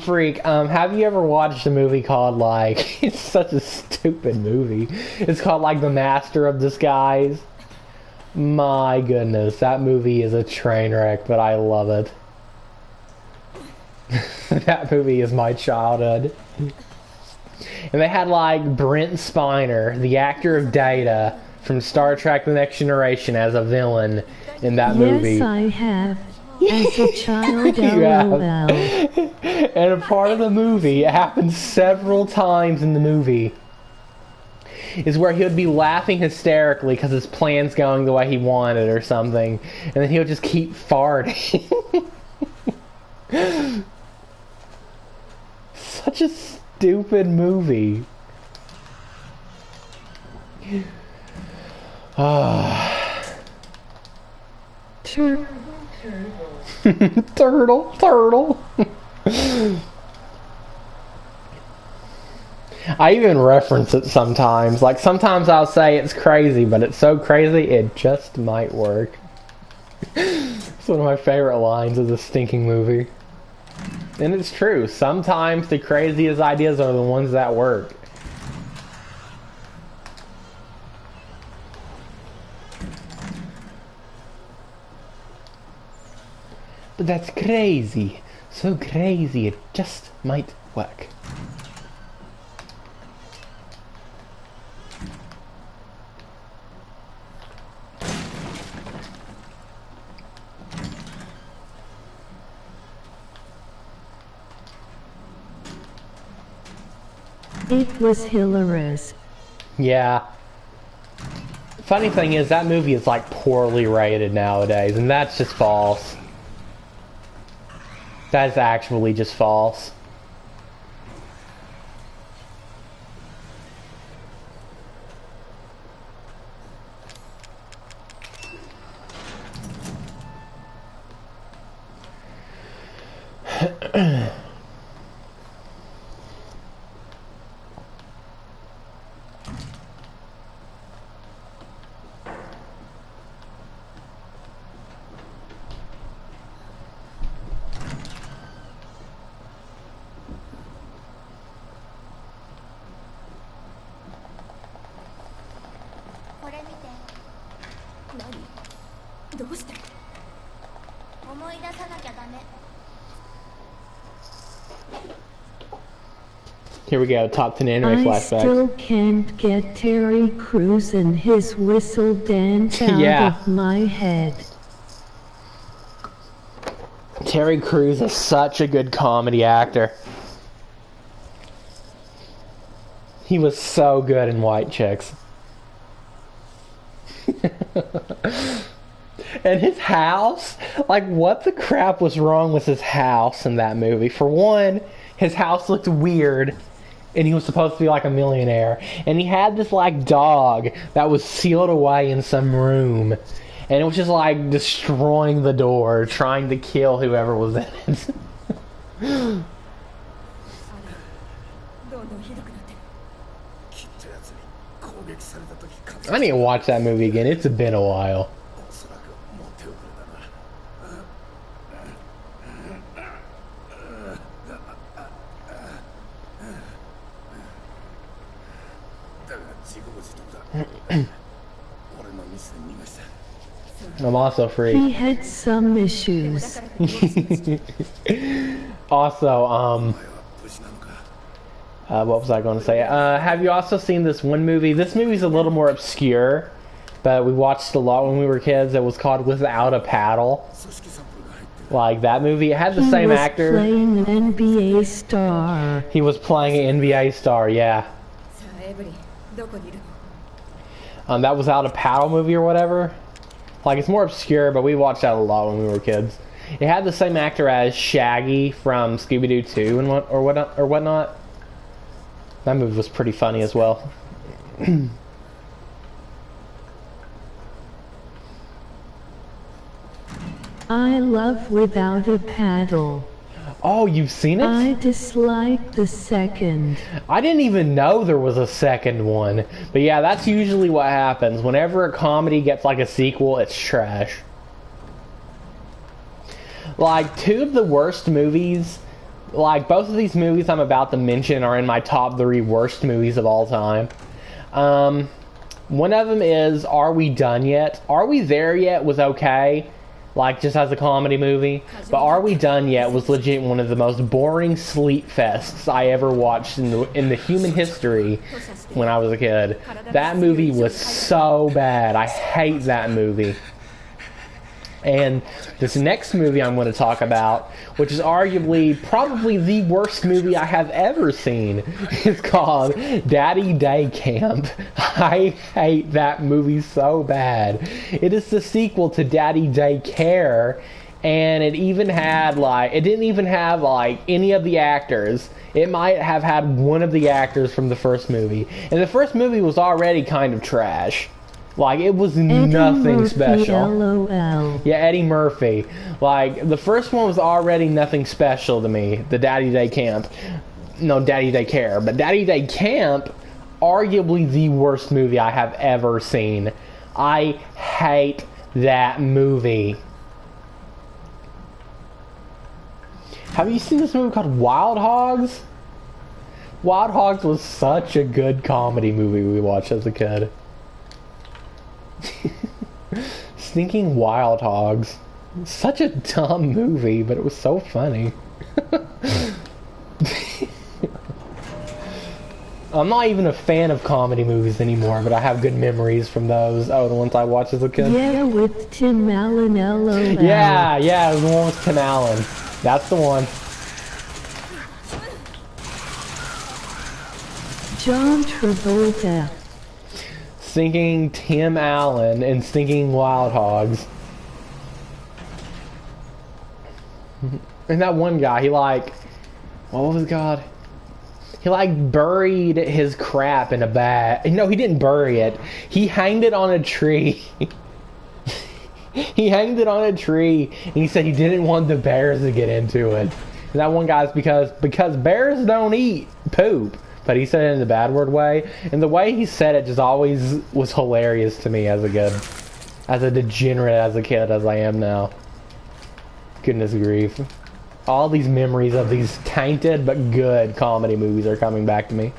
Freak, have you ever watched a movie called, like, it's such a stupid movie. It's called, like, The Master of Disguise. My goodness, that movie is a train wreck, but I love it. That movie is my childhood. And they had, like, Brent Spiner, the actor of Data from Star Trek The Next Generation, as a villain in that movie. Yes, I have. As a child, LOL. And a part of the movie, it happens several times in the movie, is where he would be laughing hysterically because his plan's going the way he wanted or something, and then he would just keep farting. Such a stupid movie. Turtle. I even reference it sometimes. Like, sometimes I'll say it's crazy, but it's so crazy it just might work. It's one of my favorite lines of this stinking movie. And it's true. Sometimes the craziest ideas are the ones that work. But that's crazy. So crazy, it just might work. It was hilarious. Yeah. Funny thing is, that movie is like poorly rated nowadays, and that's just false. That is actually just false. Here we go, top 10 anime I flashbacks. still can't get Terry Crews and his whistle dance out Yeah. of my head. Terry Crews is such a good comedy actor. He was so good in White Chicks. And his house, like what the crap was wrong with his house in that movie? For one, his house looked weird, and he was supposed to be like a millionaire. And he had this like dog that was sealed away in some room. And it was just like destroying the door, trying to kill whoever was in it. I need to watch that movie again. It's been a while. I'm also free. He had some issues. Also, what was I going to say? Have you also seen this one movie? This movie's a little more obscure, but we watched a lot when we were kids. It was called Without a Paddle. Like that movie, it had the same actor. He was playing an NBA star. He was playing an NBA star, yeah. That was Without a Paddle movie or whatever. Like, it's more obscure, but we watched that a lot when we were kids. It had the same actor as Shaggy from Scooby-Doo 2 and whatnot. That movie was pretty funny as well. I love Without a Paddle. Oh, you've seen it? I dislike the second. I didn't even know there was a second one. But yeah, that's usually what happens. Whenever a comedy gets like a sequel, it's trash. Like, two of the worst movies, like both of these movies I'm about to mention are in my top 3 worst movies of all time. One of them is Are We Done Yet? Are We There Yet was okay. Like, just as a comedy movie. But Are We Done Yet was legit one of the most boring sleep fests I ever watched in the human history when I was a kid. That movie was so bad. I hate that movie. And this next movie I'm going to talk about, which is arguably probably the worst movie I have ever seen, is called Daddy Day Camp. I hate that movie so bad. It is the sequel to Daddy Day Care, and it even had it didn't even have any of the actors. It might have had one of the actors from the first movie. And the first movie was already kind of trash. Like, it was nothing special. LOL. Yeah, Eddie Murphy. Like, the first one was already nothing special to me. The Daddy Day Camp. No, Daddy Day Care. But Daddy Day Camp, arguably the worst movie I have ever seen. I hate that movie. Have you seen this movie called Wild Hogs? Wild Hogs was such a good comedy movie we watched as a kid. Stinking Wild Hogs. Such a dumb movie, but it was so funny. I'm not even a fan of comedy movies anymore, but I have good memories from those. Oh, the ones I watched as a kid? Yeah, with Tim Allen, LOL. Yeah, the one with Tim Allen. That's the one. John Travolta. Stinking Tim Allen and Stinking Wild Hogs. And that one guy, he like... What was it called? He like buried his crap in a bag. No, he didn't bury it. He hanged it on a tree. He hanged it on a tree and he said he didn't want the bears to get into it. And that one guy's because bears don't eat poop. But he said it in the bad word way. And the way he said it just always was hilarious to me as a degenerate as a kid as I am now. Goodness grief. All these memories of these tainted but good comedy movies are coming back to me.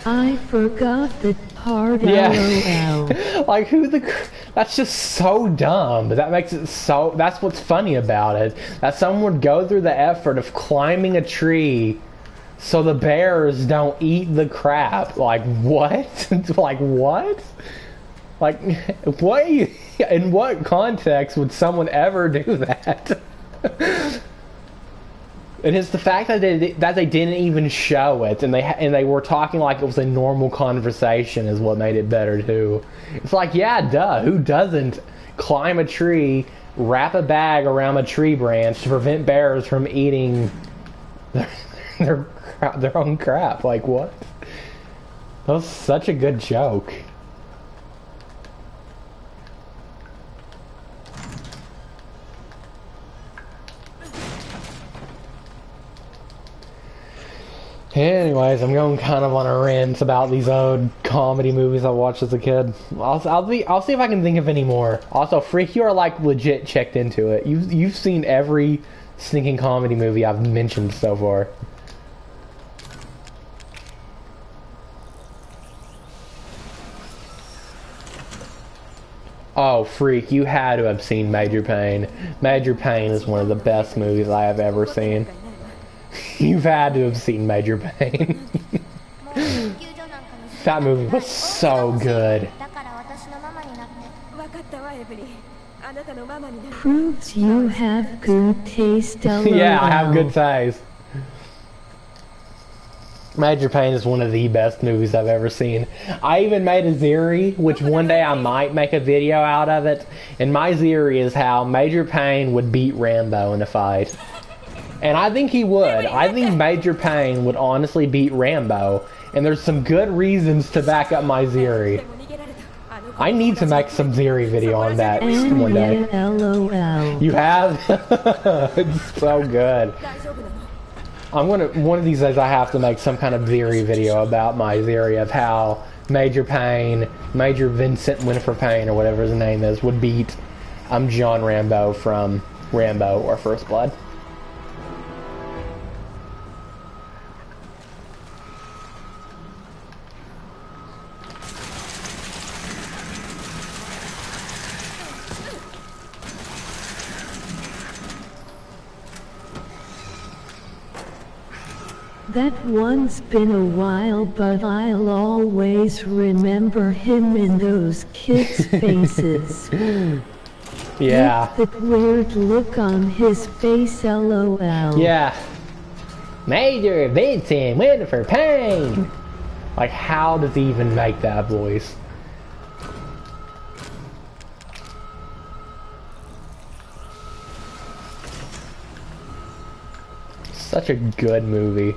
I forgot that part. Yeah. LOL. Like that's just so dumb, but that makes it so, that's what's funny about it. That someone would go through the effort of climbing a tree so the bears don't eat the crap. Like what? Like what? Like what? In what context would someone ever do that? And it's the fact that they didn't even show it, and they were talking like it was a normal conversation is what made it better too. It's like, yeah, duh, who doesn't climb a tree, wrap a bag around a tree branch to prevent bears from eating their own crap? Like what? That was such a good joke. Anyways, I'm going kind of on a rant about these old comedy movies I watched as a kid. I'll see if I can think of any more. Also, Freak, you are like legit checked into it. You've seen every stinking comedy movie I've mentioned so far. Oh, Freak, you had to have seen Major Payne. Major Payne is one of the best movies I have ever seen. You've had to have seen Major Payne. That movie was so good. Proves you have good taste. LOL. Yeah, I have good taste. Major Payne is one of the best movies I've ever seen. I even made a theory, which one day I might make a video out of it. And my theory is how Major Payne would beat Rambo in a fight. And I think he would. I think Major Payne would honestly beat Rambo. And there's some good reasons to back up my theory. I need to make some theory video on that one day. LOL. You have? It's so good. One of these days I have to make some kind of theory video about my theory of how Major Payne, Major Vincent Winifred Payne, or whatever his name is, would beat John Rambo from Rambo or First Blood. That one's been a while, but I'll always remember him in those kids' faces. Yeah. With that weird look on his face, LOL. Yeah. Major Vincent Winifred Payne. Like, how does he even make that voice? Such a good movie.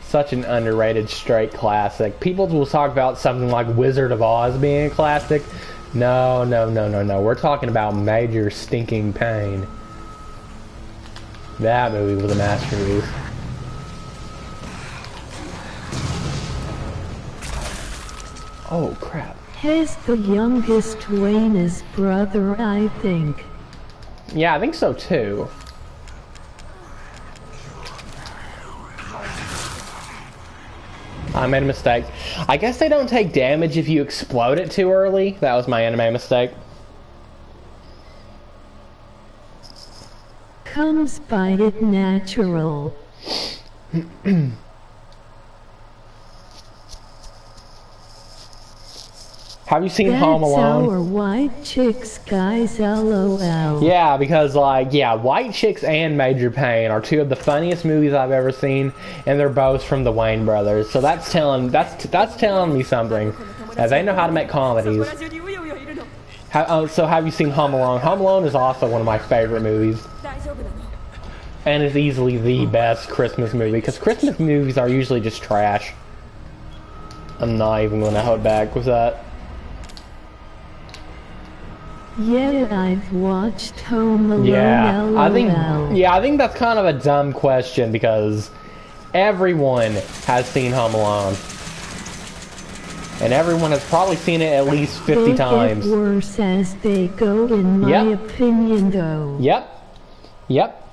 Such an underrated straight classic. People will talk about something like Wizard of Oz being a classic. No. We're talking about Major Stinking Payne. That movie was a masterpiece. Oh, crap. He's the youngest Wayne's brother, I think. Yeah, I think so too. I made a mistake. I guess they don't take damage if you explode it too early. That was my anime mistake. Comes by it natural. Have you seen Home Alone? That's our white chicks, guys, LOL. Yeah, because like, yeah, White Chicks and Major Payne are two of the funniest movies I've ever seen, and they're both from the Wayne brothers. So that's telling me something. They know how to make comedies. So have you seen Home Alone? Home Alone is also one of my favorite movies. And it's easily the best Christmas movie, because Christmas movies are usually just trash. I'm not even going to hold back with that. Yeah, I've watched Home Alone. Yeah, LOL. I think that's kind of a dumb question, because everyone has seen Home Alone. And everyone has probably seen it at least 50 times. They get worse as they go, in my opinion, though. Yep.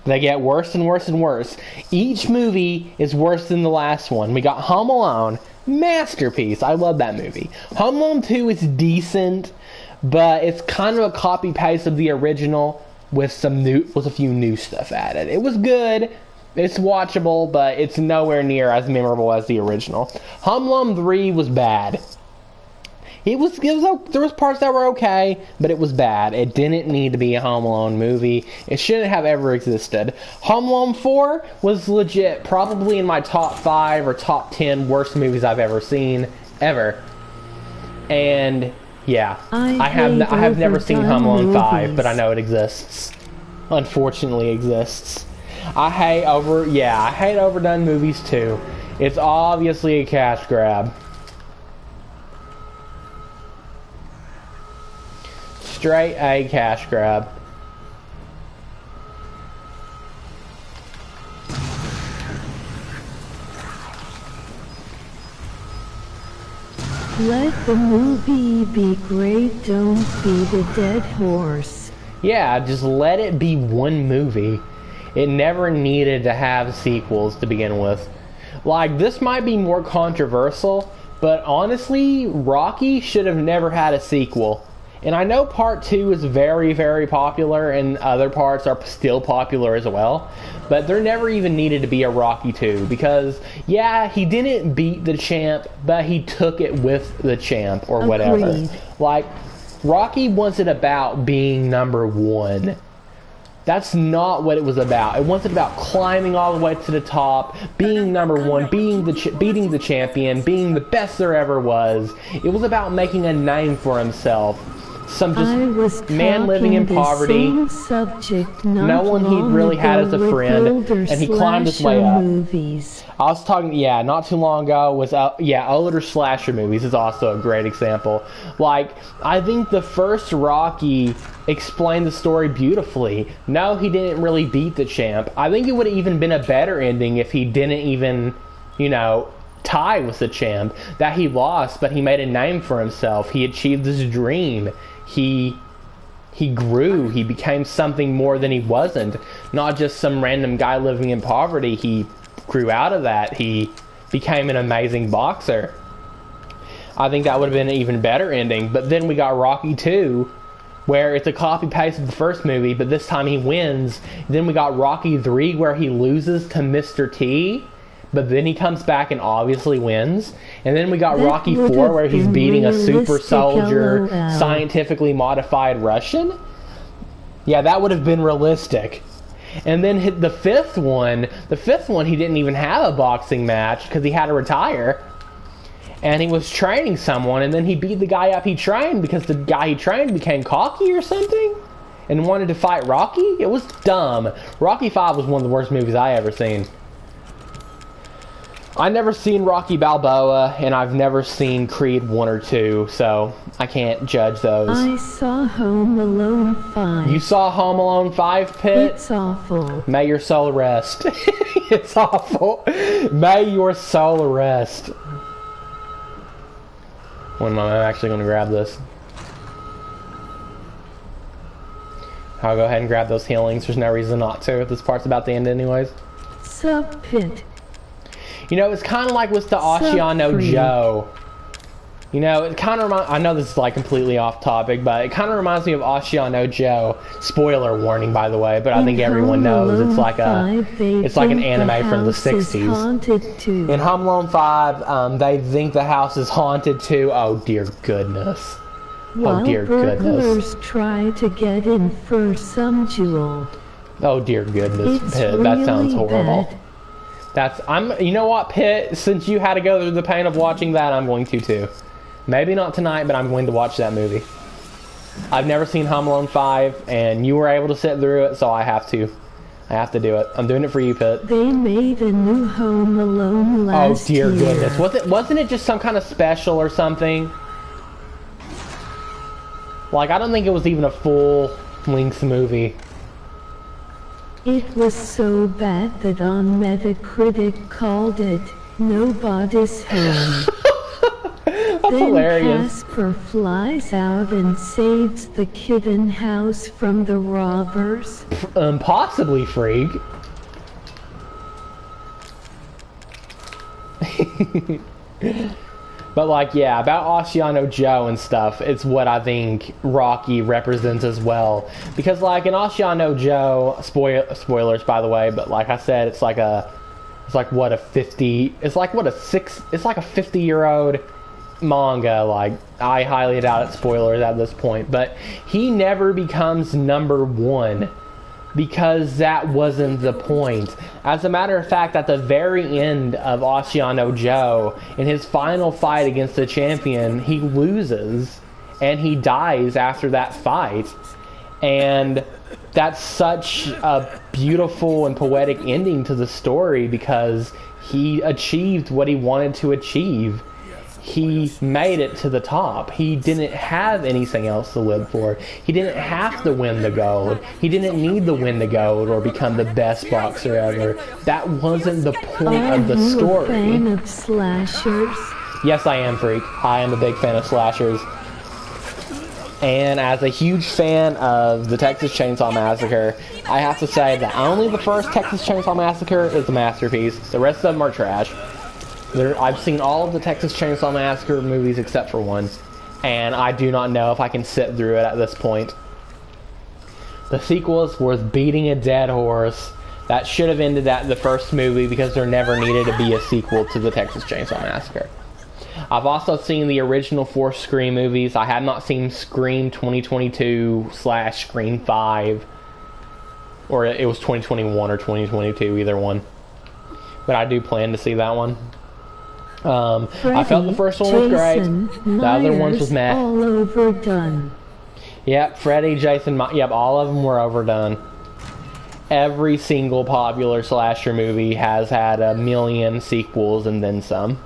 They get worse and worse and worse. Each movie is worse than the last one. We got Home Alone, masterpiece. I love that movie. Home Alone 2 is decent, but it's kind of a copy paste of the original with a few new stuff added. It was good. It's watchable, but it's nowhere near as memorable as the original. Home Alone 3 was bad. There was parts that were okay, but it was bad. It didn't need to be a Home Alone movie. It shouldn't have ever existed. Home Alone 4 was legit, probably in my top 5 or top 10 worst movies I've ever seen, ever. And yeah, I have never seen Home Alone 5, but I know it exists. Unfortunately, exists. I hate overdone movies too. It's obviously a cash grab. Straight A cash grab. Let the movie be great, don't be the dead horse. Yeah, just let it be one movie. It never needed to have sequels to begin with. Like, this might be more controversial, but honestly, Rocky should have never had a sequel. And I know part 2 is very, very popular, and other parts are still popular as well, but there never even needed to be a Rocky 2, because, yeah, he didn't beat the champ, but he took it with the champ, or whatever. Agreed. Like, Rocky wasn't about being number one. That's not what it was about. It wasn't about climbing all the way to the top, being number one, beating the champion, being the best there ever was. It was about making a name for himself. Some just man living in poverty, no one he really had as a friend, and he climbed his way up. I was talking, not too long ago was, older slasher movies is also a great example. Like, I think the first Rocky explained the story beautifully. No, he didn't really beat the champ. I think it would have even been a better ending if he didn't even, tie with the champ. That he lost, but he made a name for himself. He achieved his dream. He grew. He became something more than he wasn't. Not just some random guy living in poverty. He grew out of that. He became an amazing boxer. I think that would have been an even better ending. But then we got Rocky 2, where it's a copy-paste of the first movie, but this time he wins. Then we got Rocky 3, where he loses to Mr. T, but then he comes back and obviously wins. And then we got Rocky 4, where he's beating a super soldier, scientifically modified Russian. Yeah, that would have been realistic. And then the fifth one, he didn't even have a boxing match because he had to retire. And he was training someone, and then he beat the guy up he trained because the guy he trained became cocky or something and wanted to fight Rocky. It was dumb. Rocky 5 was one of the worst movies I ever seen. I've never seen Rocky Balboa, and I've never seen Creed 1 or 2, so I can't judge those. I saw Home Alone 5. You saw Home Alone 5, Pitt? It's awful. May your soul rest. It's awful. May your soul rest. When am I actually going to grab this? I'll go ahead and grab those healings. There's no reason not to. This part's about to end anyways. Sup, Pit? You know, it's kind of like with the Ashiano Free. Joe. You know, it kind of I know this is like completely off topic, but it kind of reminds me of Ashiano Joe. Spoiler warning, by the way, but I think everyone knows it's like an anime from the 60s. In Home Alone 5, they think the house is haunted too. Oh dear goodness. While Oh dear burglars goodness. try to get in for some jewel. Oh dear goodness, It's Pitt, that sounds really horrible. bad. You know what, Pitt, since you had to go through the pain of watching that, I'm going to too. Maybe not tonight, but I'm going to watch that movie. I've never seen Home Alone 5, and you were able to sit through it, so I have to. I have to do it. I'm doing it for you, Pitt. They made a new Home Alone last Oh dear year. goodness. Wasn't it just some kind of special or something? Like, I don't think it was even a full-length movie. It was so bad that on Metacritic called it Nobody's Home. That's Then hilarious. Casper flies out and saves the kitten house from the robbers. Possibly Freak. But like, yeah, about Ashiano Joe and stuff, it's what I think Rocky represents as well. Because like in Ashiano Joe, spoilers by the way, but like I said, it's like a 50-year-old manga. Like, I highly doubt it's spoilers at this point, but he never becomes number one because that wasn't the point. As a matter of fact, at the very end of Ashiano Joe, in his final fight against the champion, he loses and he dies after that fight. And that's such a beautiful and poetic ending to the story because he achieved what he wanted to achieve. He made it to the top. He didn't have anything else to live for. He didn't have to win the gold. He didn't need to win the gold or become the best boxer ever. That wasn't the point of the story. Are you a fan of slashers? Yes, I am, Freak. I am a big fan of slashers. And as a huge fan of the Texas Chainsaw Massacre, I have to say that only the first Texas Chainsaw Massacre is a masterpiece. The rest of them are trash. I've seen all of the Texas Chainsaw Massacre movies except for one, and I do not know if I can sit through it at this point. The sequels was beating a dead horse. That should have ended at the first movie because there never needed to be a sequel to the Texas Chainsaw Massacre. I've also seen the original 4 Scream movies. I have not seen Scream 2022/Scream 5, or it was 2021 or 2022, either one. But I do plan to see that one. I felt the first one was great. The other ones was meh. All overdone. Yep, Freddy, Jason, yep, all of them were overdone. Every single popular slasher movie has had a million sequels and then some.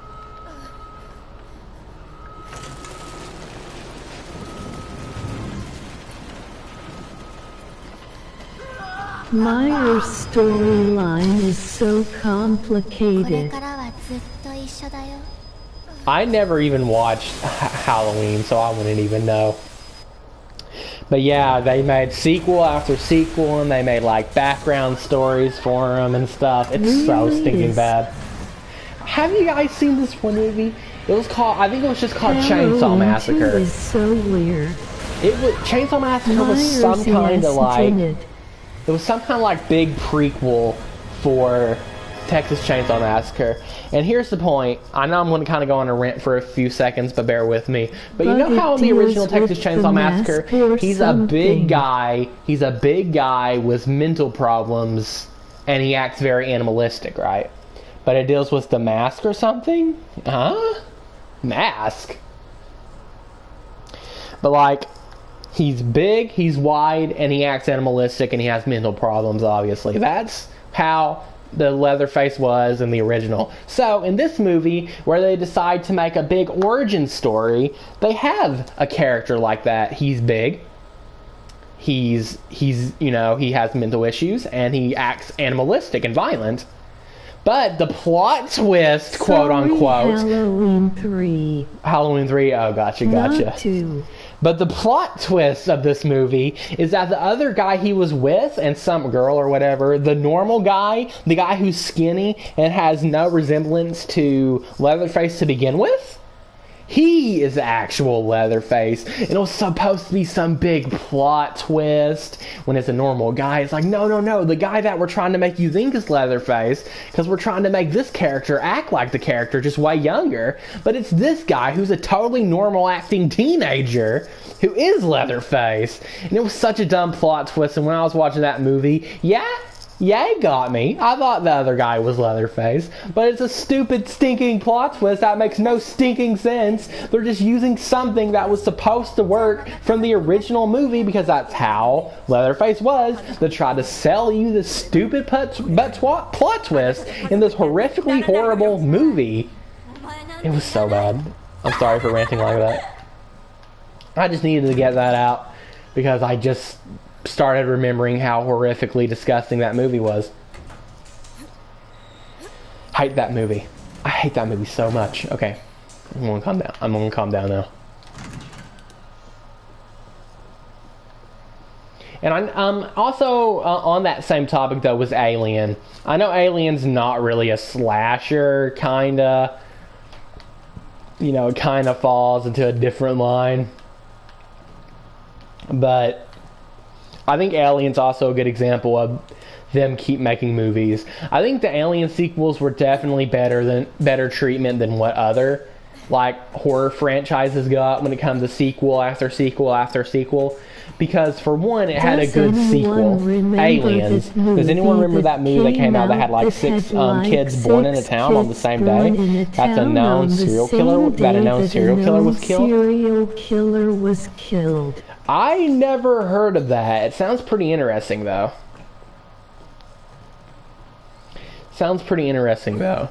Myers' storyline is so complicated. I never even watched Halloween, so I wouldn't even know. But yeah, they made sequel after sequel, and they made like background stories for them and stuff. It's so stinking bad. Have you guys seen this one movie? It was called, I think it was just called Chainsaw Massacre. It is so weird. It was Chainsaw Massacre was some kind of like, it was some kind of like big prequel for Texas Chainsaw Massacre. And here's the point. I know I'm going to kind of go on a rant for a few seconds, but bear with me. But you know how in the original Texas Chainsaw Massacre, he's a big guy. He's a big guy with mental problems, and he acts very animalistic, right? But it deals with the mask or something? Huh? Mask? But like, he's big, he's wide, and he acts animalistic, and he has mental problems, obviously. That's how the Leatherface was in the original. So, in this movie, where they decide to make a big origin story, they have a character like that. He's big. He's you know, he has mental issues, and he acts animalistic and violent. But the plot twist, quote unquote. Halloween 3. Halloween 3, oh, gotcha. Not 2. But the plot twist of this movie is that the other guy he was with, and some girl or whatever, the normal guy, the guy who's skinny and has no resemblance to Leatherface to begin with, he is the actual Leatherface. And it was supposed to be some big plot twist when it's a normal guy. It's like, no, the guy that we're trying to make you think is Leatherface, because we're trying to make this character act like the character, just way younger. But it's this guy who's a totally normal acting teenager who is Leatherface. And it was such a dumb plot twist. And when I was watching that movie, yeah, it got me. I thought the other guy was Leatherface, but it's a stupid, stinking plot twist that makes no stinking sense. They're just using something that was supposed to work from the original movie, because that's how Leatherface was. They tried to sell you this stupid plot twist in this horrifically horrible movie. It was so bad. I'm sorry for ranting like that. I just needed to get that out, because I just started remembering how horrifically disgusting that movie was. Hate that movie. I hate that movie so much. Okay, I'm gonna calm down. I'm gonna calm down now. And I'm also on that same topic though was Alien. I know Alien's not really a slasher, kinda. You know, it kinda falls into a different line. But I think Alien's also a good example of them keep making movies. I think the Alien sequels were definitely better treatment than what other like horror franchises got when it comes to sequel after sequel after sequel. Because for one, it had a good sequel. Aliens. Does anyone remember that movie that came out that had like six kids born in a town on the same day? That's a known serial killer. That a known serial killer was killed. Serial killer was killed. I never heard of that. It sounds pretty interesting though. Sounds pretty interesting though.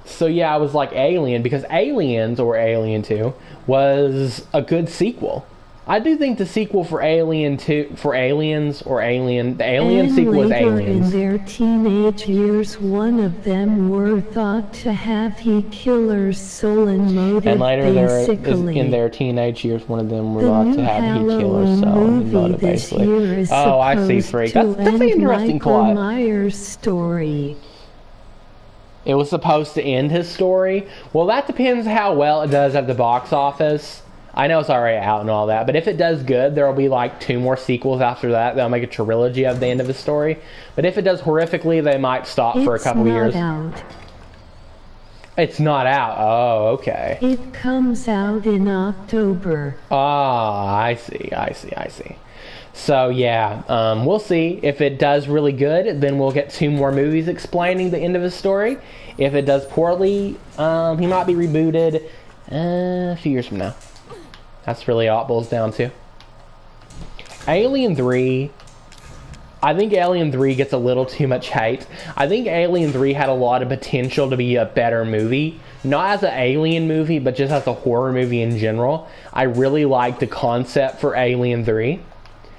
So yeah, I was like Alien, because Aliens, or Alien 2, was a good sequel. I do think the sequel for Alien 2, for Aliens, or Alien, the Alien sequel is Aliens. In their teenage years, one of them were thought to have he killer's soul and motive. And later, in their teenage years, one of them were thought to have he killer's soul and motive, basically. Oh, I see, Freak. That's an interesting plot. Myers' story. It was supposed to end his story. Well, that depends how well it does at the box office. I know it's already out and all that, but if it does good, there will be like 2 more sequels after that. They'll make a trilogy of the end of the story. But if it does horrifically, they might stop for a couple of years. It's not out. Oh, okay. It comes out in October. Ah, I see. So yeah, we'll see. If it does really good, then we'll get 2 more movies explaining the end of his story. If it does poorly, he might be rebooted a few years from now. That's really all it boils down to. Alien 3. I think Alien 3 gets a little too much hate. I think Alien 3 had a lot of potential to be a better movie. Not as an Alien movie, but just as a horror movie in general. I really liked the concept for Alien 3.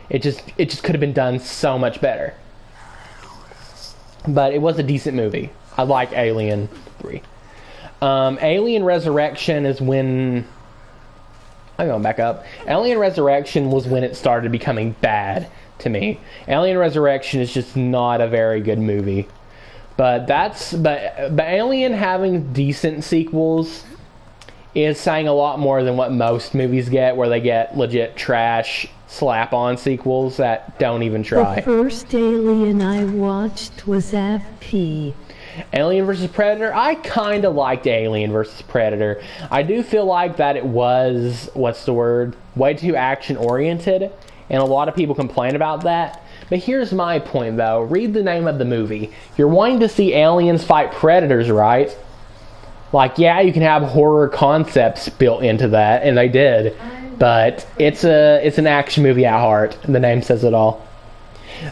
It just could have been done so much better. But it was a decent movie. I like Alien 3. Alien Resurrection is when... I'm going back up. Alien Resurrection was when it started becoming bad to me. Alien Resurrection is just not a very good movie. But Alien having decent sequels is saying a lot more than what most movies get, where they get legit trash slap-on sequels that don't even try. The first Alien I watched was FP. Alien vs. Predator, I kind of liked Alien vs. Predator. I do feel like that it was, way too action-oriented, and a lot of people complain about that. But here's my point, though. Read the name of the movie. You're wanting to see aliens fight predators, right? Like, yeah, you can have horror concepts built into that, and they did. But it's an action movie at heart. The name says it all.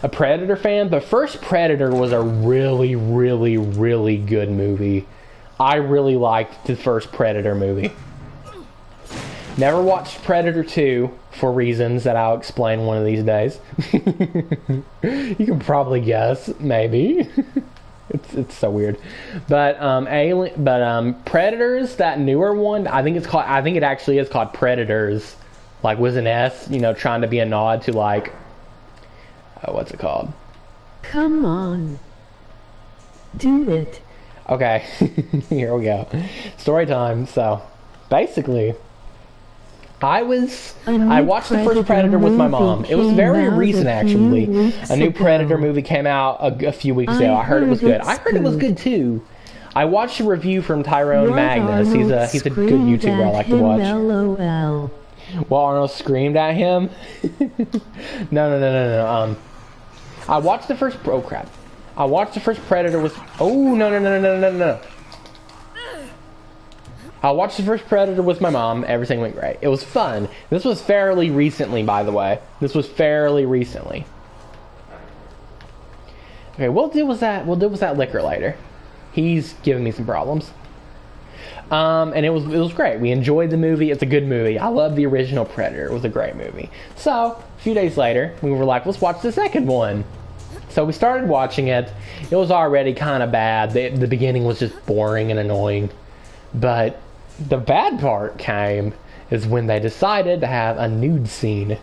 A Predator fan? The first Predator was a really, really, really good movie. I really liked the first Predator movie. Never watched Predator 2 for reasons that I'll explain one of these days. You can probably guess, maybe. It's so weird. But Predators, that newer one, I think it actually is called Predators. like was an S, you know, trying to be a nod to like, what's it called? Come on. Do it. Okay, here we go. Story time. So, basically, I watched the first Predator with my mom. It was very recent, actually. A new Predator movie came out a few weeks ago. I heard it was good. I heard it was good too. I watched a review from Tyrone Magnus. He's a good YouTuber I like to watch. LOL. While Arnold screamed at him. No. I watched the first. Oh crap! I watched the first Predator with. Oh no. I watched the first Predator with my mom. Everything went great. It was fun. This was fairly recently, by the way. This was fairly recently. Okay, we'll deal with that. We'll deal with that liquor later. He's giving me some problems. And it was great. We enjoyed the movie. It's a good movie. I love the original Predator. It was a great movie. So, a few days later, we were like, let's watch the second one. So we started watching it. It was already kind of bad. The beginning was just boring and annoying. But the bad part came is when they decided to have a nude scene.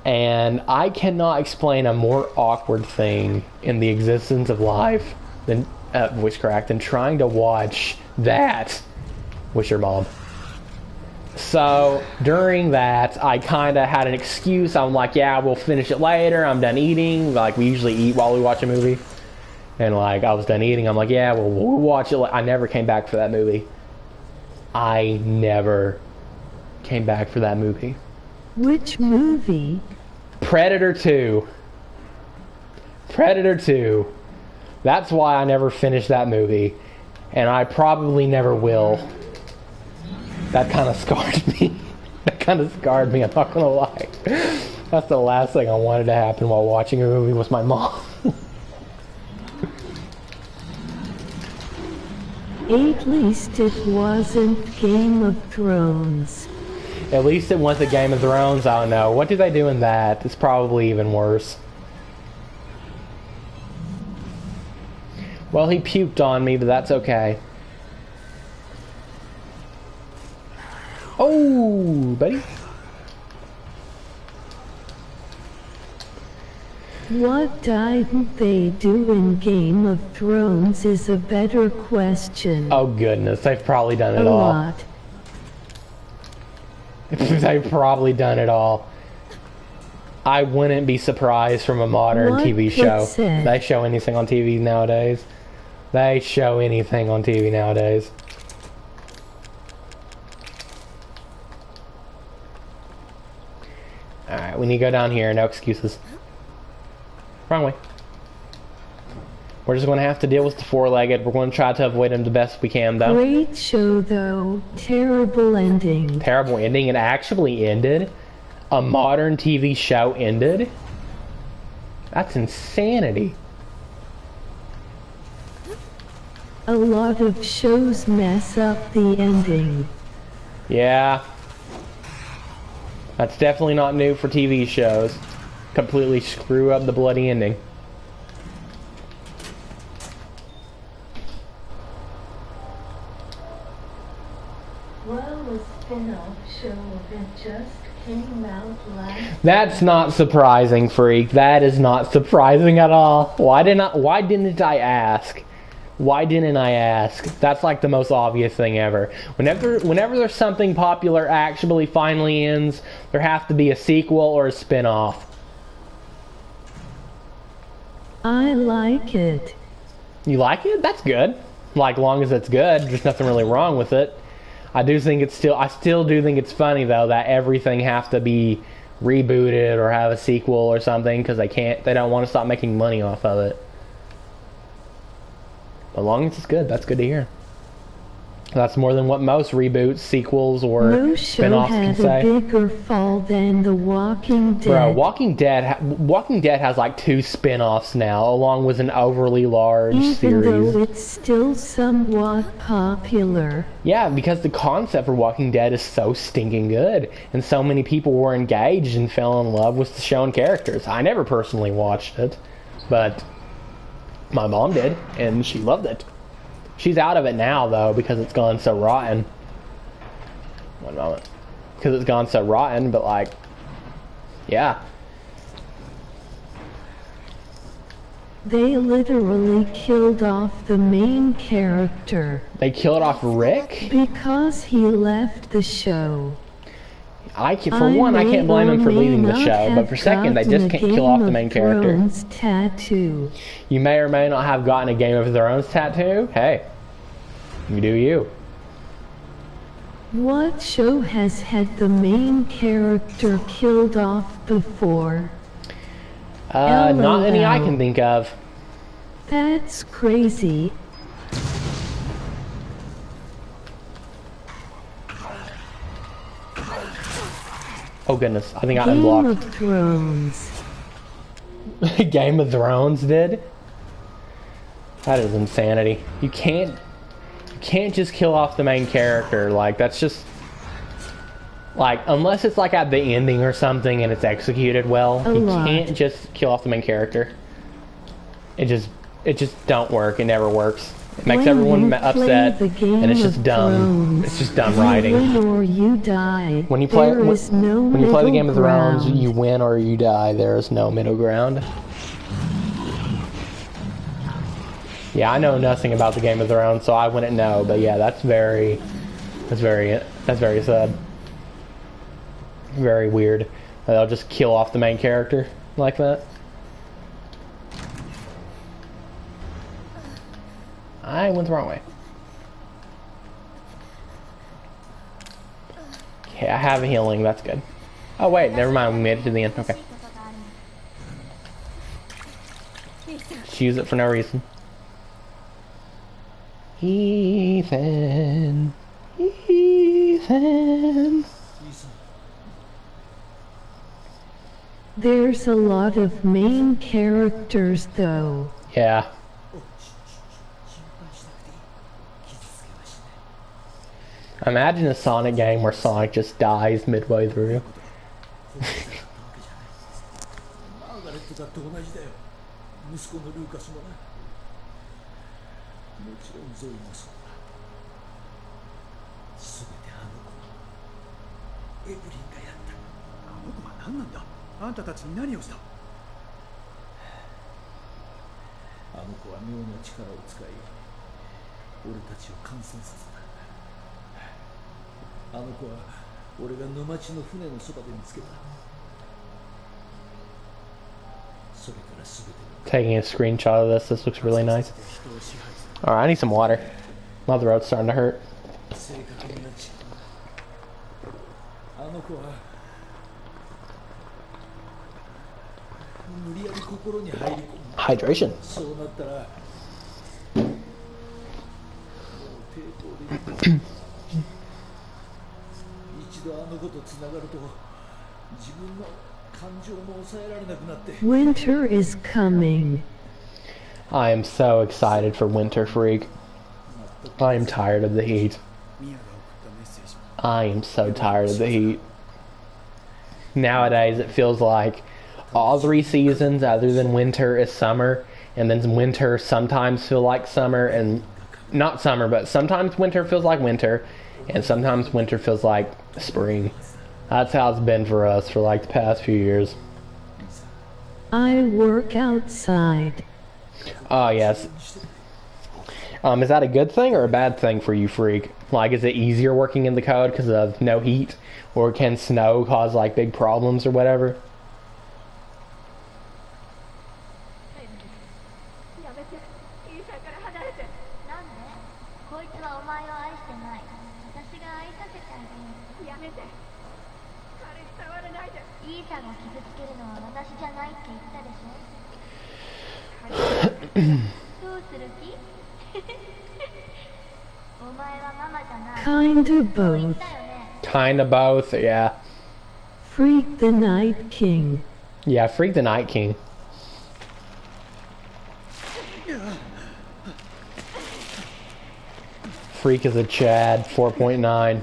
And I cannot explain a more awkward thing in the existence of life than witchcraft than trying to watch that with your mom. So during that, I kind of had an excuse. I'm like, yeah, we'll finish it later. I'm done eating. Like, we usually eat while we watch a movie. And like, I was done eating. I'm like, yeah, we'll watch it. I never came back for that movie. I never came back for that movie. Which movie? Predator 2. Predator 2. That's why I never finished that movie. And I probably never will. That kind of scarred me. That kind of scarred me, I'm not gonna lie. That's the last thing I wanted to happen while watching a movie with my mom. At least it wasn't Game of Thrones. At least it wasn't Game of Thrones. I don't know. What do they do in that? It's probably even worse. Well, he puked on me, but that's okay. Oh, buddy. What didn't they do in Game of Thrones is a better question. Oh goodness, they've probably done it a all. lot. They've probably done it all. I wouldn't be surprised from a modern What TV show. was it? They show anything on TV nowadays. They show anything on TV nowadays. Alright, we need to go down here. No excuses. Wrong way. We're just going to have to deal with the four-legged. We're going to try to avoid them the best we can, though. Great show though, terrible ending. Terrible ending. It actually ended. A modern TV show ended. That's insanity. A lot of shows mess up the ending. Yeah. That's definitely not new for TV shows. Completely screw up the bloody ending. Well, a spin-off show of it just came out last. That's not surprising, freak. That is not surprising at all. Why didn't I ask? Why didn't I ask? That's like the most obvious thing ever. Whenever there's something popular actually finally ends, there has to be a sequel or a spin-off. I like it. You like it? That's good. Like, long as it's good, there's nothing really wrong with it. I still do think it's funny though that everything has to be rebooted or have a sequel or something because they don't want to stop making money off of it. As long as it's good, that's good to hear. That's more than what most reboots, sequels, or No show spin-offs can had say. a bigger fall than The Walking Dead. Bro, Walking Dead has like 2 spin-offs now, along with an overly large Even series. though it's still somewhat popular. Yeah, because the concept for Walking Dead is so stinking good, and so many people were engaged and fell in love with the show and characters. I never personally watched it, but my mom did, and she loved it. She's out of it now, though, because it's gone so rotten. One moment. because it's gone so rotten, but like, yeah. They literally killed off the main character They killed off Rick? because he left the show. For one, I can't blame him for leaving the show, but for second, they just can't kill off the main character. Tattoo. You may or may not have gotten a Game of Thrones tattoo. Hey, you do you. What show has had the main character killed off before? Not any I can think of. That's crazy. Oh goodness, I think I Game unblocked. of Thrones. Game of Thrones did? That is insanity. You can't just kill off the main character. Like, that's just... Like, unless it's like at the ending or something and it's executed well, you can't just kill off the main character. It just don't work. It never works. It makes everyone upset, and it's just dumb. It's just dumb writing. You win or you die. When you play the Game of Thrones, ground. you win or you die. There is no middle ground. Yeah, I know nothing about the Game of Thrones, so I wouldn't know. But yeah, that's very sad. Very weird. They'll just kill off the main character like that. I went the wrong way. Okay, I have healing. That's good. Oh wait, never mind. We made it to the end. Okay. Just use it for no reason. Ethan. Ethan. There's a lot of main characters though. Yeah. Imagine a Sonic game where Sonic just dies midway through. マーガレットだって同じだよ。息子のルーカスもな。もちろんゾイもそうだ。すべてあの子、エブリンがやった。あの子は何なんだ。あんたたちに何をした。あの子は妙な力を使い、俺たちを感染させた。あの子は俺が沼地の船のそばで見つけた。それからすべて。 Taking a screenshot of this. This looks really nice. Alright, I need some water. My throat's starting to hurt. あの子は無理やり心に入り込む。 Hydration. そうなったらもう抵抗できない。一度あの子とつながると自分の感情も抑えられなくなって。 Winter is coming. I am so excited for Winter Freak. I am tired of the heat. I am so tired of the heat. Nowadays it feels like all 3 seasons other than winter is summer, and then winter sometimes feel like summer, and not summer, but sometimes winter feels like winter, and sometimes winter feels like spring. That's how it's been for us for like the past few years. I work outside. Oh yes. Is that a good thing or a bad thing for you, Freak? Like, is it easier working in the code because of no heat, or can snow cause like big problems or whatever? お前はママじゃない。 Kinda both. Kinda both, yeah. Freak the Night King. Yeah, Freak the Night King. Freak is a Chad, 4.9.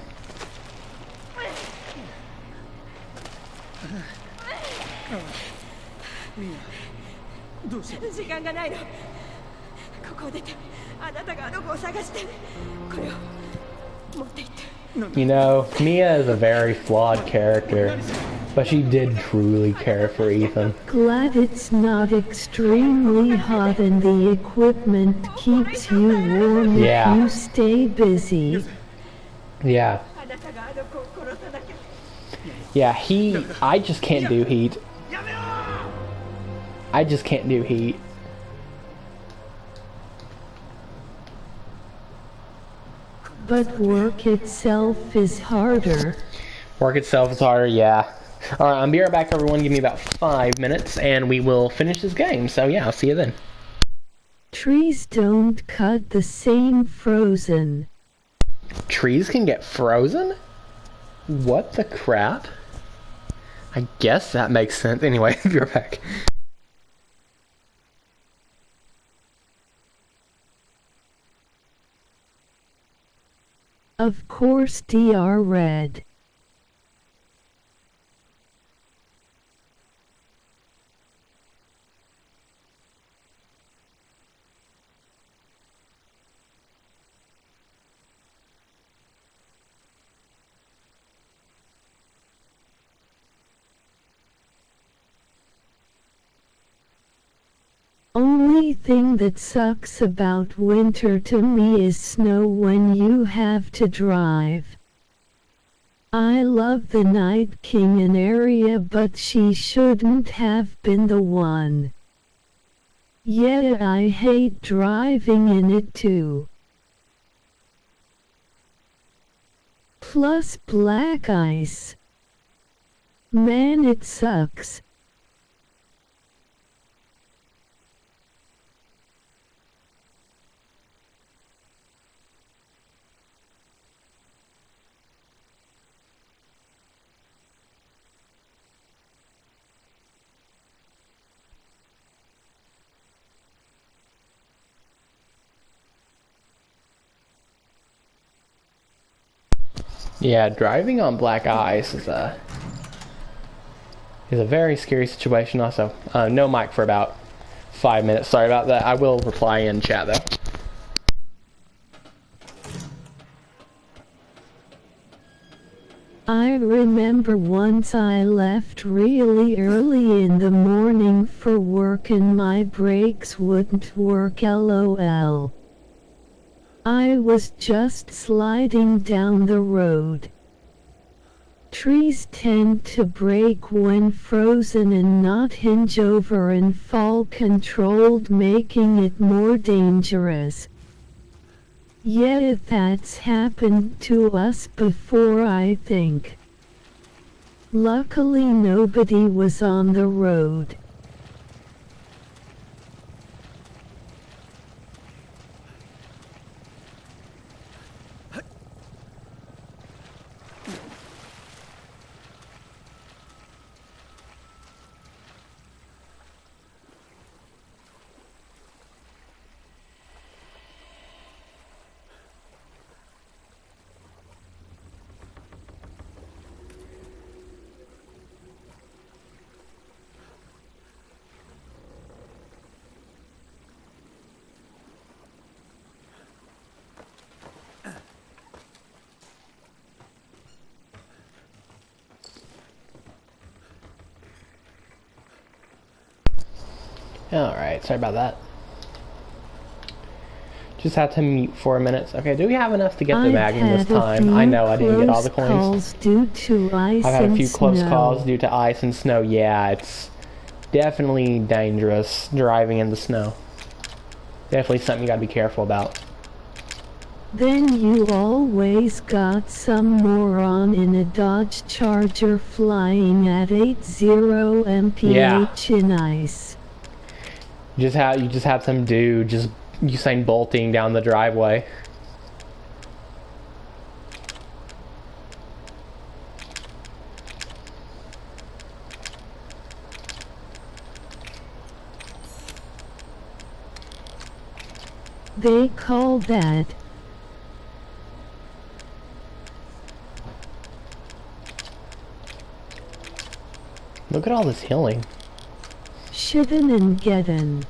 時間がないの。ここを出て、あなたがあの子を探して、これを持って行って。You know, Mia is a very flawed character, but she did truly care for Ethan. Glad it's not extremely hot and the equipment keeps you warm Yeah. if you stay busy. Yeah. あなたがあの子を殺さなきゃ Yeah, I just can't do heat. やめろ I just can't do heat. But work itself is harder. Work itself is harder, yeah. Alright, I'll be right back, everyone. Give me about 5 minutes, and we will finish this game. So, yeah, I'll see you then. Trees don't cut the same frozen. Trees can get frozen? What the crap? I guess that makes sense. Anyway, be right back. Of course DR Red. Only thing that sucks about winter to me is snow when you have to drive. I love the Night King in area, but she shouldn't have been the one. Yeah, I hate driving in it too. Plus black ice. Man, it sucks. Yeah, driving on black ice is a very scary situation. Also, no mic for about 5 minutes. Sorry about that. I will reply in chat though. I remember once I left really early in the morning for work and my brakes wouldn't work, LOL. I was just sliding down the road. Trees tend to break when frozen and not hinge over and fall controlled, making it more dangerous. Yeah, that's happened to us before, I think. Luckily nobody was on the road. Alright, sorry about that. Just had to mute for a minute. Okay, do we have enough to get the Magnum this time? I know I didn't get all the coins. Due to ice I've had a and few close snow. calls due to ice and snow. Yeah, it's definitely dangerous driving in the snow. Definitely something you gotta be careful about. Then you always got some moron in a Dodge Charger flying at 80 mph in ice. You just have some dude just Usain Bolting down the driveway. They call that Look at all this healing. shittin' and gettin'.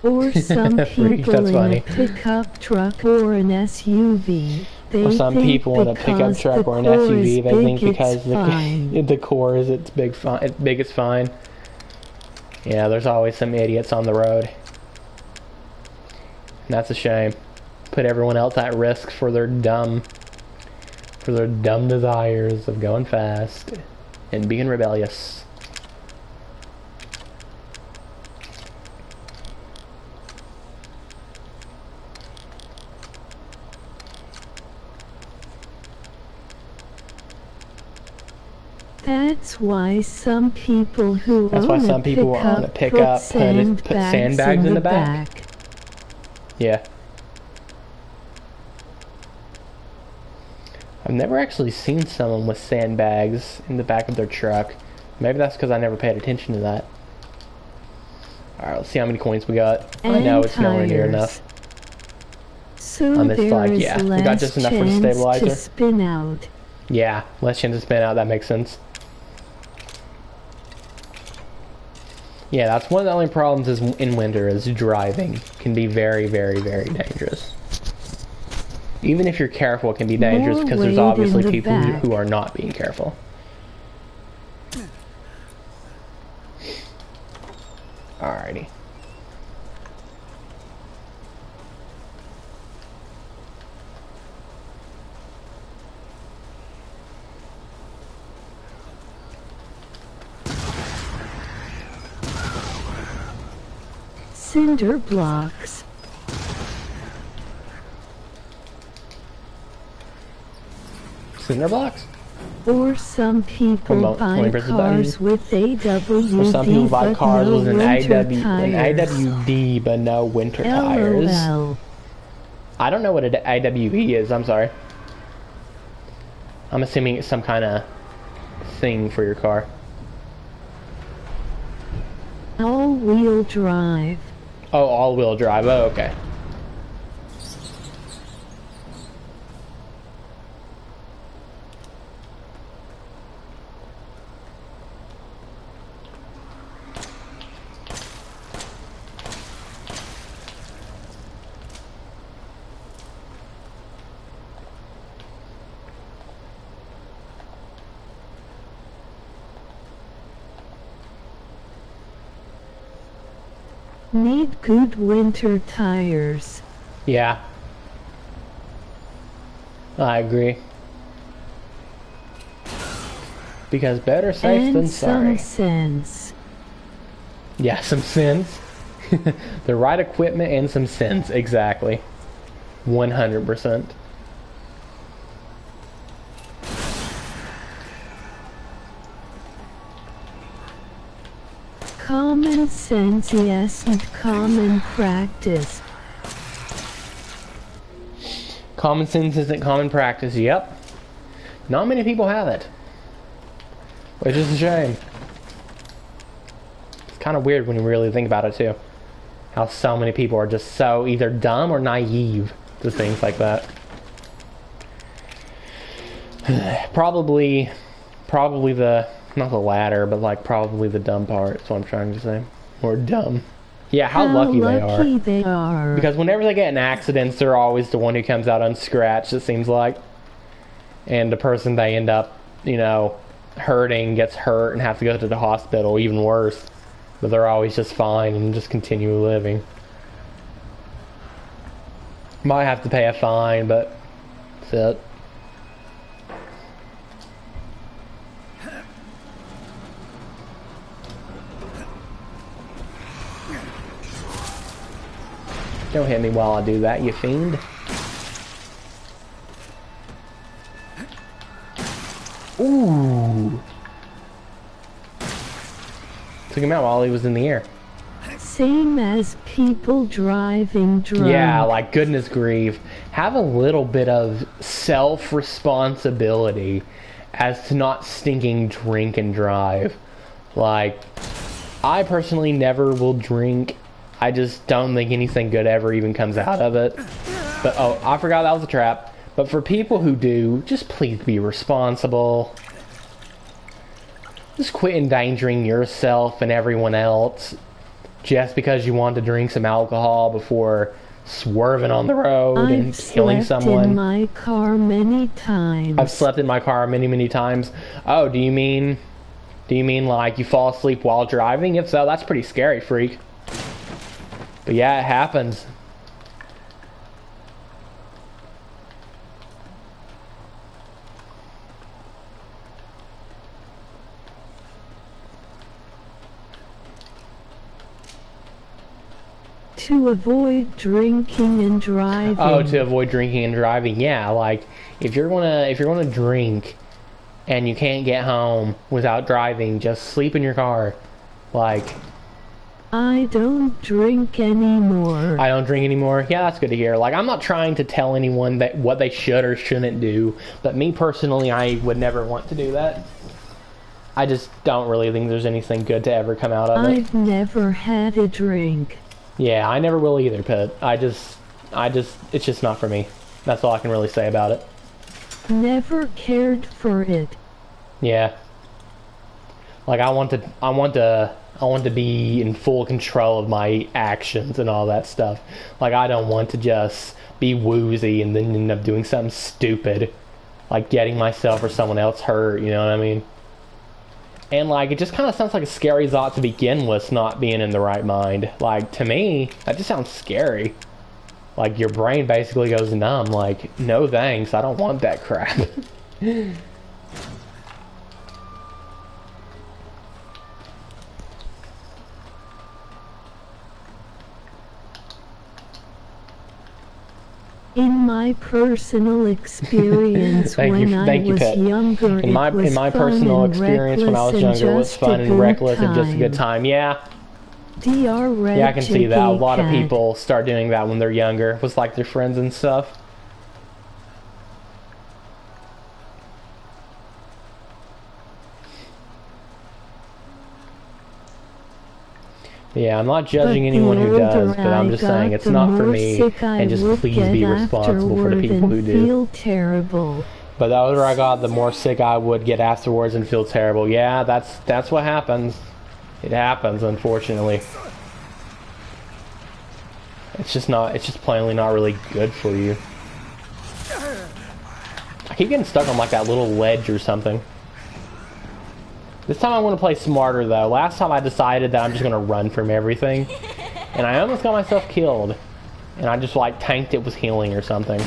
Or some Freak, people that's in funny. a pickup truck or an SUV. They Or some think people in a pickup because truck the or an core SUV, is they big, think because it's fine. the core is its big it's fine. Yeah, there's always some idiots on the road. And that's a shame. Put everyone else at risk for their dumb desires of going fast and being rebellious. That's why some people who That's why some people own a pickup put sandbags in the back. Yeah. I've never actually seen someone with sandbags in the back of their truck. Maybe that's because I never paid attention to that. Alright, let's see how many coins we got. I know it's nowhere near enough. So It's there like, is yeah, we less got just enough for the chance stabilizer. to spin out. Yeah, less chance to spin out, that makes sense. Yeah, that's one of the only problems is in winter is driving can be very, very, very dangerous. Even if you're careful, it can be dangerous More because there's weight obviously in the people back. who are not being careful. Alrighty. Cinder blocks. Cinder blocks? Or some people buy press the cars button. with AWD, Or some people buy but cars no with an winter tires. AWD but no winter tires. LOL. I don't know what an AWE is, I'm sorry. I'm assuming it's some kind of thing for your car. All-wheel drive. Oh, all-wheel drive. Oh, okay. Need good winter tires. Yeah. I agree. Because better safe And than sorry. some sense. Yeah, some sense. The right equipment and some sense, exactly. 100%. Common sense, yes, and common practice. Common sense isn't common practice, yep. Not many people have it. Which is a shame. It's kind of weird when you really think about it, too. How so many people are just so either dumb or naive to things like that. Probably the, not the latter, but like probably the dumb part is what I'm trying to say. Or dumb. Yeah, how lucky they are. Because whenever they get in accidents, they're always the one who comes out unscratched, it seems like. And the person they end up, you know, hurting gets hurt and have to go to the hospital, even worse. But they're always just fine and just continue living. Might have to pay a fine, but that's it. Don't hit me while I do that, you fiend. Ooh. Took him out while he was in the air. Same as people driving drunk. Yeah, like goodness grief. Have a little bit of self-responsibility as to not stinking drink and drive. Like, I personally never will drink. I just don't think anything good ever even comes out of it. But, oh, I forgot that was a trap. But for people who do, just please be responsible. Just quit endangering yourself and everyone else just because you want to drink some alcohol before swerving on the road and I've killing slept someone. in my car many times. I've slept in my car many, many times. Oh, do you mean like you fall asleep while driving? If so, that's pretty scary, freak. But yeah, it happens. To avoid drinking and driving. Oh, to avoid drinking and driving. Yeah, like if you're gonna drink and you can't get home without driving, just sleep in your car. Like, I don't drink anymore. I don't drink anymore. Yeah, that's good to hear. Like, I'm not trying to tell anyone that what they should or shouldn't do, but me personally, I would never want to do that. I just don't really think there's anything good to ever come out of it. I've never had a drink. Yeah, I never will either, Pit. It's just not for me. That's all I can really say about it. Never cared for it. Yeah. Like, I want to be in full control of my actions and all that stuff. Like, I don't want to just be woozy and then end up doing something stupid, like getting myself or someone else hurt, you know what I mean? And, like, it just kind of sounds like a scary thought to begin with, not being in the right mind. Like, to me, that just sounds scary. Like, your brain basically goes numb. Like, no thanks, I don't want that crap. In my personal experience, Thank when you, I thank you, was Pet. younger, In my it was personal fun and experience when I was reckless younger, it was just fun a and good reckless and just a good time. time. Yeah, Dr. Red yeah, I can see that. A lot of Cat. people start doing that when they're younger, with like their friends and stuff. Yeah, I'm not judging But anyone the who does, older but I'm I just got, saying it's the not for more me, sick I and just would please get be responsible for the afterward people who and do. feel terrible. But the older I got, the more sick I would get afterwards and feel terrible. Yeah, that's what happens. It happens, unfortunately. It's just plainly not really good for you. I keep getting stuck on like that little ledge or something. This time I want to play smarter though. Last time I decided that I'm just going to run from everything. And I almost got myself killed. And I just like tanked it with healing or something.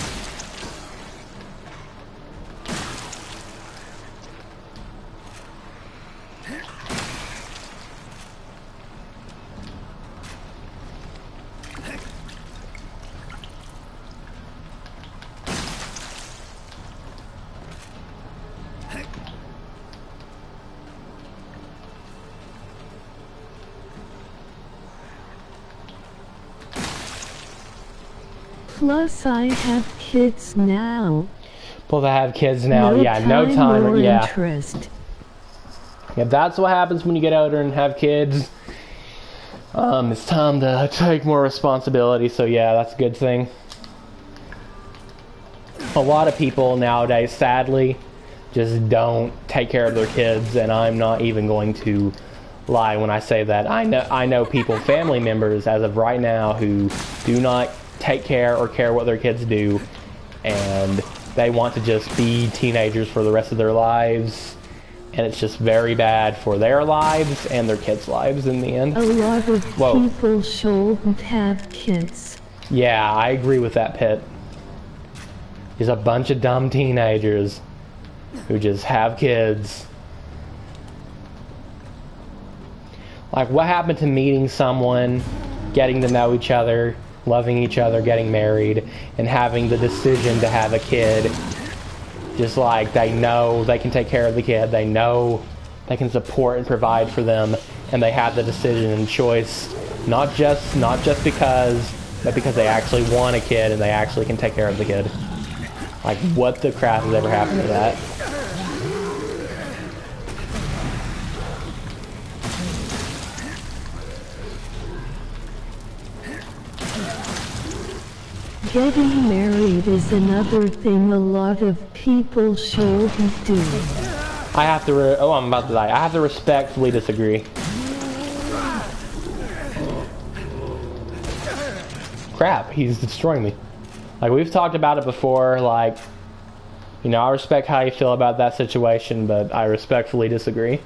Plus, I have kids now. Plus I have kids now. No Yeah, no time time. or Yeah. interest. Yeah, that's what happens when you get older and have kids. It's time to take more responsibility, so yeah, that's a good thing. A lot of people nowadays, sadly, just don't take care of their kids, and I'm not even going to lie when I say that. I know people, family members, as of right now, who do not take care or care what their kids do, and they want to just be teenagers for the rest of their lives. And it's just very bad for their lives and their kids' lives in the end. A lot of Whoa. people shouldn't have kids. Yeah, I agree with that, Pit. There's a bunch of dumb teenagers who just have kids. Like, what happened to meeting someone, getting to know each other, loving each other, getting married, and having the decision to have a kid? Just like they know they can take care of the kid, they know they can support and provide for them, and they have the decision and choice, not just because, but because they actually want a kid and they actually can take care of the kid. Like, what the crap has ever happened to that? Getting married is another thing a lot of people shouldn't do. I have to, I'm about to die. I have to respectfully disagree. crap, he's destroying me. Like, we've talked about it before, like, you know, I respect how you feel about that situation, but I respectfully disagree.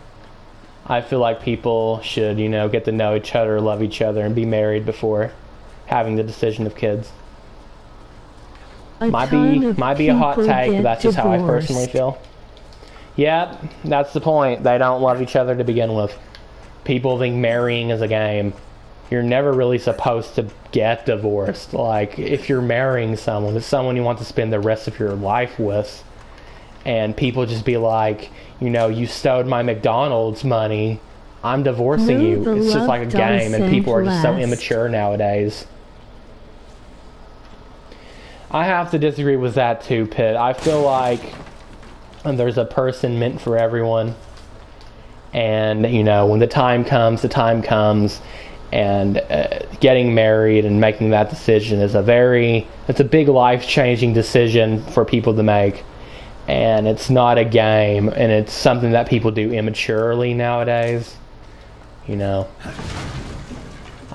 I feel like people should, you know, get to know each other, love each other, and be married before having the decision of kids. Might be a hot take, but that's just how I personally feel. Yep, that's the point. They don't love each other to begin with. People think marrying is a game. You're never really supposed to get divorced. Like, if you're marrying someone, it's someone you want to spend the rest of your life with. And people just be like, you know, you stole my McDonald's money, I'm divorcing you. It's just like a game, and people are just so immature nowadays. I have to disagree with that too, Pitt. I feel like there's a person meant for everyone. And, you know, when the time comes, and getting married and making that decision is it's a big life-changing decision for people to make. And it's not a game, and it's something that people do immaturely nowadays. You know,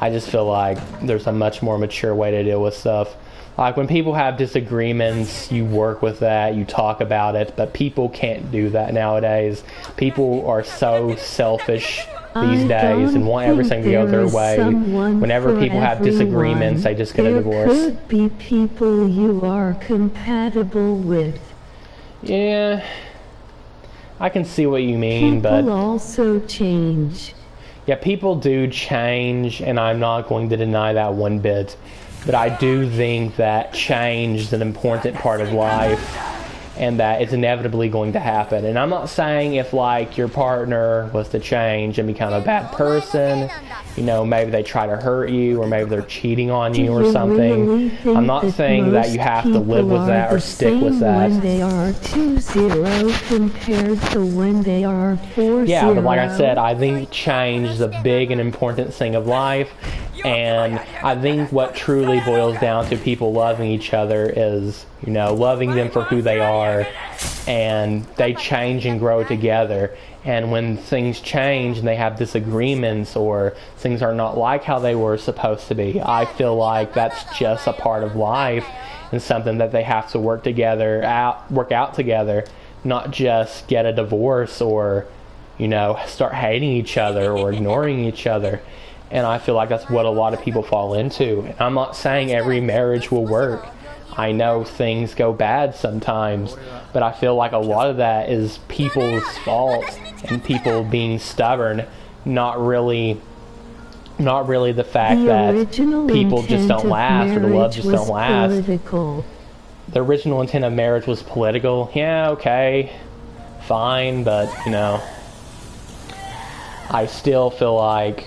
I just feel like there's a much more mature way to deal with stuff. Like, when people have disagreements, you work with that, you talk about it, but people can't do that nowadays. People are so selfish these days and want everything to go their way. Whenever people have disagreements, they just get a divorce. There could be people you are compatible with. Yeah, I can see what you mean, but people also change. Yeah, people do change, and I'm not going to deny that one bit. But I do think that change is an important part of life, and that it's inevitably going to happen. And I'm not saying if, like, your partner was to change and become a bad person, you know, maybe they try to hurt you, or maybe they're cheating on you or something. I'm not saying that you have to live with that or stick with that. When they are 2-0 compared to when they are 4-0. Yeah, but like I said, I think change is a big and important thing of life. And I think what truly boils down to people loving each other is, you know, loving them for who they are, and they change and grow together. And when things change and they have disagreements, or things are not like how they were supposed to be, I feel like that's just a part of life, and something that they have to work out together, not just get a divorce or, you know, start hating each other or ignoring each other. And I feel like that's what a lot of people fall into. And I'm not saying every marriage will work. I know things go bad sometimes, but I feel like a lot of that is people's fault, and people being stubborn, not really the fact that people just don't last, or the love just don't last. Political. The original intent of marriage was political. Yeah, okay, fine, but, you know, I still feel like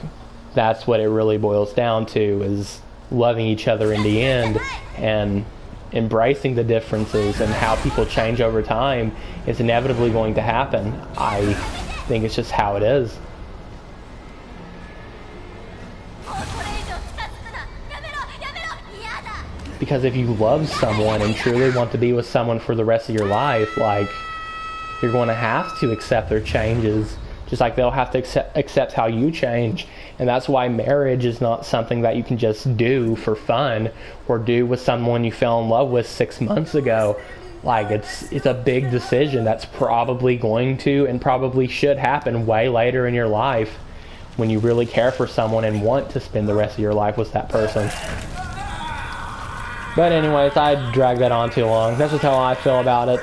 that's what it really boils down to, is loving each other in the end, and embracing the differences, and how people change over time is inevitably going to happen. I think it's just how it is. Because if you love someone and truly want to be with someone for the rest of your life, like, you're going to have to accept their changes, just like they'll have to accept how you change. And that's why marriage is not something that you can just do for fun, or do with someone you fell in love with 6 months ago. Like, it's a big decision that's probably going to, and probably should happen way later in your life, when you really care for someone and want to spend the rest of your life with that person. But anyways, I dragged that on too long. That's just how I feel about it.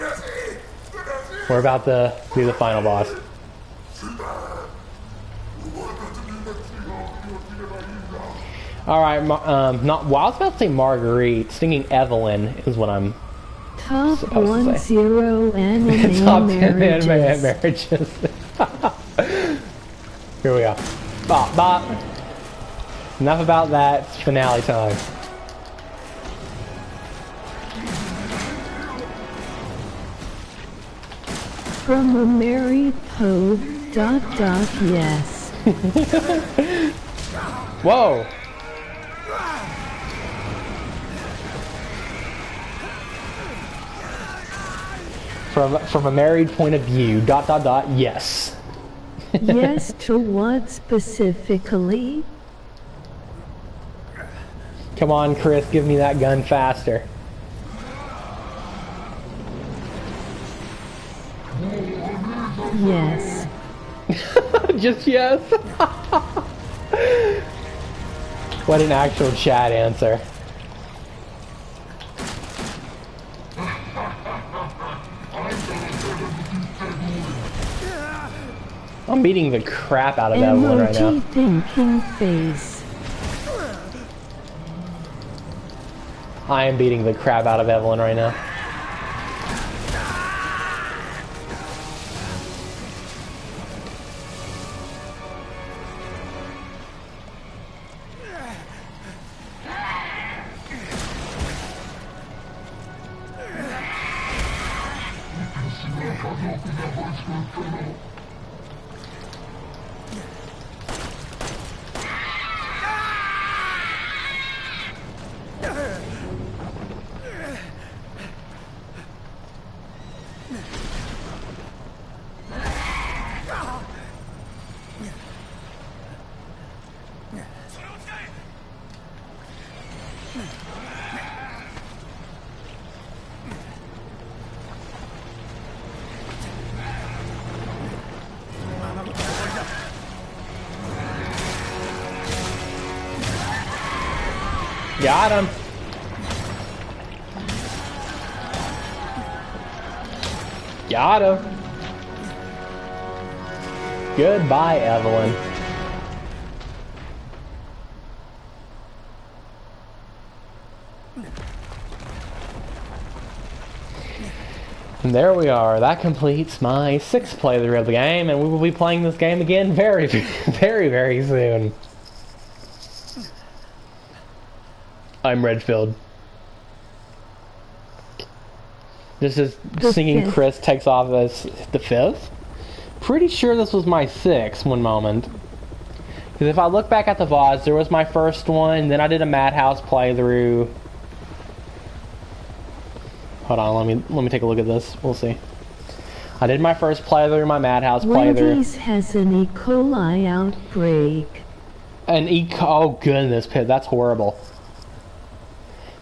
We're about to do the final boss. Alright, well, I was about to say Marguerite. Thinking Evelyn is what I'm Top supposed to say. 10 anime Top 10 marriages. anime marriages. Here we go. Bop, bop. Enough about that. It's finale time. From a married Poe. ... Yes. Whoa! From a married point of view. ... Yes. Yes to what specifically? Come on, Chris, give me that gun faster. Yes. Just yes. What an actual chat answer. I'm beating the crap out of that one right now. Emoji thinking face. I am beating the crap out of Evelyn right now. Got him. Got him. Goodbye, Evelyn. And there we are. That completes my 6th playthrough of the game, and we will be playing this game again very, very soon. I'm Redfield. This is singing Chris takes off as the 5th. Pretty sure this was my 6th one moment. Because if I look back at the VODs, there was my first one, then I did a Madhouse playthrough. Hold on, let me take a look at this. We'll see. I did my first playthrough, my Madhouse playthrough. Wendy's has an E. coli outbreak. Oh goodness, Pip, that's horrible.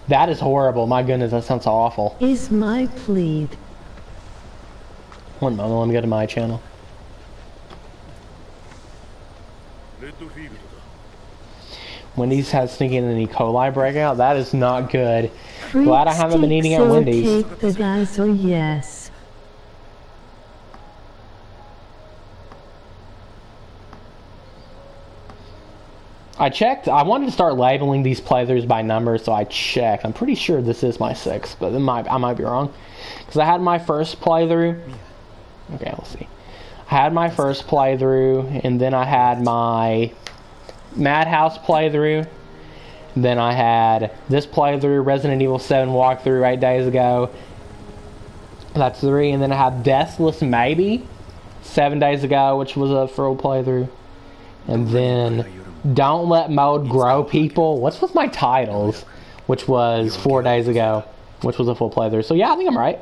That is horrible. My goodness, that sounds awful. Is my plead. One moment, let me go to my channel. Wendy's has sneaking an E. coli breakout. That is not good. Glad I haven't been eating at Wendy's. Take the dazzle, yes. I checked. I wanted to start labeling these playthroughs by numbers, so I checked. I'm pretty sure this is my 6th, but I might be wrong. Because I had my first playthrough. Okay, let's see. I had my first playthrough, and then I had my Madhouse playthrough. Then I had this playthrough, Resident Evil 7 walkthrough 8 days ago. That's 3. And then I had Deathless Maybe 7 days ago, which was a full playthrough. And then Don't Let Mode Grow People. What's with my titles? Which was 4 days ago, which was a full playthrough. So yeah, I think I'm right.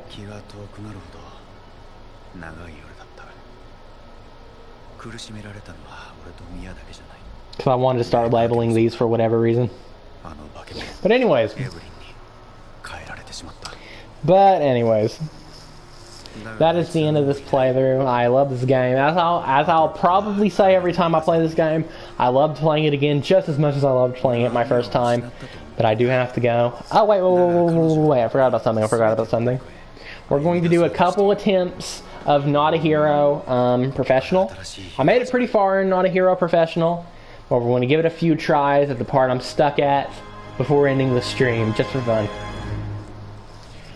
Because I wanted to start labeling these for whatever reason. But anyways. That is the end of this playthrough. I love this game. As I'll probably say every time I play this game, I loved playing it again just as much as I loved playing it my first time. But I do have to go. Oh, wait. I forgot about something. We're going to do a couple attempts of Not a Hero Professional. I made it pretty far in Not a Hero Professional. But we're going to give it a few tries at the part I'm stuck at before ending the stream, just for fun.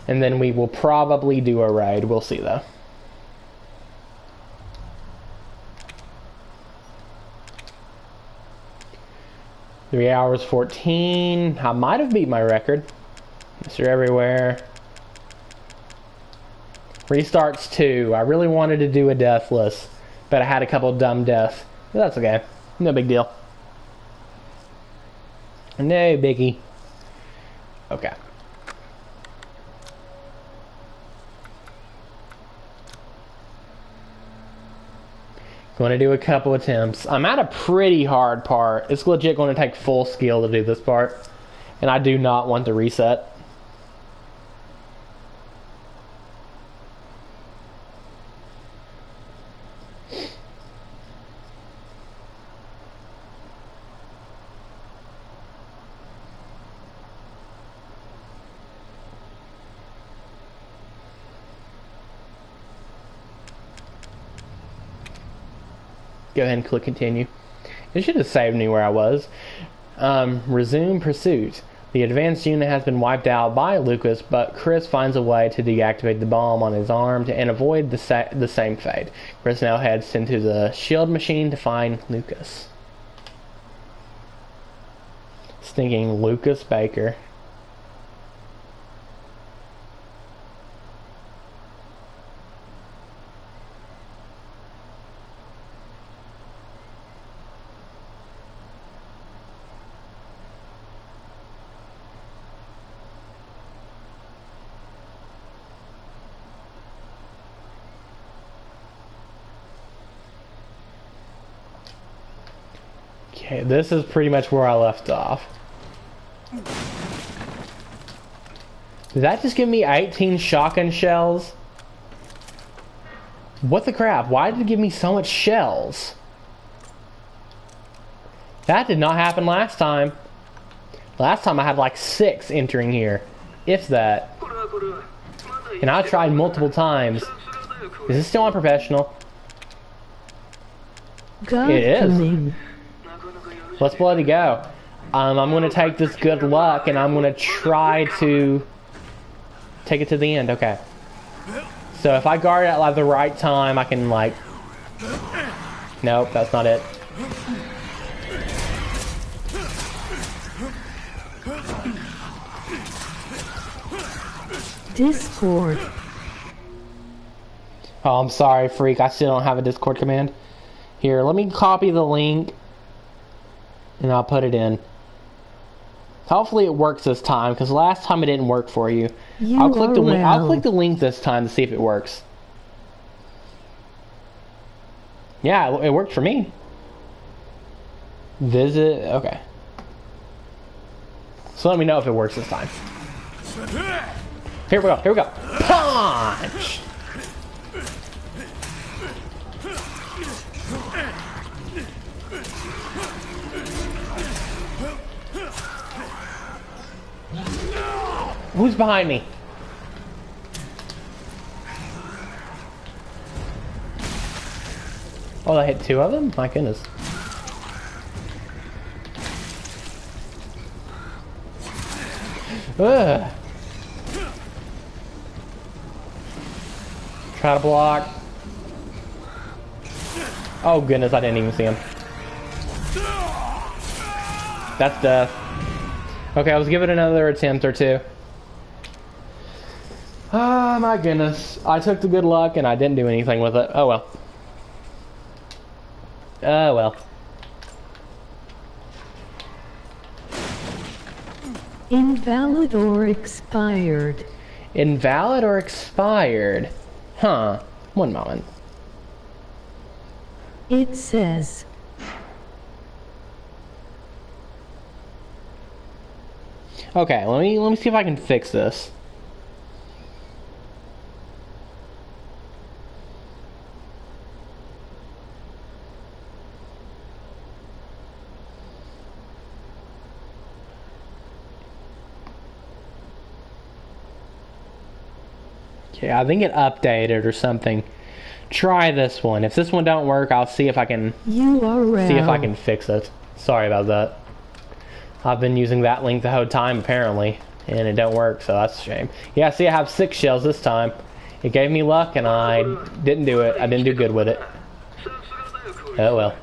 And then we will probably do a raid. We'll see, though. Three hours 14. I might have beat my record. Mr. Everywhere. Restarts 2. I really wanted to do a deathless, but I had a couple dumb deaths. But that's okay. No big deal. No biggie. Okay. Going to do a couple attempts. I'm at a pretty hard part. It's legit going to take full skill to do this part. And I do not want the reset. Go ahead and click continue. It should have saved me where I was. Resume pursuit. The advanced unit has been wiped out by Lucas, but Chris finds a way to deactivate the bomb on his arm and avoid the same fate. Chris now heads into the shield machine to find Lucas. Stinking Lucas Baker. Okay, this is pretty much where I left off. Did that just give me 18 shotgun shells? What the crap? Why did it give me so much shells? That did not happen last time. Last time I had like 6 entering here. If that. And I tried multiple times. Is this still on professional? Go It is. me. Let's bloody go. I'm going to take this good luck and I'm going to try to take it to the end. Okay. So if I guard it at like the right time, I can like... Nope, that's not it. Discord. Oh, I'm sorry, freak. I still don't have a Discord command. Here, let me copy the link and I'll put it in. Hopefully it works this time, because last time it didn't work for you. I'll click the link. I'll click the link this time to see if it works. Yeah, it worked for me. Visit. Okay. So let me know if it works this time. Here we go. Here we go. Punch. Who's behind me? Oh, I hit 2 of them? My goodness. Ugh. Try to block. Oh goodness, I didn't even see him. That's death. Okay, I was giving it another attempt or 2. Oh my goodness. I took the good luck and I didn't do anything with it. Oh well. Oh well. Invalid or expired. Invalid or expired? Huh. One moment. It says Okay, let me see if I can fix this. Okay, I think it updated or something. Try this one. If this one don't work, I'll see if I can URL. see if I can fix it. Sorry about that. I've been using that link the whole time apparently, and it don't work, so that's a shame. Yeah, see, I have 6 shells this time. It gave me luck, and I didn't do it. I didn't do good with it. Oh well.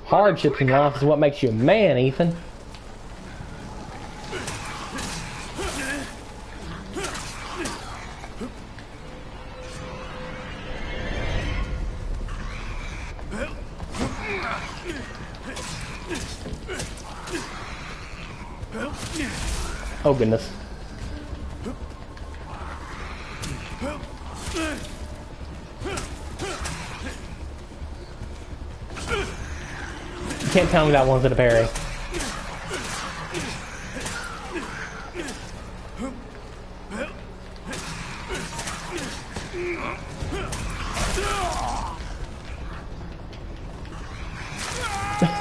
Hardships in life is what makes you a man, Ethan. Oh goodness. can't tell me that wasn't a parry.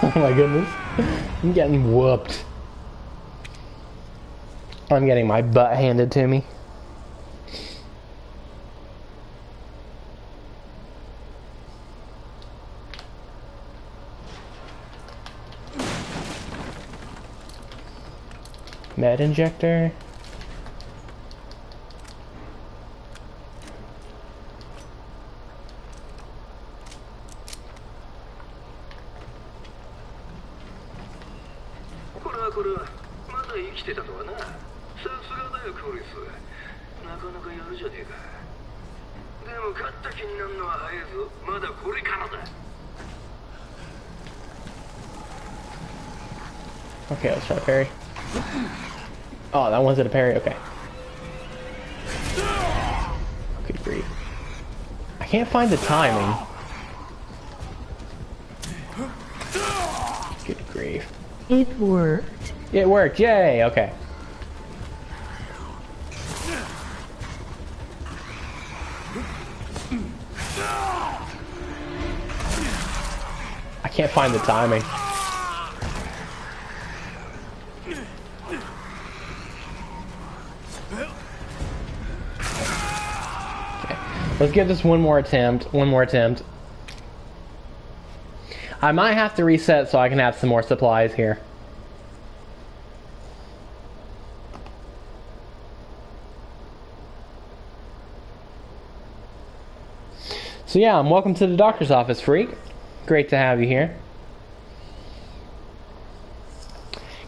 Oh my goodness. I'm getting whooped. I'm getting my butt handed to me. Med injector. Okay, let's try parry. Oh, that wasn't a parry. Okay. Good grief. I can't find the timing. Good grief. It worked. It worked. Yay. Okay. I can't find the timing. Let's give this one more attempt. One more attempt. I might have to reset so I can have some more supplies here. So yeah, welcome to the doctor's office, Freak. Great to have you here.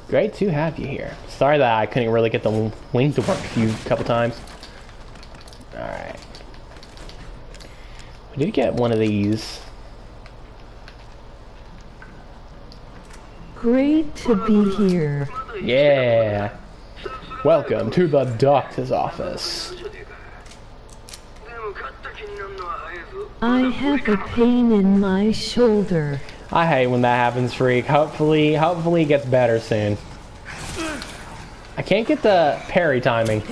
Great to have you here. Sorry that I couldn't really get the link to work a couple times. Alright. We did get one of these. Great to be here. Yeah. Welcome to the doctor's office. I have a pain in my shoulder. I hate when that happens, Freak. Hopefully it gets better soon. I can't get the parry timing.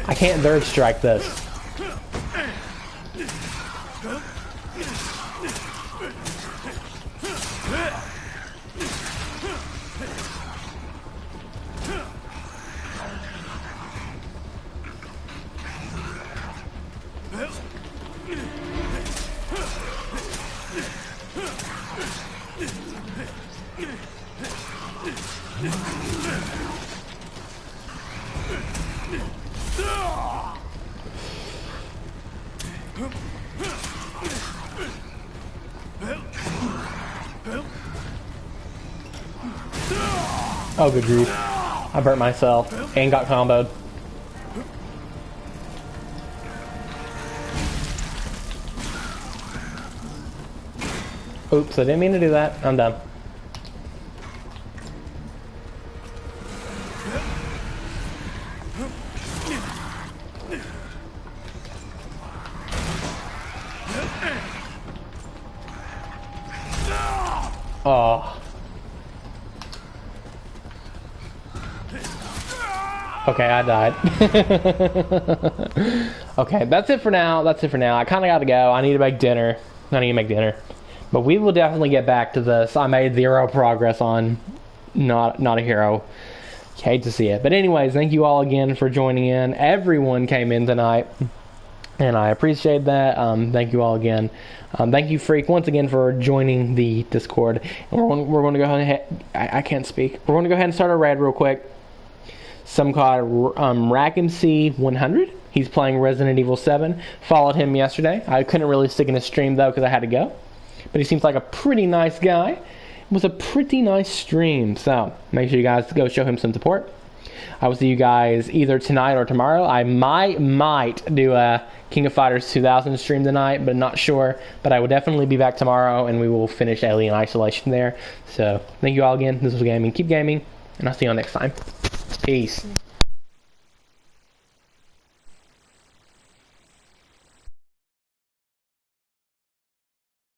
I can't third strike this. Oh, good grief. I burnt myself and got comboed. Oops, I didn't mean to do that. I'm done. Oh. Okay, I died. Okay, that's it for now. That's it for now. I kind of got to go. I need to make dinner. But we will definitely get back to this. I made 0 progress on not a hero. Hate to see it. But anyways, thank you all again for joining in. Everyone came in tonight, and I appreciate that. Thank you all again. Thank you, Freak, once again for joining the Discord. And we're going to go ahead. I can't speak. We're going to go ahead and start a raid real quick. Some called RackMC 100. He's playing Resident Evil 7. Followed him yesterday. I couldn't really stick in his stream though because I had to go. But he seems like a pretty nice guy. It was a pretty nice stream. So make sure you guys go show him some support. I will see you guys either tonight or tomorrow. I might do a King of Fighters 2000 stream tonight, but not sure. But I will definitely be back tomorrow, and we will finish Alien Isolation there. So thank you all again. This was Gaming. Keep gaming, and I'll see you all next time. Peace.